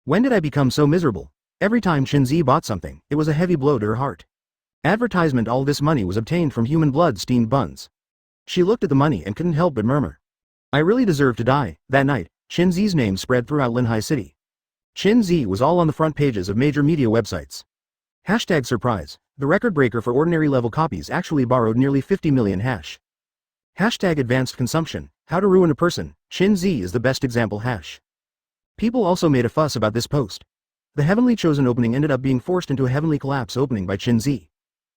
When did I become so miserable? Every time Qin Zi bought something, it was a heavy blow to her heart. Advertisement: all this money was obtained from human blood steamed buns. She looked at the money and couldn't help but murmur. I really deserve to die. That night, Qin Zi's name spread throughout Linhai City. Qin Zi was all on the front pages of major media websites. Hashtag surprise, the record breaker for ordinary level copies actually borrowed nearly 50 million hash. Hashtag advanced consumption, how to ruin a person, Qin Zi is the best example hash. People also made a fuss about this post. The Heavenly Chosen opening ended up being forced into a Heavenly Collapse opening by Qin Zi.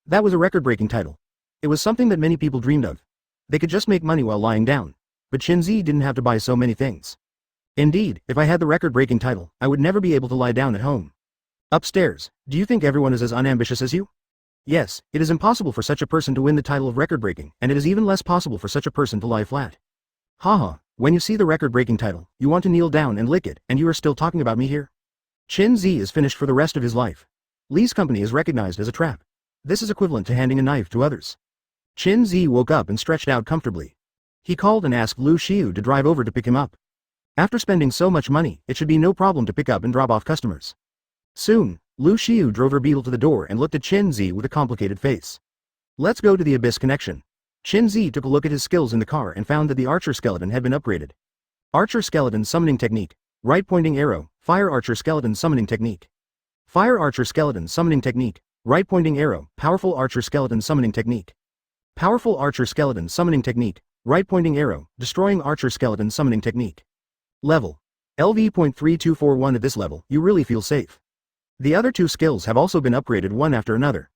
That was a record-breaking title. It was something that many people dreamed of. They could just make money while lying down. But Qin Zi didn't have to buy so many things. Indeed, if I had the record-breaking title, I would never be able to lie down at home. Upstairs, do you think everyone is as unambitious as you? Yes, it is impossible for such a person to win the title of record-breaking, and it is even less possible for such a person to lie flat. Haha, when you see the record-breaking title, you want to kneel down and lick it, and you are still talking about me here? Qin Zi is finished for the rest of his life. Li's company is recognized as a trap. This is equivalent to handing a knife to others. Qin Zi woke up and stretched out comfortably. He called and asked Lu Shiyu to drive over to pick him up. After spending so much money, it should be no problem to pick up and drop off customers. Soon, Lu Shiyu drove her beetle to the door and looked at Qin Zi with a complicated face. Let's go to the Abyss connection. Qin Zi took a look at his skills in the car and found that the Archer Skeleton had been upgraded. Archer Skeleton Summoning Technique. Right pointing arrow, Fire Archer Skeleton Summoning Technique. Fire Archer Skeleton Summoning Technique. Right pointing arrow, Powerful Archer Skeleton Summoning Technique. Powerful Archer Skeleton Summoning Technique. Right pointing arrow, Destroying Archer Skeleton Summoning Technique. Level. LV.3241. At this level, you really feel safe. The other two skills have also been upgraded one after another.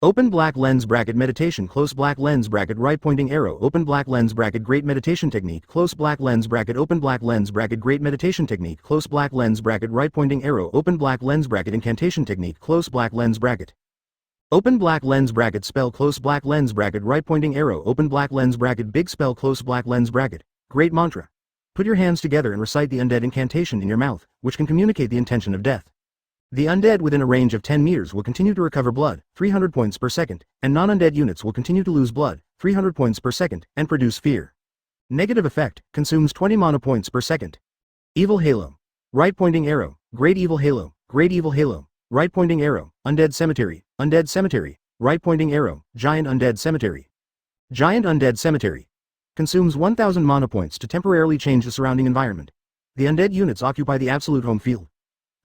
Open black lens bracket meditation, close black lens bracket, right pointing arrow, open black lens bracket, great meditation technique, close black lens bracket, open black lens bracket, great meditation technique, close black lens bracket, right pointing arrow, open black lens bracket, incantation technique, close black lens bracket. Open black lens bracket, spell, close black lens bracket, right pointing arrow, open black lens bracket, big spell, close black lens bracket. Great mantra. Put your hands together and recite the undead incantation in your mouth, which can communicate the intention of death. The undead within a range of 10 meters will continue to recover blood, 300 points per second, and non-undead units will continue to lose blood, 300 points per second, and produce fear. Negative effect, consumes 20 mana points per second. Evil Halo. Right pointing arrow, Great Evil Halo, Great Evil Halo, right pointing arrow, Undead Cemetery, right pointing arrow, Giant Undead Cemetery. Giant Undead Cemetery. Consumes 1000 mana points to temporarily change the surrounding environment. The undead units occupy the absolute home field.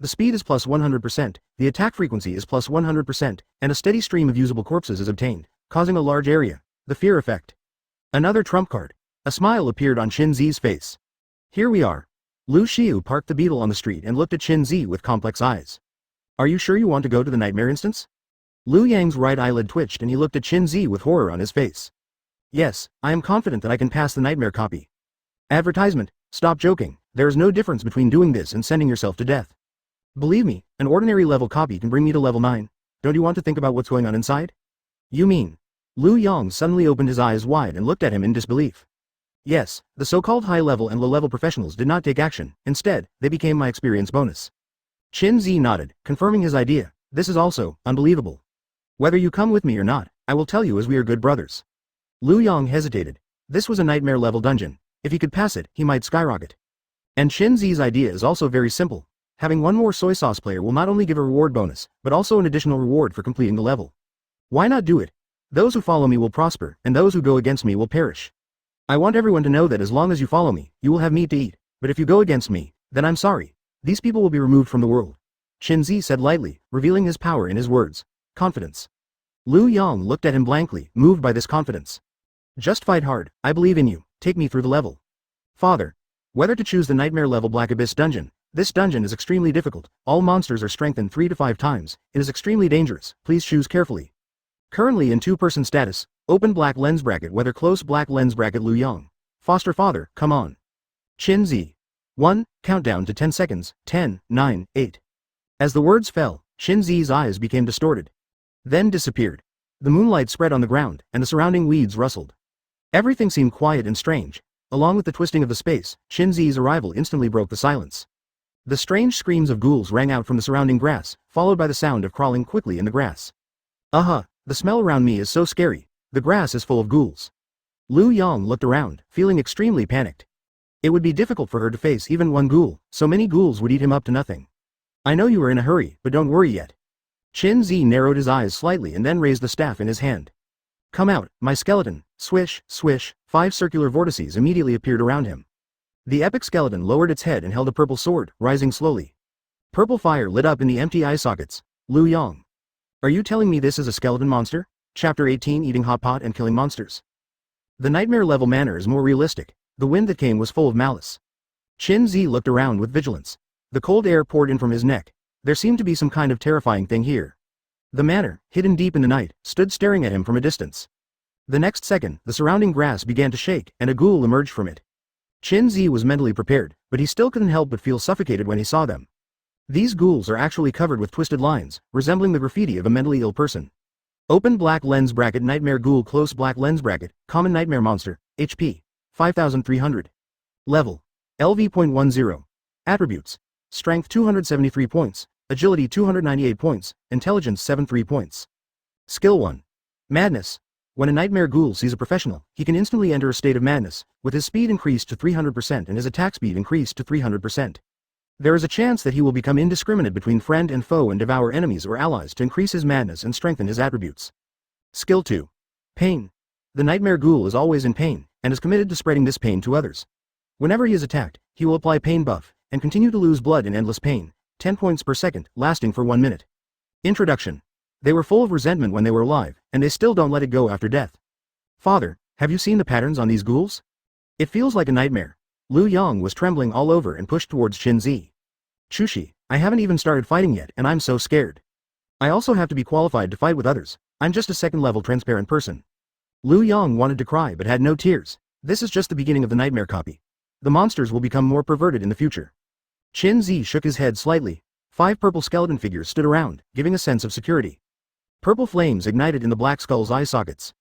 The speed is plus 100%, the attack frequency is plus 100%, and a steady stream of usable corpses is obtained, causing a large area. The fear effect. Another trump card. A smile appeared on Qin Zi's face. Here we are. Lu Shiyu parked the beetle on the street and looked at Qin Zi with complex eyes. Are you sure you want to go to the nightmare instance? Liu Yang's right eyelid twitched and he looked at Qin Zi with horror on his face. Yes, I am confident that I can pass the nightmare copy. Advertisement, stop joking, there is no difference between doing this and sending yourself to death. Believe me, an ordinary level copy can bring me to level 9. Don't you want to think about what's going on inside? You mean? Liu Yang suddenly opened his eyes wide and looked at him in disbelief. Yes, the so-called high-level and low-level professionals did not take action, instead, they became my experience bonus. Qin Zi nodded, confirming his idea. This is also unbelievable. Whether you come with me or not, I will tell you as we are good brothers. Liu Yang hesitated. This was a nightmare-level dungeon. If he could pass it, he might skyrocket. And Qin Zi's idea is also very simple. Having one more soy sauce player will not only give a reward bonus, but also an additional reward for completing the level. Why not do it? Those who follow me will prosper, and those who go against me will perish. I want everyone to know that as long as you follow me, you will have meat to eat, but if you go against me, then I'm sorry. These people will be removed from the world. Qin Zi said lightly, revealing his power in his words. Confidence. Liu Yang looked at him blankly, moved by this confidence. Just fight hard, I believe in you, take me through the level. Father. Whether to choose the nightmare level Black Abyss dungeon. This dungeon is extremely difficult, all monsters are strengthened 3 to 5 times, it is extremely dangerous, please choose carefully. Currently in 2-person status, open black lens bracket whether close black lens bracket Liu Yang. Foster father, come on. Qin Zi. 1, countdown to 10 seconds, 10, 9, 8. As the words fell, Qin Zi's eyes became distorted. Then disappeared. The moonlight spread on the ground, and the surrounding weeds rustled. Everything seemed quiet and strange. Along with the twisting of the space, Qin Zi's arrival instantly broke the silence. The strange screams of ghouls rang out from the surrounding grass, followed by the sound of crawling quickly in the grass. The smell around me is so scary, the grass is full of ghouls. Liu Yang looked around, feeling extremely panicked. It would be difficult for her to face even one ghoul, so many ghouls would eat him up to nothing. I know you are in a hurry, but don't worry yet. Qin Zi narrowed his eyes slightly and then raised the staff in his hand. Come out, my skeleton, swish, swish, 5 circular vortices immediately appeared around him. The epic skeleton lowered its head and held a purple sword, rising slowly. Purple fire lit up in the empty eye sockets. Liu Yang. Are you telling me this is a skeleton monster? Chapter 18 Eating hot pot and killing monsters. The nightmare level manor is more realistic. The wind that came was full of malice. Qin Zi looked around with vigilance. The cold air poured in from his neck. There seemed to be some kind of terrifying thing here. The manor, hidden deep in the night, stood staring at him from a distance. The next second, the surrounding grass began to shake, and a ghoul emerged from it. Qin Zi was mentally prepared, but he still couldn't help but feel suffocated when he saw them. These ghouls are actually covered with twisted lines, resembling the graffiti of a mentally ill person. Open black lens bracket nightmare ghoul close black lens bracket, common nightmare monster, HP. 5300. Level. LV.10. Attributes. Strength 273 points, Agility 298 points, Intelligence 73 points. Skill 1. Madness. When a nightmare ghoul sees a professional, he can instantly enter a state of madness, with his speed increased to 300% and his attack speed increased to 300%. There is a chance that he will become indiscriminate between friend and foe and devour enemies or allies to increase his madness and strengthen his attributes. Skill 2. Pain. The nightmare ghoul is always in pain, and is committed to spreading this pain to others. Whenever he is attacked, he will apply pain buff, and continue to lose blood in endless pain, 10 points per second, lasting for 1 minute. Introduction. They were full of resentment when they were alive, and they still don't let it go after death. Father, have you seen the patterns on these ghouls? It feels like a nightmare. Liu Yang was trembling all over and pushed towards Qin Zi. Chushi, I haven't even started fighting yet and I'm so scared. I also have to be qualified to fight with others, I'm just a second-level transparent person. Liu Yang wanted to cry but had no tears. This is just the beginning of the nightmare copy. The monsters will become more perverted in the future. Qin Zi shook his head slightly. 5 purple skeleton figures stood around, giving a sense of security. Purple flames ignited in the black skull's eye sockets.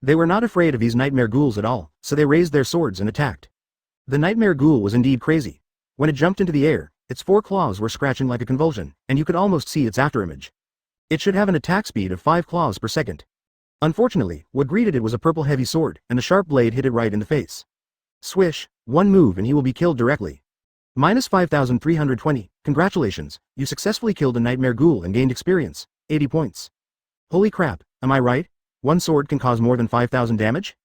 They were not afraid of these nightmare ghouls at all, so they raised their swords and attacked. The nightmare ghoul was indeed crazy. When it jumped into the air, its 4 claws were scratching like a convulsion, and you could almost see its afterimage. It should have an attack speed of 5 claws per second. Unfortunately, what greeted it was a purple heavy sword, and the sharp blade hit it right in the face. Swish, one move and he will be killed directly. Minus 5320, congratulations, you successfully killed a nightmare ghoul and gained experience, 80 points. Holy crap, am I right? One sword can cause more than 5000 damage?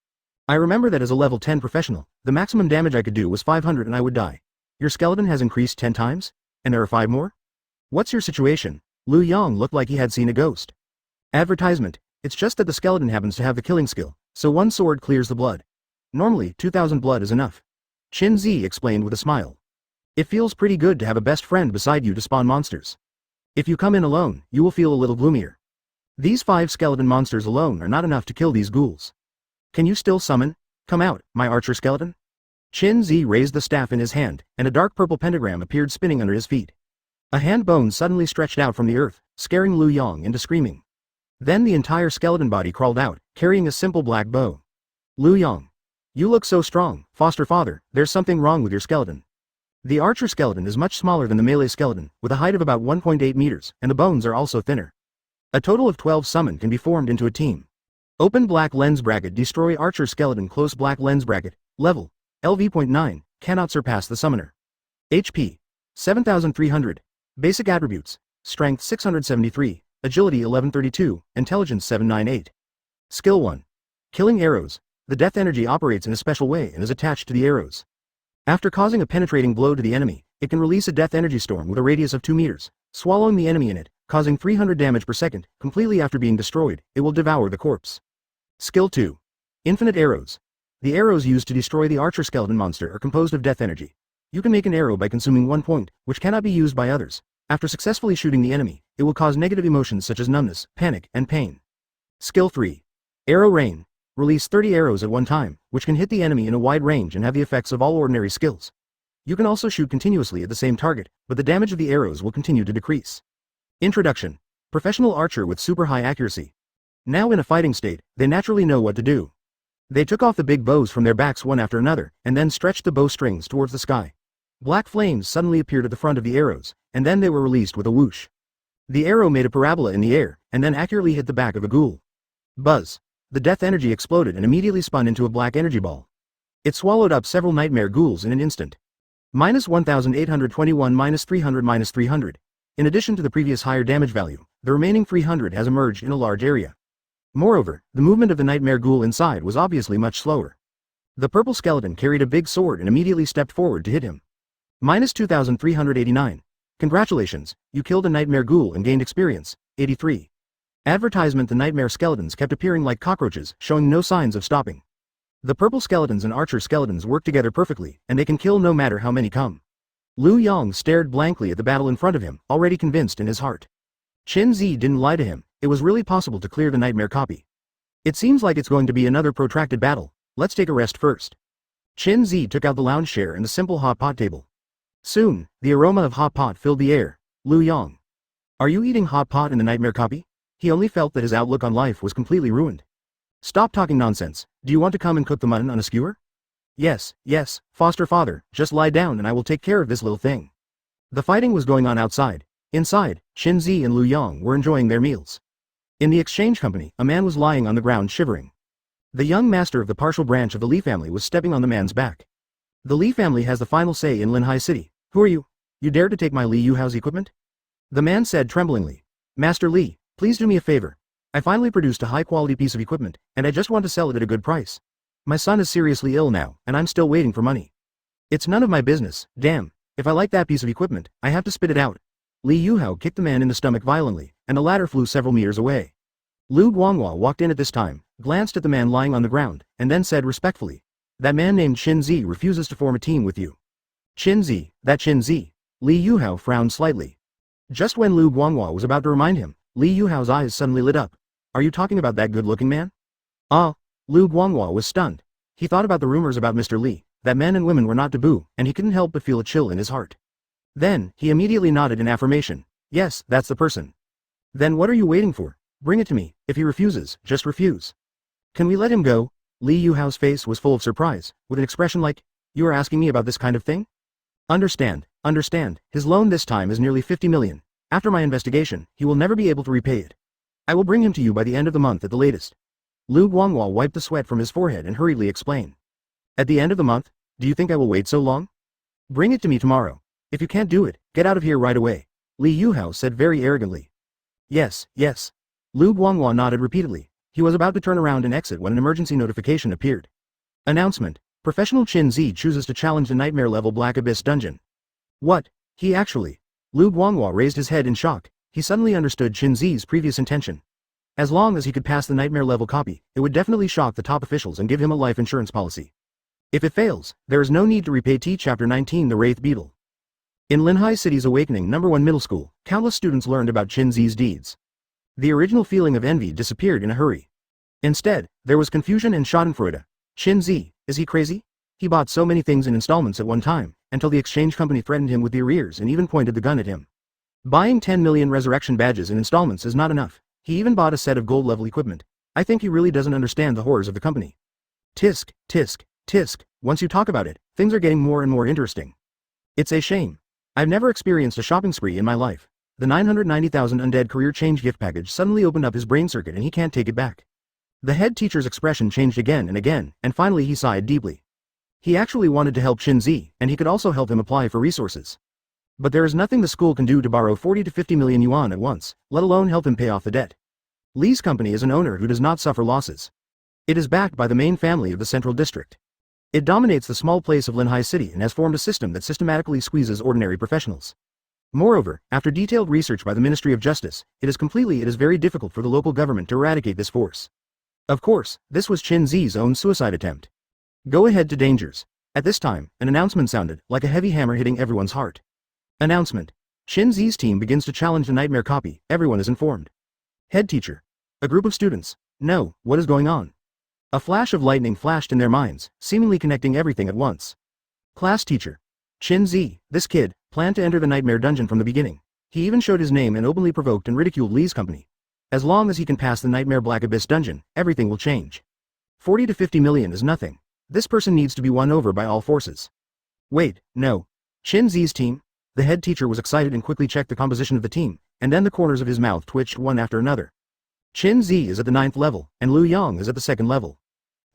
I remember that as a level 10 professional, the maximum damage I could do was 500 and I would die. Your skeleton has increased 10 times? And there are 5 more? What's your situation? Liu Yang looked like he had seen a ghost. Advertisement, it's just that the skeleton happens to have the killing skill, so one sword clears the blood. Normally, 2000 blood is enough. Qin Zi explained with a smile. It feels pretty good to have a best friend beside you to spawn monsters. If you come in alone, you will feel a little gloomier. These 5 skeleton monsters alone are not enough to kill these ghouls. Can you still summon? Come out, my archer skeleton. Qin Zi raised the staff in his hand, and a dark purple pentagram appeared spinning under his feet. A hand bone suddenly stretched out from the earth, scaring Lu Yong into screaming. Then the entire skeleton body crawled out, carrying a simple black bow. Lu Yong. You look so strong, foster father, there's something wrong with your skeleton. The archer skeleton is much smaller than the melee skeleton, with a height of about 1.8 meters, and the bones are also thinner. A total of 12 summon can be formed into a team. Open black lens bracket, destroy archer skeleton, close black lens bracket, level, LV.9, cannot surpass the summoner. HP, 7,300, basic attributes, strength 673, agility 1132, intelligence 798. Skill 1. Killing arrows. The death energy operates in a special way and is attached to the arrows. After causing a penetrating blow to the enemy, it can release a death energy storm with a radius of 2 meters, swallowing the enemy in it, causing 300 damage per second. Completely after being destroyed, it will devour the corpse. Skill 2. Infinite arrows. The arrows used to destroy the archer skeleton monster are composed of death energy. You can make an arrow by consuming 1 point, which cannot be used by others. After successfully shooting the enemy, it will cause negative emotions such as numbness, panic, and pain. Skill 3. Arrow rain. Release 30 arrows at one time, which can hit the enemy in a wide range and have the effects of all ordinary skills. You can also shoot continuously at the same target, but the damage of the arrows will continue to decrease. Introduction. Professional archer with super high accuracy. Now in a fighting state, they naturally know what to do. They took off the big bows from their backs one after another, and then stretched the bow strings towards the sky. Black flames suddenly appeared at the front of the arrows, and then they were released with a whoosh. The arrow made a parabola in the air, and then accurately hit the back of a ghoul. Buzz. The death energy exploded and immediately spun into a black energy ball. It swallowed up several nightmare ghouls in an instant. -1821 -300 -300. In addition to the previous higher damage value, the remaining 300 has emerged in a large area. Moreover, the movement of the nightmare ghoul inside was obviously much slower. The purple skeleton carried a big sword and immediately stepped forward to hit him. -2389. Congratulations, you killed a nightmare ghoul and gained experience, 83. Advertisement. The nightmare skeletons kept appearing like cockroaches, showing no signs of stopping. The purple skeletons and archer skeletons work together perfectly, and they can kill no matter how many come. Lu Yong stared blankly at the battle in front of him, already convinced in his heart. Qin Zi didn't lie to him, it was really possible to clear the nightmare copy. It seems like it's going to be another protracted battle, let's take a rest first. Qin Zi took out the lounge chair and the simple hot pot table. Soon, the aroma of hot pot filled the air. Lu Yong. Are you eating hot pot in the nightmare copy? He only felt that his outlook on life was completely ruined. Stop talking nonsense, do you want to come and cook the mutton on a skewer? Yes, foster father, just lie down and I will take care of this little thing. The fighting was going on outside. Inside, Qin Zi and Lu Yong were enjoying their meals. In the exchange company, a man was lying on the ground shivering. The young master of the partial branch of the Li family was stepping on the man's back. The Li family has the final say in Linhai City. Who are you? You dare to take my Li Yuhao's equipment? The man said tremblingly. Master Li, please do me a favor. I finally produced a high-quality piece of equipment, and I just want to sell it at a good price. My son is seriously ill now, and I'm still waiting for money. It's none of my business, damn. If I like that piece of equipment, I have to spit it out. Li Yuhao kicked the man in the stomach violently, and the latter flew several meters away. Lu Guanghua walked in at this time, glanced at the man lying on the ground, and then said respectfully, that man named Qin Zi refuses to form a team with you. Qin Zi, that Qin Zi. Li Yuhao frowned slightly. Just when Lu Guanghua was about to remind him, Li Yuhao's eyes suddenly lit up. Are you talking about that good-looking man? Ah, Lu Guanghua was stunned. He thought about the rumors about Mr. Li, that men and women were not taboo, and he couldn't help but feel a chill in his heart. Then, he immediately nodded in affirmation. Yes, that's the person. Then what are you waiting for? Bring it to me. If he refuses, just refuse. Can we let him go? Li Yuhao's face was full of surprise, with an expression like, you are asking me about this kind of thing? Understand. His loan this time is nearly 50 million. After my investigation, he will never be able to repay it. I will bring him to you by the end of the month at the latest. Lu Guanghua wiped the sweat from his forehead and hurriedly explained. At the end of the month? Do you think I will wait so long? Bring it to me tomorrow. If you can't do it, get out of here right away. Li Yuhao said very arrogantly. Yes. Lu Guanghua nodded repeatedly. He was about to turn around and exit when an emergency notification appeared. Announcement. Professional Qin Zi chooses to challenge the nightmare level Black Abyss dungeon. What? He actually? Lu Guanghua raised his head in shock. He suddenly understood Qin Zi's previous intention. As long as he could pass the nightmare level copy, it would definitely shock the top officials and give him a life insurance policy. If it fails, there is no need to repay T Chapter 19 The Wraith Beetle. In Linhai City's Awakening #1 Middle School, countless students learned about Qin Zi's deeds. The original feeling of envy disappeared in a hurry. Instead, there was confusion and schadenfreude. Qin Zi, is he crazy? He bought so many things in installments at one time, until the exchange company threatened him with the arrears and even pointed the gun at him. Buying 10 million resurrection badges in installments is not enough. He even bought a set of gold-level equipment. I think he really doesn't understand the horrors of the company. Tisk, tisk, tisk, once you talk about it, things are getting more and more interesting. It's a shame. I've never experienced a shopping spree in my life. The 990,000 Undead career change gift package suddenly opened up his brain circuit and he can't take it back. The head teacher's expression changed again, and finally he sighed deeply. He actually wanted to help Qin Zi, and he could also help him apply for resources. But there is nothing the school can do to borrow 40 to 50 million yuan at once, let alone help him pay off the debt. Li's company is an owner who does not suffer losses. It is backed by the main family of the central district. It dominates the small place of Linhai City and has formed a system that systematically squeezes ordinary professionals. Moreover, after detailed research by the Ministry of Justice, it is very difficult for the local government to eradicate this force. Of course, this was Qin Zi's own suicide attempt. Go ahead to dangers. At this time, an announcement sounded, like a heavy hammer hitting everyone's heart. Announcement. Qin Zi's team begins to challenge the nightmare copy, everyone is informed. Head teacher. A group of students. No, what is going on? A flash of lightning flashed in their minds, seemingly connecting everything at once. Class teacher. Qin Zi, this kid, planned to enter the nightmare dungeon from the beginning. He even showed his name and openly provoked and ridiculed Li's company. As long as he can pass the nightmare black abyss dungeon, everything will change. 40 to 50 million is nothing. This person needs to be won over by all forces. Wait, no. Qin Zi's team? The head teacher was excited and quickly checked the composition of the team, and then the corners of his mouth twitched one after another. Qin Zi is at the 9th level, and Lu Yang is at the 2nd level.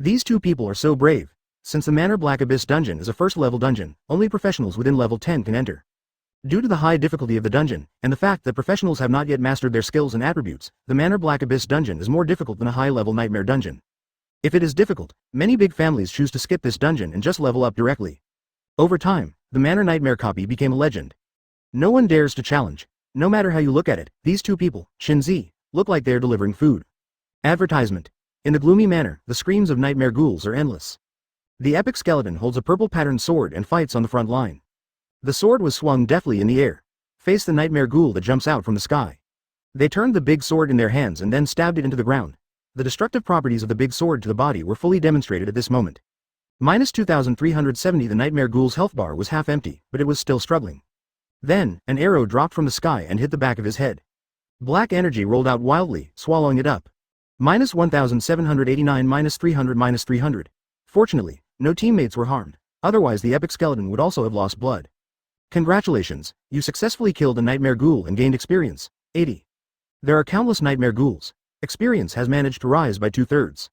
These two people are so brave. Since the Manor Black Abyss dungeon is a first-level dungeon, only professionals within level 10 can enter. Due to the high difficulty of the dungeon, and the fact that professionals have not yet mastered their skills and attributes, the Manor Black Abyss dungeon is more difficult than a high-level nightmare dungeon. If it is difficult, many big families choose to skip this dungeon and just level up directly. Over time, the Manor Nightmare copy became a legend. No one dares to challenge. No matter how you look at it, these two people, Qin Zi, look like they're delivering food. Advertisement. In the gloomy manor, the screams of nightmare ghouls are endless. The epic skeleton holds a purple-patterned sword and fights on the front line. The sword was swung deftly in the air. Face the nightmare ghoul that jumps out from the sky. They turned the big sword in their hands and then stabbed it into the ground. The destructive properties of the big sword to the body were fully demonstrated at this moment. Minus 2,370. The nightmare ghoul's health bar was half empty, but it was still struggling. Then, an arrow dropped from the sky and hit the back of his head. Black energy rolled out wildly, swallowing it up. Minus 1,789. Minus 300. Minus 300. Fortunately, no teammates were harmed, otherwise the epic skeleton would also have lost blood. Congratulations, you successfully killed a nightmare ghoul and gained experience, 80. There are countless nightmare ghouls. Experience has managed to rise by 2/3.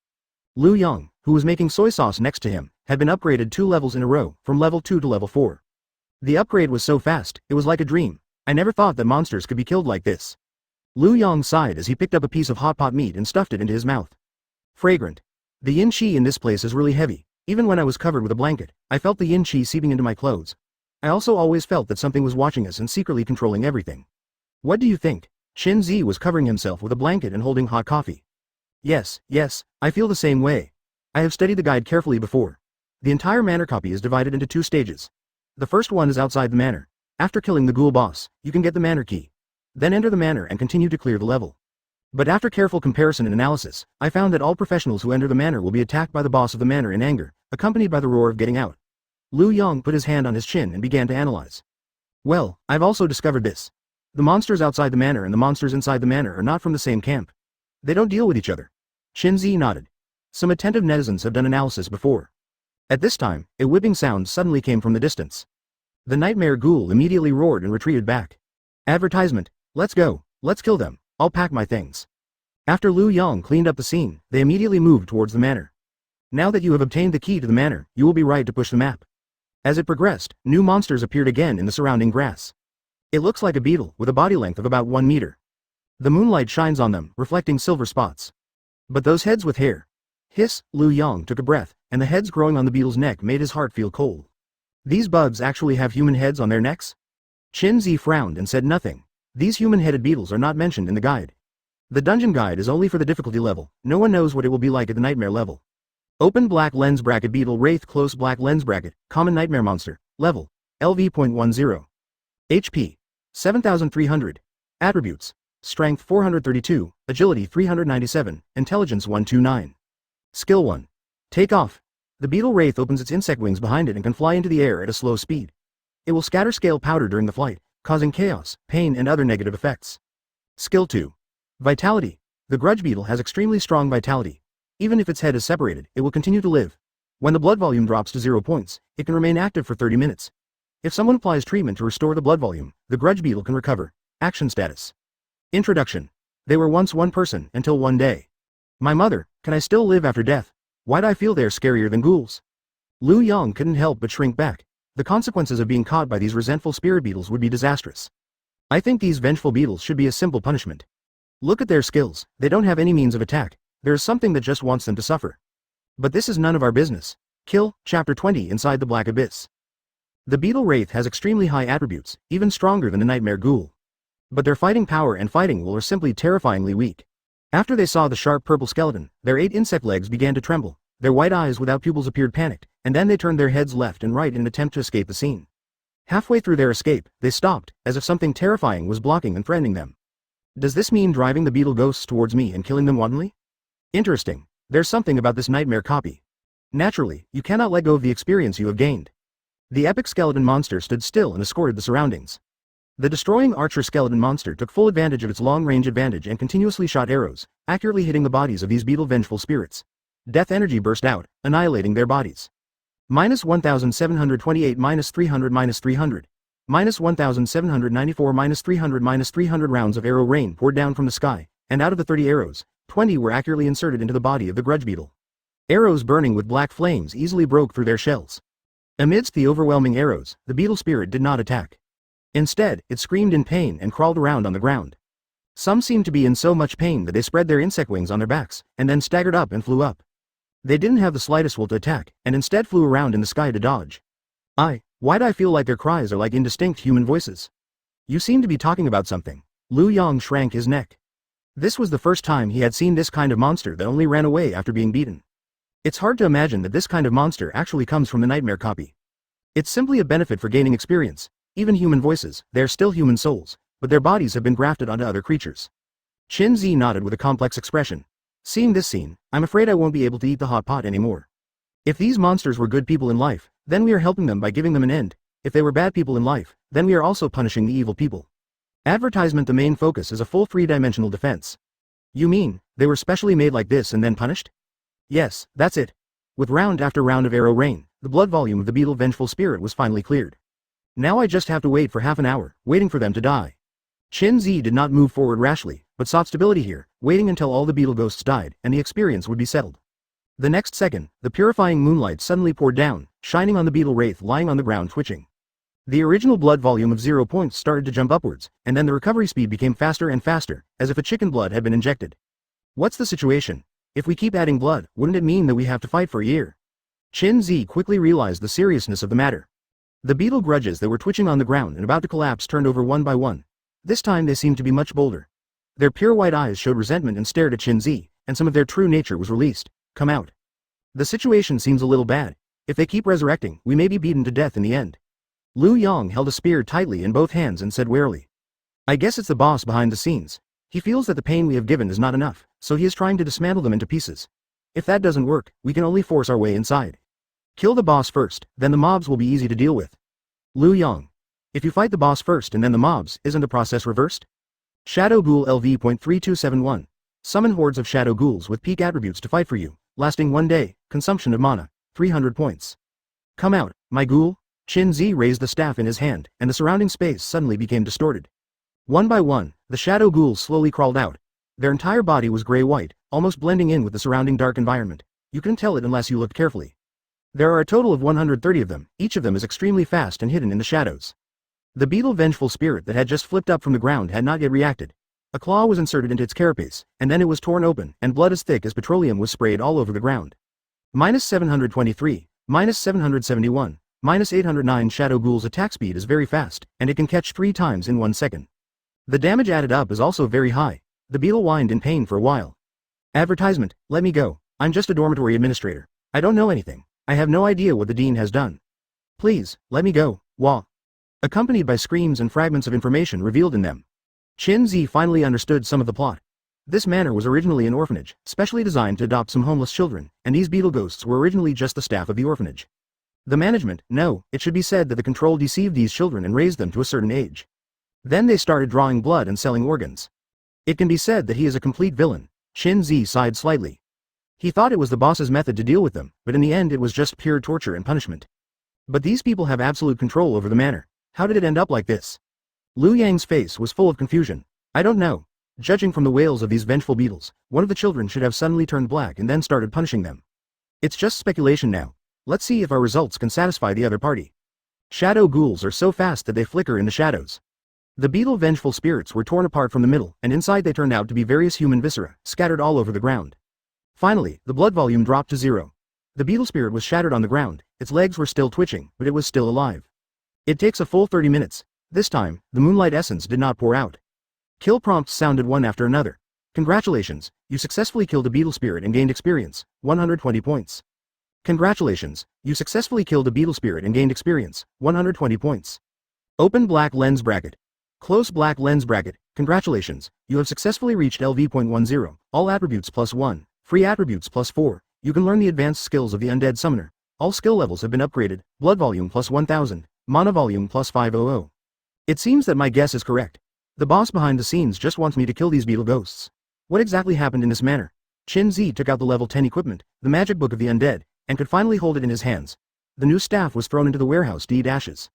Lu Yang, who was making soy sauce next to him, had been upgraded 2 levels in a row, from level 2 to level 4. The upgrade was so fast, it was like a dream. I never thought that monsters could be killed like this. Lu Yang sighed as he picked up a piece of hot pot meat and stuffed it into his mouth. Fragrant. The yin qi in this place is really heavy. Even when I was covered with a blanket, I felt the yin qi seeping into my clothes. I also always felt that something was watching us and secretly controlling everything. What do you think? Qin Zi was covering himself with a blanket and holding hot coffee. Yes, I feel the same way. I have studied the guide carefully before. The entire manor copy is divided into 2 stages. The first one is outside the manor. After killing the ghoul boss, you can get the manor key. Then enter the manor and continue to clear the level. But after careful comparison and analysis, I found that all professionals who enter the manor will be attacked by the boss of the manor in anger, accompanied by the roar of getting out. Lu Yang put his hand on his chin and began to analyze. Well, I've also discovered this. The monsters outside the manor and the monsters inside the manor are not from the same camp. They don't deal with each other. Qin Zi nodded. Some attentive netizens have done analysis before. At this time, a whipping sound suddenly came from the distance. The nightmare ghoul immediately roared and retreated back. Advertisement. Let's go. Let's kill them. I'll pack my things. After Lu Yang cleaned up the scene, they immediately moved towards the manor. Now that you have obtained the key to the manor, you will be right to push the map. As it progressed, new monsters appeared again in the surrounding grass. It looks like a beetle with a body length of about 1 meter. The moonlight shines on them, reflecting silver spots. But those heads with hair. Hiss, Lu Yang took a breath, and the heads growing on the beetle's neck made his heart feel cold. These bugs actually have human heads on their necks? Qin Zi frowned and said nothing. These human-headed beetles are not mentioned in the guide. The dungeon guide is only for the difficulty level. No one knows what it will be like at the nightmare level. Open black lens bracket beetle wraith close black lens bracket, common nightmare monster, level, LV.10. HP 7300. Attributes: Strength 432, Agility 397, Intelligence 129. Skill 1. Take off. The beetle wraith opens its insect wings behind it and can fly into the air at a slow speed. It will scatter scale powder during the flight, causing chaos, pain and other negative effects. Skill 2. Vitality. The grudge beetle has extremely strong vitality. Even if its head is separated, it will continue to live. When the blood volume drops to 0 points, it can remain active for 30 minutes. If someone applies treatment to restore the blood volume, the grudge beetle can recover. Action status. Introduction. They were once one person until one day. My mother, can I still live after death? Why'd I feel they're scarier than ghouls? Lu Yang couldn't help but shrink back. The consequences of being caught by these resentful spirit beetles would be disastrous. I think these vengeful beetles should be a simple punishment. Look at their skills, they don't have any means of attack. There is something that just wants them to suffer. But this is none of our business. Kill, Chapter 20 Inside the Black Abyss. The beetle wraith has extremely high attributes, even stronger than the nightmare ghoul. But their fighting power and fighting will are simply terrifyingly weak. After they saw the sharp purple skeleton, their 8 insect legs began to tremble, their white eyes without pupils appeared panicked, and then they turned their heads left and right in an attempt to escape the scene. Halfway through their escape, they stopped, as if something terrifying was blocking and threatening them. Does this mean driving the beetle ghosts towards me and killing them wantonly? Interesting. There's something about this nightmare copy. Naturally, you cannot let go of the experience you have gained. The epic skeleton monster stood still and escorted the surroundings. The destroying archer skeleton monster took full advantage of its long-range advantage and continuously shot arrows, accurately hitting the bodies of these beetle vengeful spirits. Death energy burst out, annihilating their bodies. -1728 -300 -300. -1794 -300 -300 rounds of arrow rain poured down from the sky, and out of the 30 arrows, 20 were accurately inserted into the body of the grudge beetle. Arrows burning with black flames easily broke through their shells. Amidst the overwhelming arrows, the beetle spirit did not attack. Instead, it screamed in pain and crawled around on the ground. Some seemed to be in so much pain that they spread their insect wings on their backs, and then staggered up and flew up. They didn't have the slightest will to attack, and instead flew around in the sky to dodge. Why'd I feel like their cries are like indistinct human voices? You seem to be talking about something. Lu Yang shrank his neck. This was the first time he had seen this kind of monster that only ran away after being beaten. It's hard to imagine that this kind of monster actually comes from the nightmare copy. It's simply a benefit for gaining experience. Even human voices, they are still human souls, but their bodies have been grafted onto other creatures. Qin Zi nodded with a complex expression. Seeing this scene, I'm afraid I won't be able to eat the hot pot anymore. If these monsters were good people in life, then we are helping them by giving them an end. If they were bad people in life, then we are also punishing the evil people. Advertisement. The main focus is a full 3-dimensional defense. You mean, they were specially made like this and then punished? Yes, that's it. With round after round of arrow rain, the blood volume of the beetle vengeful spirit was finally cleared. Now I just have to wait for half an hour, waiting for them to die. Qin Zi did not move forward rashly, but sought stability here, waiting until all the beetle ghosts died, and the experience would be settled. The next second, the purifying moonlight suddenly poured down, shining on the beetle wraith lying on the ground twitching. The original blood volume of 0 points started to jump upwards, and then the recovery speed became faster and faster, as if a chicken blood had been injected. What's the situation? If we keep adding blood, wouldn't it mean that we have to fight for a year? Qin Zi quickly realized the seriousness of the matter. The beetle grudges that were twitching on the ground and about to collapse turned over one by one. This time they seemed to be much bolder. Their pure white eyes showed resentment and stared at Qin Zi, and some of their true nature was released. Come out. The situation seems a little bad. If they keep resurrecting, we may be beaten to death in the end. Lu Yang held a spear tightly in both hands and said warily. I guess it's the boss behind the scenes. He feels that the pain we have given is not enough, so he is trying to dismantle them into pieces. If that doesn't work, we can only force our way inside. Kill the boss first, then the mobs will be easy to deal with. Lu Yang. If you fight the boss first and then the mobs, isn't the process reversed? Shadow Ghoul LV.3271. Summon hordes of shadow ghouls with peak attributes to fight for you, lasting 1 day, consumption of mana, 300 points. Come out, my ghoul. Qin Zi raised the staff in his hand, and the surrounding space suddenly became distorted. One by one, the shadow ghouls slowly crawled out. Their entire body was gray-white, almost blending in with the surrounding dark environment. You couldn't tell it unless you looked carefully. There are a total of 130 of them, each of them is extremely fast and hidden in the shadows. The beetle vengeful spirit that had just flipped up from the ground had not yet reacted. A claw was inserted into its carapace, and then it was torn open, and blood as thick as petroleum was sprayed all over the ground. -723, -771, -809 Shadow Ghoul's attack speed is very fast, and it can catch 3 times in 1 second. The damage added up is also very high. The beetle whined in pain for a while. Advertisement, let me go. I'm just a dormitory administrator. I don't know anything. I have no idea what the dean has done. Please, let me go. Wah. accompanied by screams and fragments of information revealed in them. Qin Zi finally understood some of the plot. This manor was originally an orphanage, specially designed to adopt some homeless children, and these beetle ghosts were originally just the staff of the orphanage. The management, no, it should be said that the control deceived these children and raised them to a certain age. Then they started drawing blood and selling organs. It can be said that he is a complete villain. Qin Zi sighed slightly. He thought it was the boss's method to deal with them, but in the end it was just pure torture and punishment. But these people have absolute control over the manor. How did it end up like this? Liu Yang's face was full of confusion. I don't know. Judging from the wails of these vengeful beetles, one of the children should have suddenly turned black and then started punishing them. It's just speculation now. Let's see if our results can satisfy the other party. Shadow ghouls are so fast that they flicker in the shadows. The beetle vengeful spirits were torn apart from the middle, and inside they turned out to be various human viscera, scattered all over the ground. Finally, the blood volume dropped to 0. The beetle spirit was shattered on the ground, its legs were still twitching, but it was still alive. It takes a full 30 minutes. This time, the moonlight essence did not pour out. Kill prompts sounded one after another. Congratulations, you successfully killed a beetle spirit and gained experience, 120 points. Congratulations, you successfully killed a beetle spirit and gained experience, 120 points. Open black lens bracket. Close black lens bracket. Congratulations, you have successfully reached LV.10, all attributes +1, free attributes +4, you can learn the advanced skills of the undead summoner. All skill levels have been upgraded, blood volume +1000, mana volume +500. It seems that my guess is correct. The boss behind the scenes just wants me to kill these beetle ghosts. What exactly happened in this manor? Qin Zi took out the level 10 equipment, the magic book of the undead, and could finally hold it in his hands. The new staff was thrown into the warehouse d-ashes.